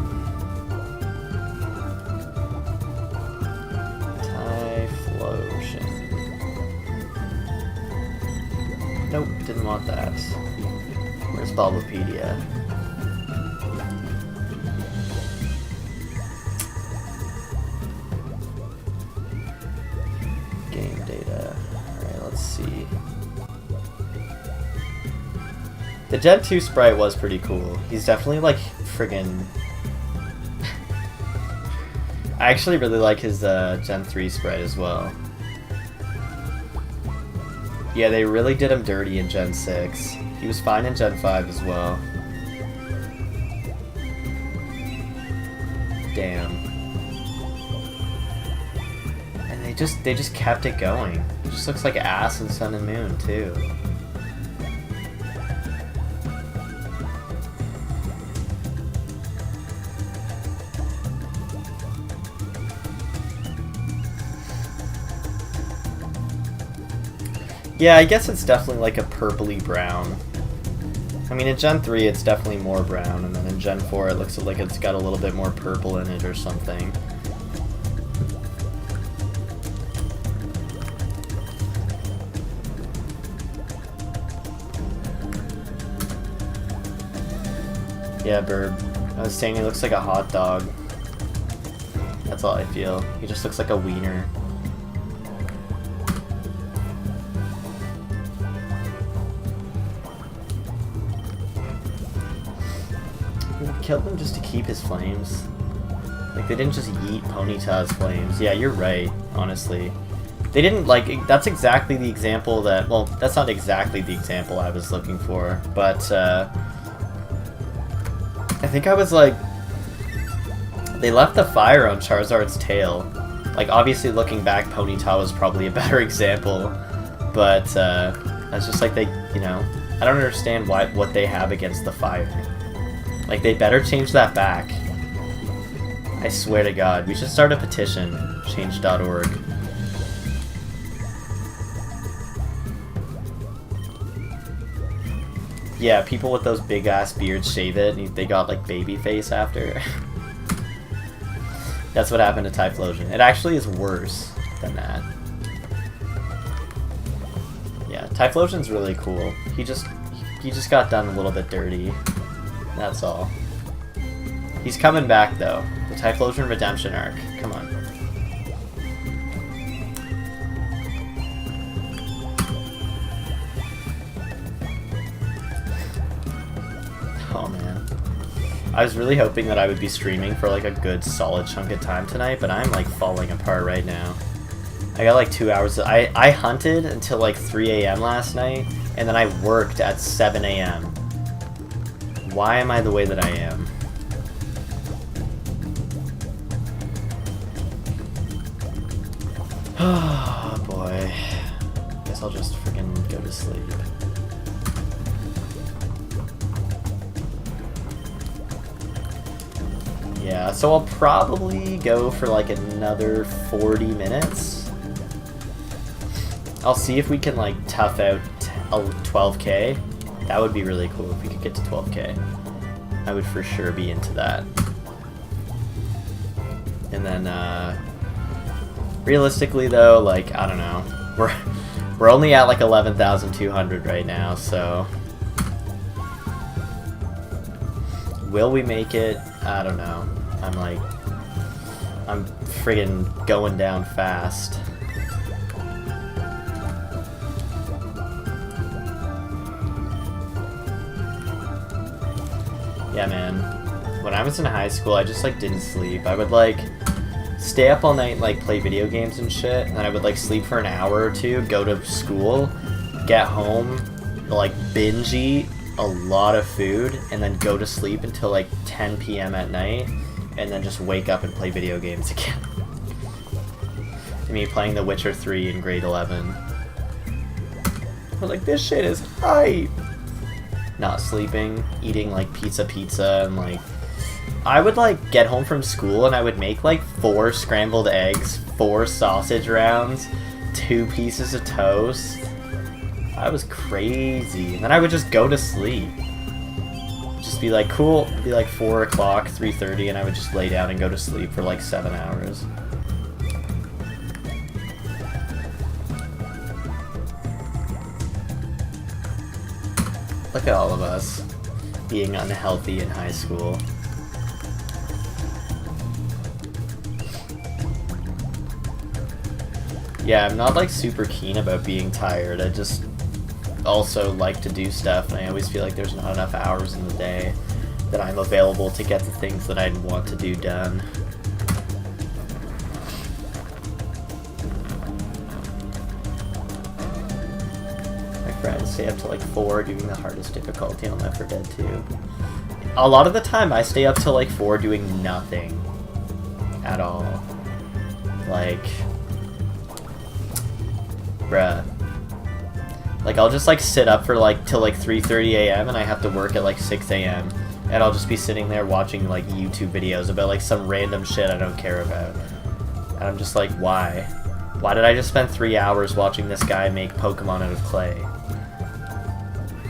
Typhlosion. Nope, didn't want that. Where's Bulbapedia? The Gen 2 sprite was pretty cool. He's definitely like friggin'... I actually really like his Gen 3 sprite as well. Yeah, they really did him dirty in Gen 6. He was fine in Gen 5 as well. Damn. And they just kept it going. It just looks like ass in Sun and Moon too. Yeah, I guess it's definitely like a purpley brown. I mean, in Gen 3 it's definitely more brown, and then in Gen 4 it looks like it's got a little bit more purple in it or something. Yeah, Burb. I was saying he looks like a hot dog. That's all I feel. He just looks like a wiener. Killed him just to keep his flames. Like, they didn't just yeet Ponyta's flames. Yeah, you're right, honestly. They didn't, like, that's exactly the example that, well, that's not exactly the example I was looking for, but, I think I was like, they left the fire on Charizard's tail, Like, obviously, looking back, Ponyta was probably a better example, but that's just like they, you know, I don't understand what they have against the fire. Like, they better change that back. I swear to God, we should start a petition, change.org. Yeah, people with those big ass beards shave it, and they got like baby face after. That's what happened to Typhlosion. It actually is worse than that. Yeah, Typhlosion's really cool. He just got done a little bit dirty. That's all. He's coming back though. The Typhlosion redemption arc. Come on. Oh man. I was really hoping that I would be streaming for like a good solid chunk of time tonight, but I'm like falling apart right now. I got like 2 hours. I hunted until like 3 a.m. last night, and then I worked at 7 a.m. Why am I the way that I am? Oh boy. Guess I'll just freaking go to sleep. Yeah, so I'll probably go for like another 40 minutes. I'll see if we can like tough out 12k. That would be really cool if we could get to 12k. I would for sure be into that. And then realistically though, like, I don't know. We're only at like 11,200 right now, so will we make it? I don't know. I'm friggin' going down fast. Yeah, man. When I was in high school, I just like didn't sleep. I would like stay up all night and like play video games and shit, and then I would like sleep for an hour or two, go to school, get home, like binge eat a lot of food, and then go to sleep until like 10 p.m. at night, and then just wake up and play video games again. Me playing The Witcher 3 in grade 11. I was like, this shit is hype! Not sleeping, eating like pizza, and like... I would like get home from school and I would make like 4 scrambled eggs, 4 sausage rounds, 2 pieces of toast. I was crazy. And then I would just go to sleep. Just be like, cool. It'd be like 4 o'clock, 3:30, and I would just lay down and go to sleep for like 7 hours. Look at all of us being unhealthy in high school. Yeah, I'm not like super keen about being tired. I just also like to do stuff, and I always feel like there's not enough hours in the day that I'm available to get the things that I'd want to do done. Friends stay up to like 4 doing the hardest difficulty on Left 4 Dead 2. A lot of the time I stay up till like 4 doing nothing at all. Like, bruh. Like, I'll just like sit up for like till like 3:30 a.m. and I have to work at like 6 a.m. and I'll just be sitting there watching like YouTube videos about like some random shit I don't care about. And I'm just like, why? Why did I just spend 3 hours watching this guy make Pokemon out of clay?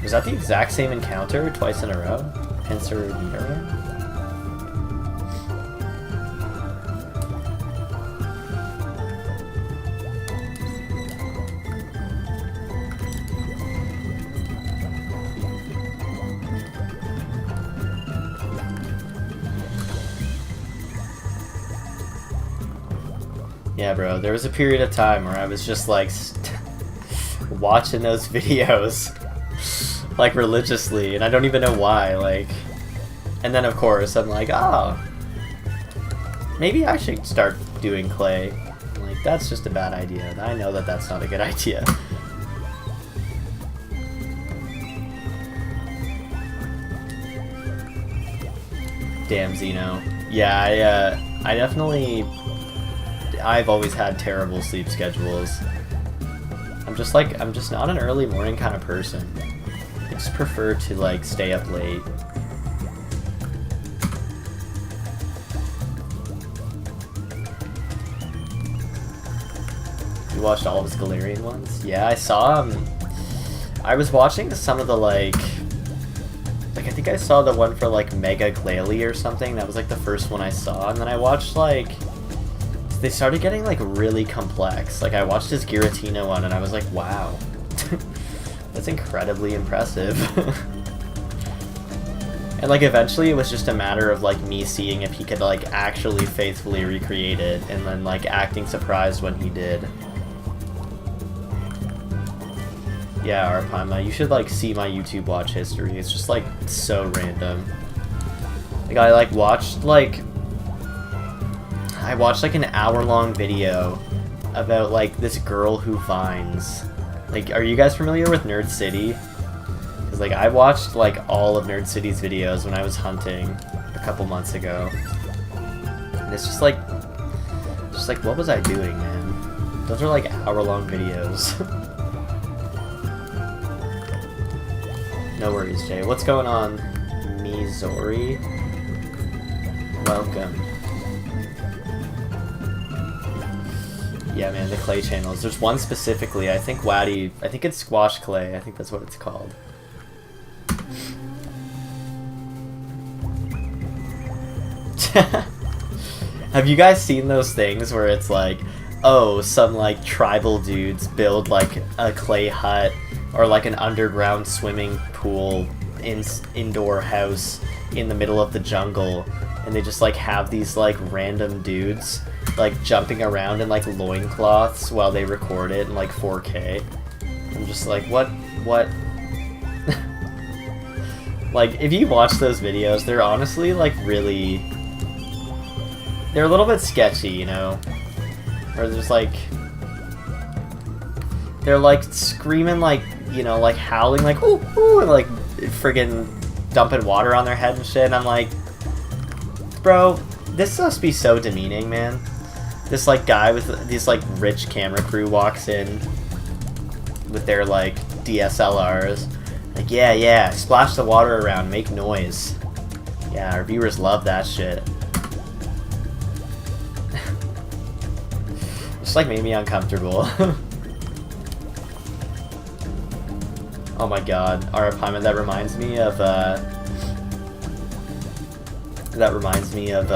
Was that the exact same encounter twice in a row? Pinsir Nidoran? Yeah, bro, there was a period of time where I was just like watching those videos like religiously, and I don't even know why, like, and then of course I'm like, oh, maybe I should start doing clay. I'm like, that's just a bad idea. I know that that's not a good idea. Damn, Xeno. Yeah, I definitely I've always had terrible sleep schedules. I'm just not an early morning kind of person. I just prefer to like stay up late. You watched all of his Galarian ones? Yeah, I saw I was watching some of the like I think I saw the one for like Mega Glalie or something. That was like the first one I saw, and then I watched like they started getting like really complex. Like I watched his Giratina one and I was like, wow. That's incredibly impressive. And like eventually it was just a matter of like me seeing if he could like actually faithfully recreate it and then like acting surprised when he did. Yeah, Arapaima, you should like see my YouTube watch history. It's just like so random. Like I like watched like an hour-long video about like this girl who vines. Like, are you guys familiar with Nerd City? Because like I watched like all of Nerd City's videos when I was hunting a couple months ago. And it's just like what was I doing, man? Those are like hour-long videos. No worries, Jay. What's going on, Mizori? Welcome. Yeah, man, the clay channels. There's one specifically, I think Waddy, I think it's Squash Clay. I think that's what it's called. Have you guys seen those things where it's like, oh, some like tribal dudes build like a clay hut or like an underground swimming pool indoor house in the middle of the jungle, and they just like have these like random dudes like jumping around in like loincloths while they record it in like 4K. I'm just like, what? Like, if you watch those videos, they're honestly like really, they're a little bit sketchy, you know? Or there's like, they're like screaming like, you know, like howling like ooh ooh and like friggin' dumping water on their head and shit, and I'm like, bro, this must be so demeaning, man. This like guy with this like rich camera crew walks in with their like DSLRs, like yeah, splash the water around, make noise. Yeah, our viewers love that shit. Just like made me uncomfortable. Oh my god, Arapaima, that reminds me of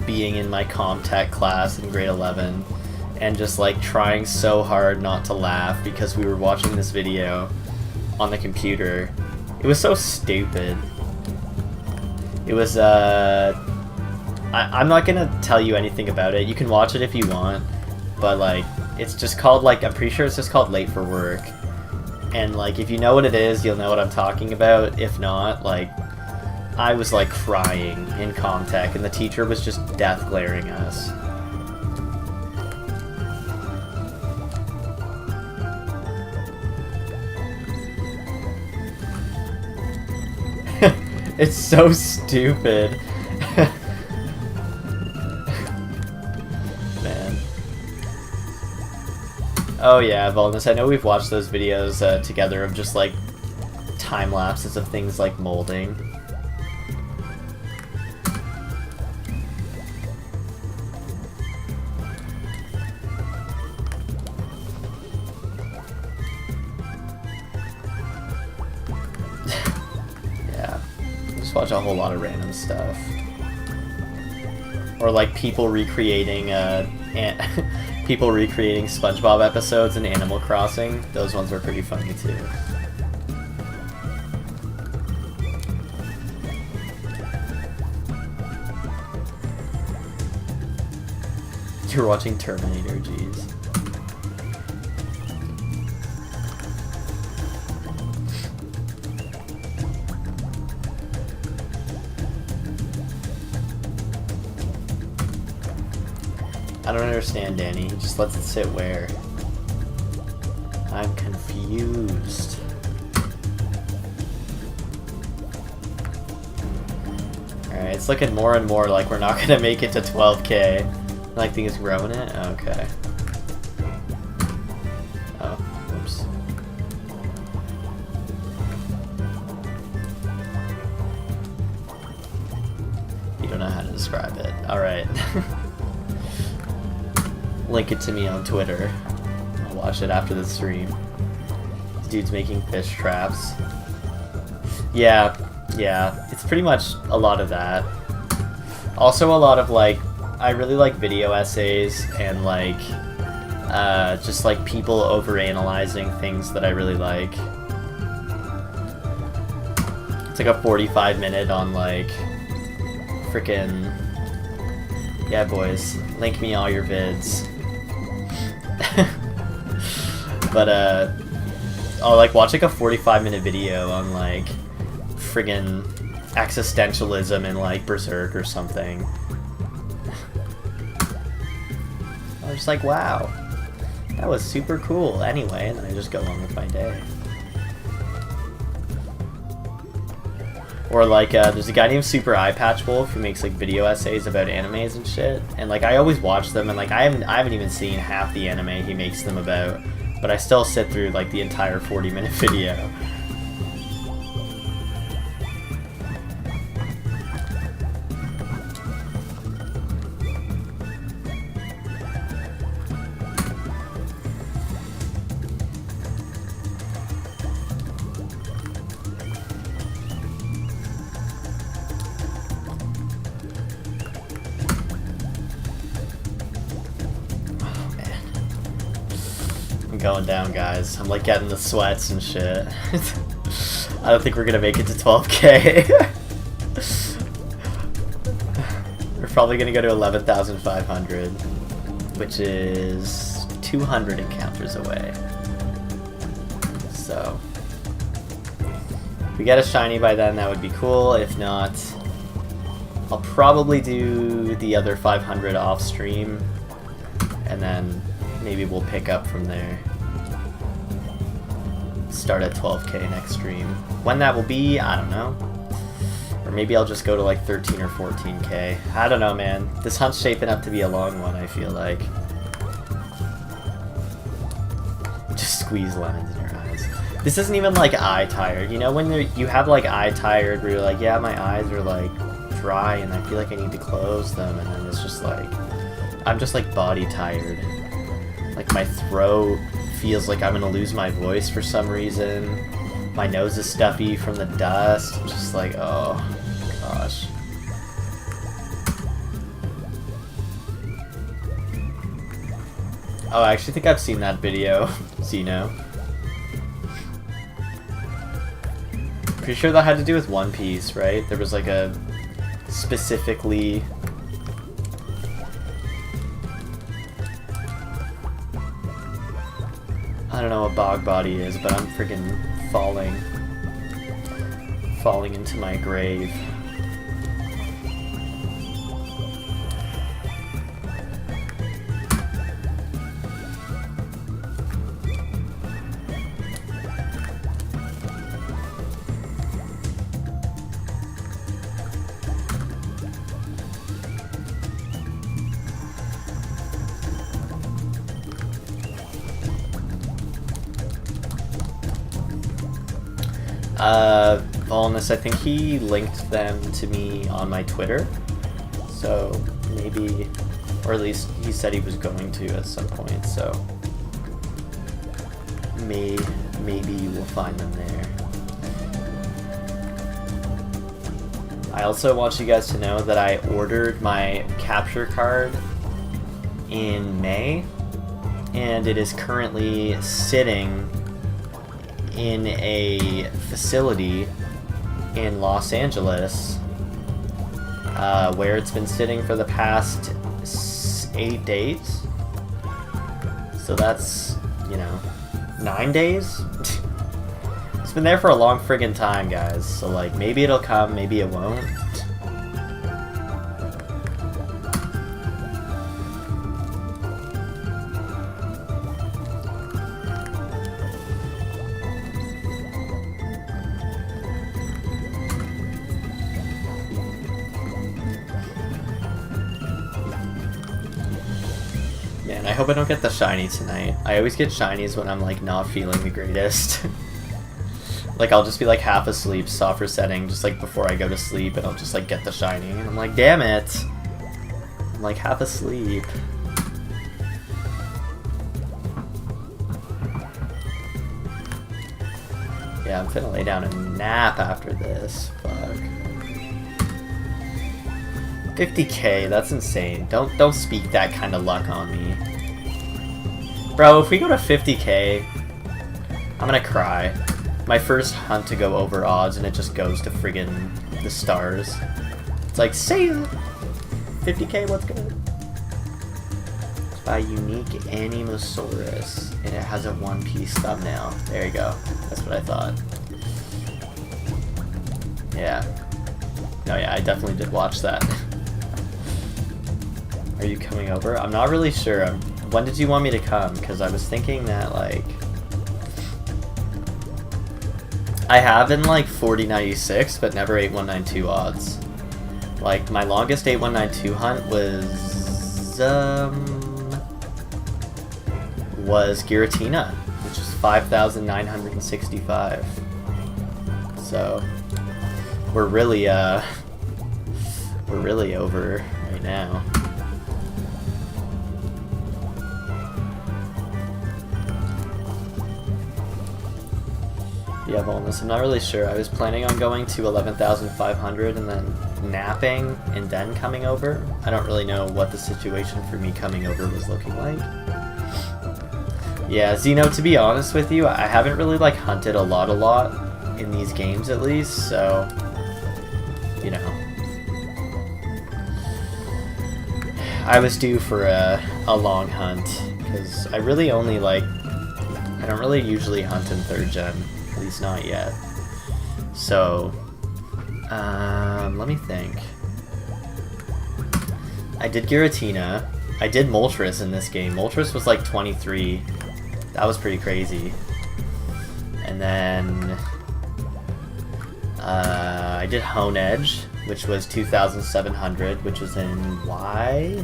being in my Comtech class in grade 11 and just like trying so hard not to laugh because we were watching this video on the computer. It was so stupid. It was I'm not gonna tell you anything about it. You can watch it if you want, but like it's just called like, I'm pretty sure it's just called Late for Work. And like if you know what it is, you'll know what I'm talking about. If not, like I was like crying in Comtech and the teacher was just death glaring us. It's so stupid. Man. Oh yeah, Volnus, I know we've watched those videos together of just like time lapses of things like molding. Watch a whole lot of random stuff, or like people recreating SpongeBob episodes in Animal Crossing. Those ones are pretty funny too. You're watching Terminator, jeez. I don't understand, Danny. He just lets it sit where? I'm confused. Alright, it's looking more and more like we're not gonna make it to 12K. Like things growing it? Okay. Oh, whoops. You don't know how to describe it. Alright. Link it to me on Twitter. I'll watch it after the stream. This dude's making fish traps. Yeah, it's pretty much a lot of that. Also a lot of like, I really like video essays and like, just like people overanalyzing things that I really like. It's like a 45-minute on like, frickin', yeah boys, link me all your vids. But I'll like watch like a 45-minute video on like friggin' existentialism in like Berserk or something. I was just like, wow, that was super cool anyway, and then I just go on with my day. Or like, there's a guy named Super Eye Patch Wolf who makes like video essays about animes and shit, and like I always watch them, and like I haven't even seen half the anime he makes them about, but I still sit through like the entire 40-minute video. Going down, guys. I'm like getting the sweats and shit. I don't think we're gonna make it to 12k. We're probably gonna go to 11,500, which is 200 encounters away. So, if we get a shiny by then, that would be cool. If not, I'll probably do the other 500 off stream, and then maybe we'll pick up from there. Start at 12k next stream. When that will be, I don't know. Or maybe I'll just go to like 13 or 14k. I don't know, man. This hunt's shaping up to be a long one, I feel like. Just squeeze lemons in your eyes. This isn't even like eye tired. You know when you have like eye tired where you're like, yeah, my eyes are like dry and I feel like I need to close them, and then it's just like, I'm just like body tired. Like my throat feels like I'm gonna lose my voice for some reason. My nose is stuffy from the dust. I'm just like, oh gosh. Oh, I actually think I've seen that video, Zeno. Pretty sure that had to do with One Piece, right? There was like a specifically... I don't know what bog body is, but I'm freaking falling into my grave. Volnus, I think he linked them to me on my Twitter, so maybe, or at least he said he was going to at some point, so maybe you will find them there. I also want you guys to know that I ordered my capture card in May, and it is currently sitting in a facility in Los Angeles, where it's been sitting for the past 8 days. So that's, you know, 9 days? It's been there for a long friggin' time, guys. So, like, maybe it'll come, maybe it won't. hope I don't get the shiny tonight. I always get shinies when I'm like not feeling the greatest. Like I'll just be like half asleep, soft resetting, just like before I go to sleep, and I'll just like get the shiny, and I'm like, damn it! I'm like half asleep. Yeah, I'm finna lay down and nap after this. Fuck. 50k, that's insane. Don't speak that kind of luck on me. Bro, if we go to 50k, I'm gonna cry. My first hunt to go over odds and it just goes to friggin' the stars. It's like, save 50k, what's good? It's by Unique Animosaurus, and it has a one-piece thumbnail. There you go. That's what I thought. Yeah. No, yeah, I definitely did watch that. Are you coming over? I'm not really sure. When did you want me to come? Because I was thinking that, like... I have in, like, 4096, but never 8192 odds. Like, my longest 8192 hunt was Giratina, which is 5,965. So, we're really over right now. Yeah, Volnus, I'm not really sure. I was planning on going to 11,500 and then napping and then coming over. I don't really know what the situation for me coming over was looking like. Yeah, Zeno, to be honest with you, I haven't really like hunted a lot in these games at least, so, you know. I was due for a long hunt, because I really only like, I don't really usually hunt in 3rd gen. At least not yet. So, let me think. I did Giratina. I did Moltres in this game. Moltres was like 23. That was pretty crazy. And then I did Hone Edge, which was 2,700, which was in Y.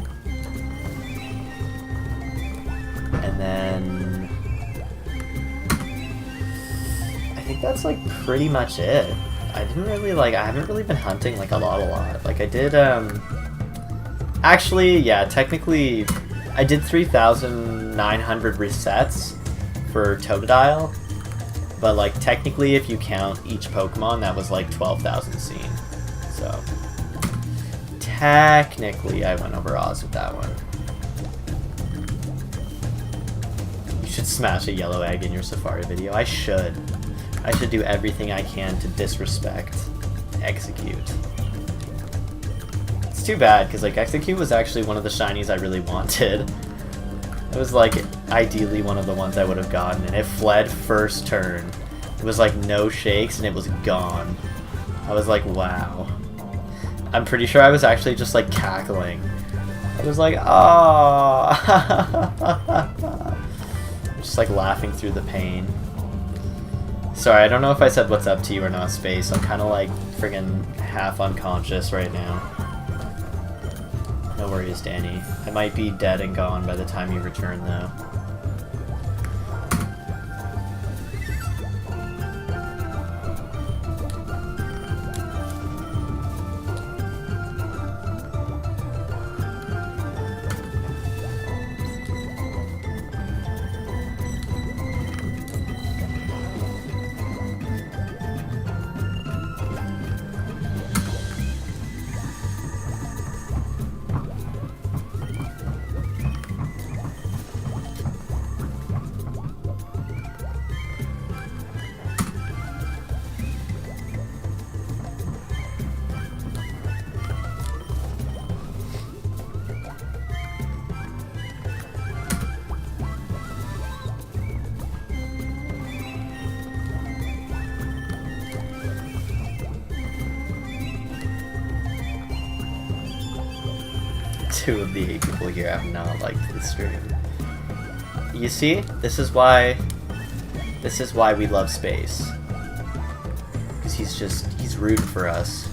And then I think that's like pretty much it. I didn't really like, I haven't really been hunting like a lot. Like I did, actually, yeah, technically, I did 3,900 resets for Totodile, but like technically if you count each Pokemon, that was like 12,000 seen. So, technically I went over Oz with that one. You should smash a yellow egg in your Safari video. I should do everything I can to disrespect Execute. It's too bad, because like Execute was actually one of the shinies I really wanted. It was like ideally one of the ones I would have gotten, and it fled first turn. It was like no shakes and it was gone. I was like, wow. I'm pretty sure I was actually just like cackling. I was like, ah. Just like laughing through the pain. Sorry, I don't know if I said what's up to you or not, Space. I'm kind of like friggin' half unconscious right now. No worries, Danny. I might be dead and gone by the time you return, though. Two of the 8 people here have not liked the stream. You see? This is why we love Space. Because he's rooting for us.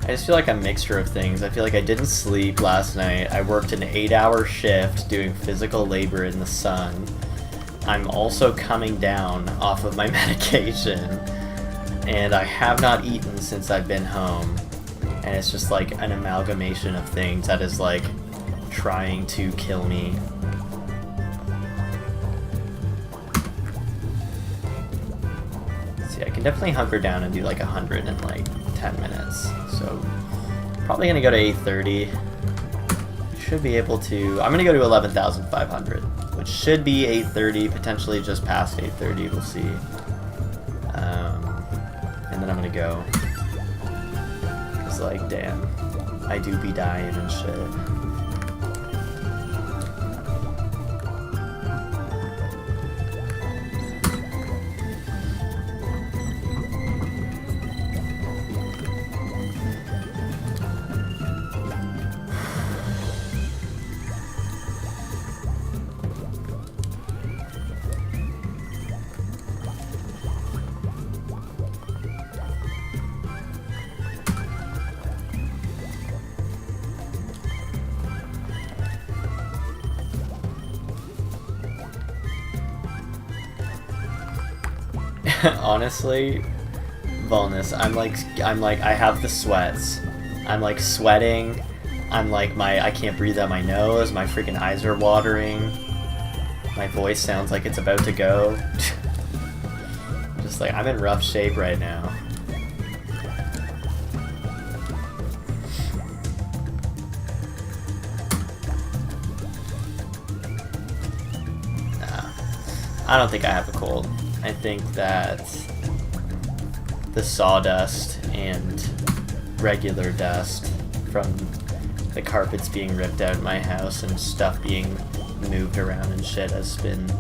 I just feel like a mixture of things. I feel like I didn't sleep last night. I worked an 8-hour shift doing physical labor in the sun. I'm also coming down off of my medication. And I have not eaten since I've been home. And it's just like an amalgamation of things that is like trying to kill me. See, I can definitely hunker down and do like 100 in like 10 minutes. So probably gonna go to 830. Should be able to. I'm gonna go to 11,500, which should be 830, potentially just past 830. We'll see. And then I'm gonna go. Cause like, damn, I do be dying and shit. Honestly, Volnus, I'm like, I have the sweats. I'm like sweating. I'm like, I can't breathe out my nose. My freaking eyes are watering. My voice sounds like it's about to go. Just like, I'm in rough shape right now. Nah, I don't think I have a cold. I think that the sawdust and regular dust from the carpets being ripped out in my house and stuff being moved around and shit has been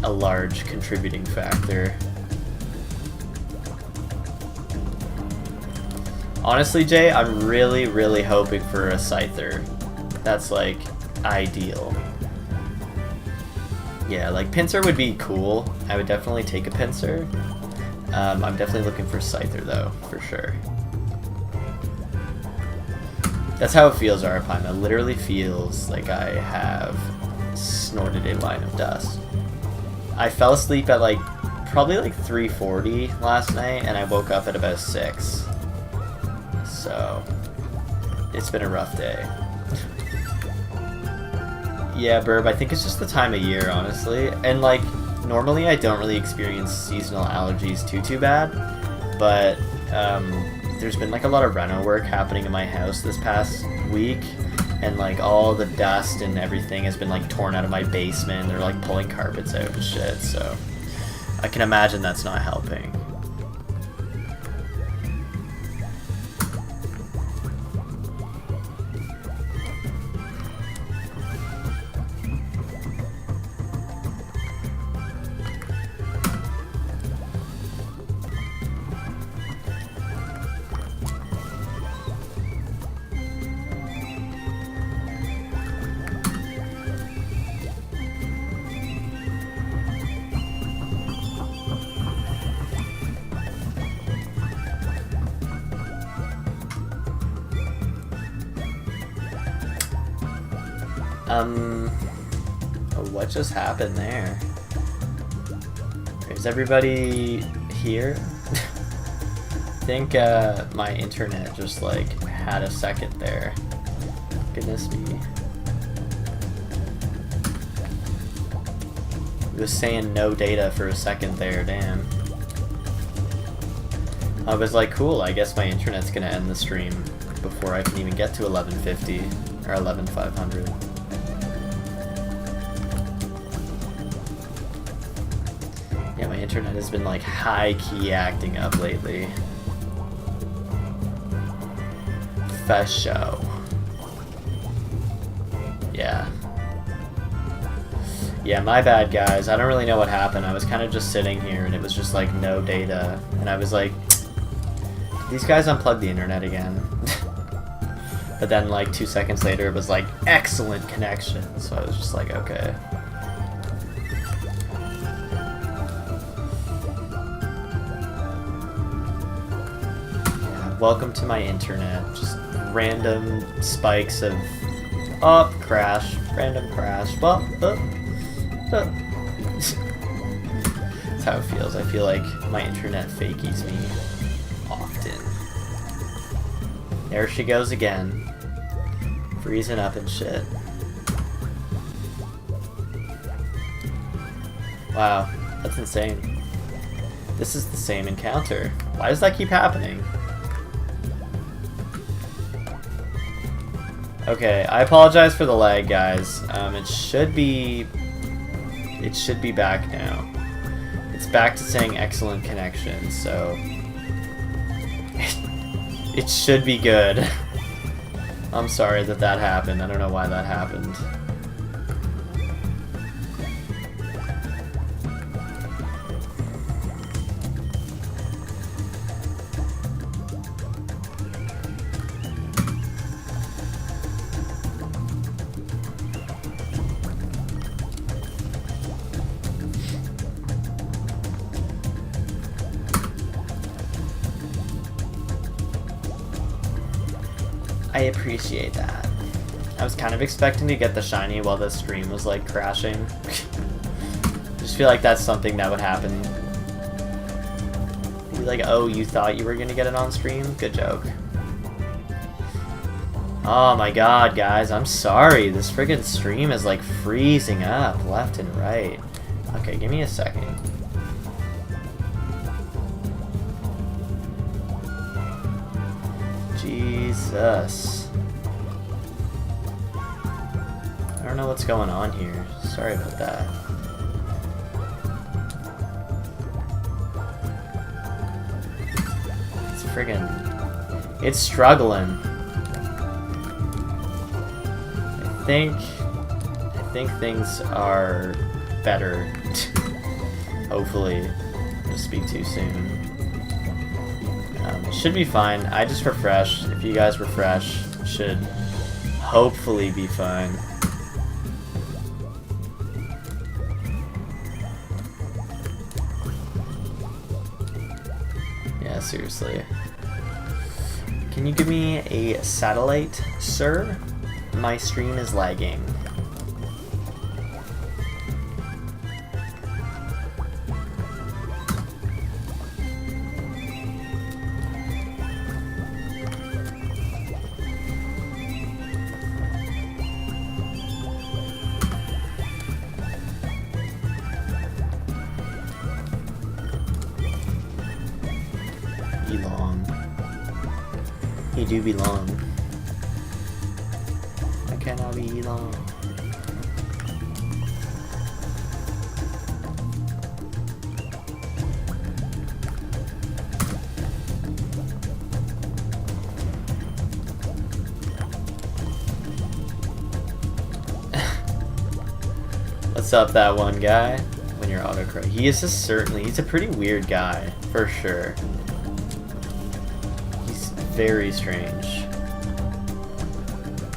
a large contributing factor. Honestly, Jay, I'm really, really hoping for a Scyther. That's like ideal. Yeah, like Pincer would be cool. I would definitely take a Pincer. I'm definitely looking for Scyther though, for sure. That's how it feels, Arapime. It literally feels like I have snorted a line of dust. I fell asleep at like, probably like 3:40 last night, and I woke up at about 6. So, it's been a rough day. Yeah, Burb, I think it's just the time of year, honestly. And, like, normally I don't really experience seasonal allergies too bad. But, there's been, like, a lot of reno work happening in my house this past week. And, like, all the dust and everything has been, like, torn out of my basement. They're, like, pulling carpets out and shit. So, I can imagine that's not helping. What just happened there? Is everybody here? I think my internet just like had a second there. Goodness me. It was saying no data for a second there, damn. I was like, cool, I guess my internet's gonna end the stream before I can even get to 1150 or 11500. Yeah, my internet has been like high-key acting up lately. For show. Yeah. Yeah, my bad, guys. I don't really know what happened. I was kind of just sitting here and it was just like no data. And I was like, these guys unplugged the internet again. But then like 2 seconds later it was like, excellent connection. So I was just like, okay. welcome to my internet. Just random spikes of... Oh, crash. Random crash. Well, That's how it feels. I feel like my internet fakies me often. There she goes again. Freezing up and shit. Wow, that's insane. This is the same encounter. Why does that keep happening? Okay, I apologize for the lag, guys. It should be back now. It's back to saying excellent connection, so it should be good. I'm sorry that happened. I don't know why that happened. I appreciate that. I was kind of expecting to get the shiny while the stream was like crashing. Just feel like that's something that would happen. Be like, oh, you thought you were gonna get it on stream? Good joke. Oh my god, guys, I'm sorry. This friggin' stream is like freezing up left and right. Okay, give me a second. Jesus. I don't know what's going on here. Sorry about that. It's friggin'... It's struggling. I think things are better. Hopefully. Don't speak too soon. It should be fine. I just refreshed. If you guys refresh, it should hopefully be fine. Yeah, seriously. Can you give me a satellite, sir? My stream is lagging. He do belong. I cannot be long. What's up, that one guy? When you're autocorrect, he is just certainly. He's a pretty weird guy, for sure. Very strange.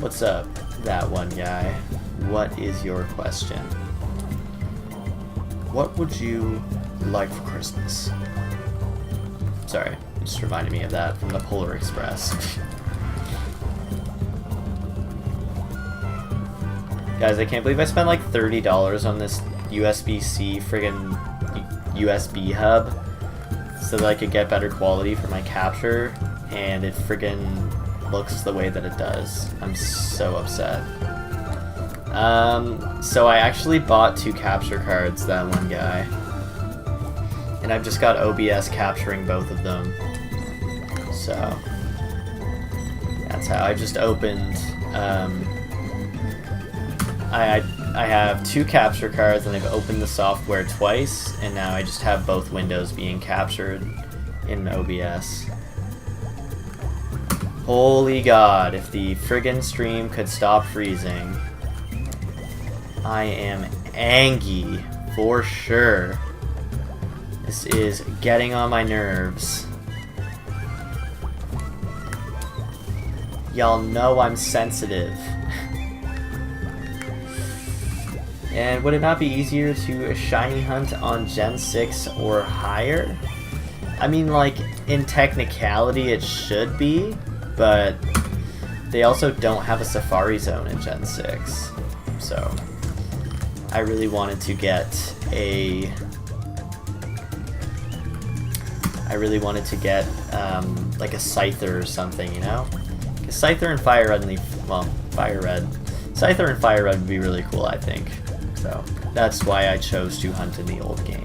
What's up, that one guy? What is your question? What would you like for Christmas? Sorry, it just reminded me of that from the Polar Express. Guys, I can't believe I spent like $30 on this USB-C friggin' USB hub so that I could get better quality for my capture. And it friggin' looks the way that it does. I'm so upset. So I actually bought 2 capture cards, that one guy. And I've just got OBS capturing both of them. So that's how I just opened. I have 2 capture cards and I've opened the software twice, and now I just have both windows being captured in OBS. Holy God, if the friggin' stream could stop freezing. I am angry, for sure. This is getting on my nerves. Y'all know I'm sensitive. And would it not be easier to shiny hunt on Gen 6 or higher? I mean, like, in technicality it should be, but they also don't have a Safari zone in Gen 6. So, I really wanted to get a... like a Scyther or something, you know? Because Scyther and FireRed and FireRed. Scyther and FireRed would be really cool, I think. So, that's why I chose to hunt in the old game.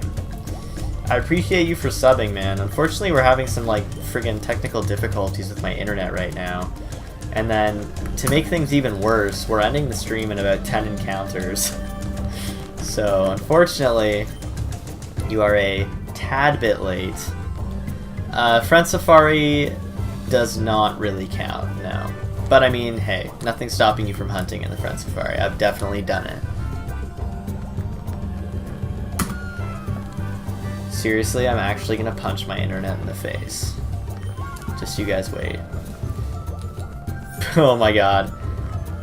I appreciate you for subbing, man. Unfortunately, we're having some, like, friggin' technical difficulties with my internet right now. And then, to make things even worse, we're ending the stream in about 10 encounters. So, unfortunately, you are a tad bit late. Friend Safari does not really count, no. But I mean, hey, nothing's stopping you from hunting in the Friend Safari. I've definitely done it. Seriously, I'm actually gonna punch my internet in the face. Just you guys wait. Oh my god.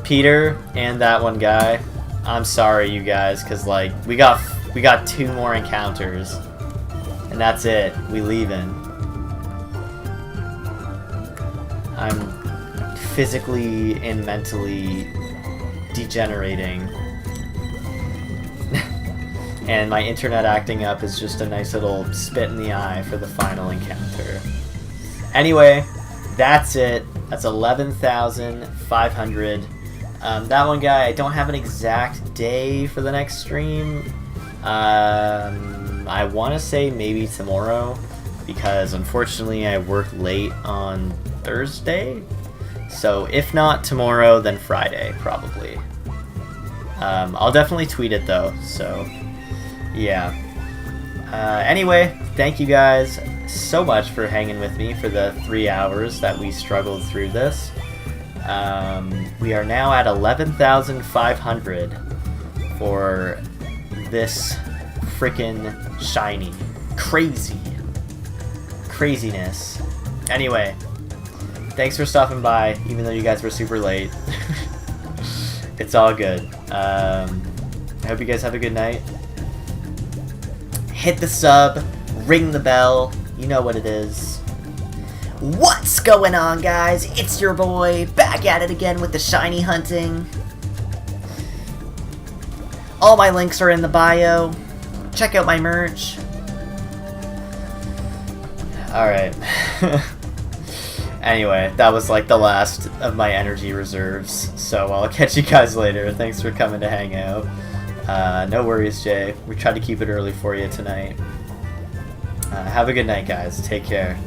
Peter and that one guy, I'm sorry you guys, cause like we got 2 more encounters. And that's it. We leaving. I'm physically and mentally degenerating. And my internet acting up is just a nice little spit in the eye for the final encounter. Anyway, that's it. That's 11,500. That one guy, I don't have an exact day for the next stream. I want to say maybe tomorrow, because unfortunately I work late on Thursday. So if not tomorrow, then Friday, probably. I'll definitely tweet it though, so yeah. Anyway, thank you guys so much for hanging with me for the 3 hours that we struggled through this. We are now at 11,500 for this frickin' shiny. Craziness. Anyway, thanks for stopping by, even though you guys were super late. It's all good. I hope you guys have a good night. Hit the sub, ring the bell, you know what it is. What's going on, guys? It's your boy, back at it again with the shiny hunting. All my links are in the bio. Check out my merch. Alright. Anyway, that was like the last of my energy reserves, so I'll catch you guys later. Thanks for coming to hang out. No worries, Jay. We tried to keep it early for you tonight. Have a good night, guys. Take care.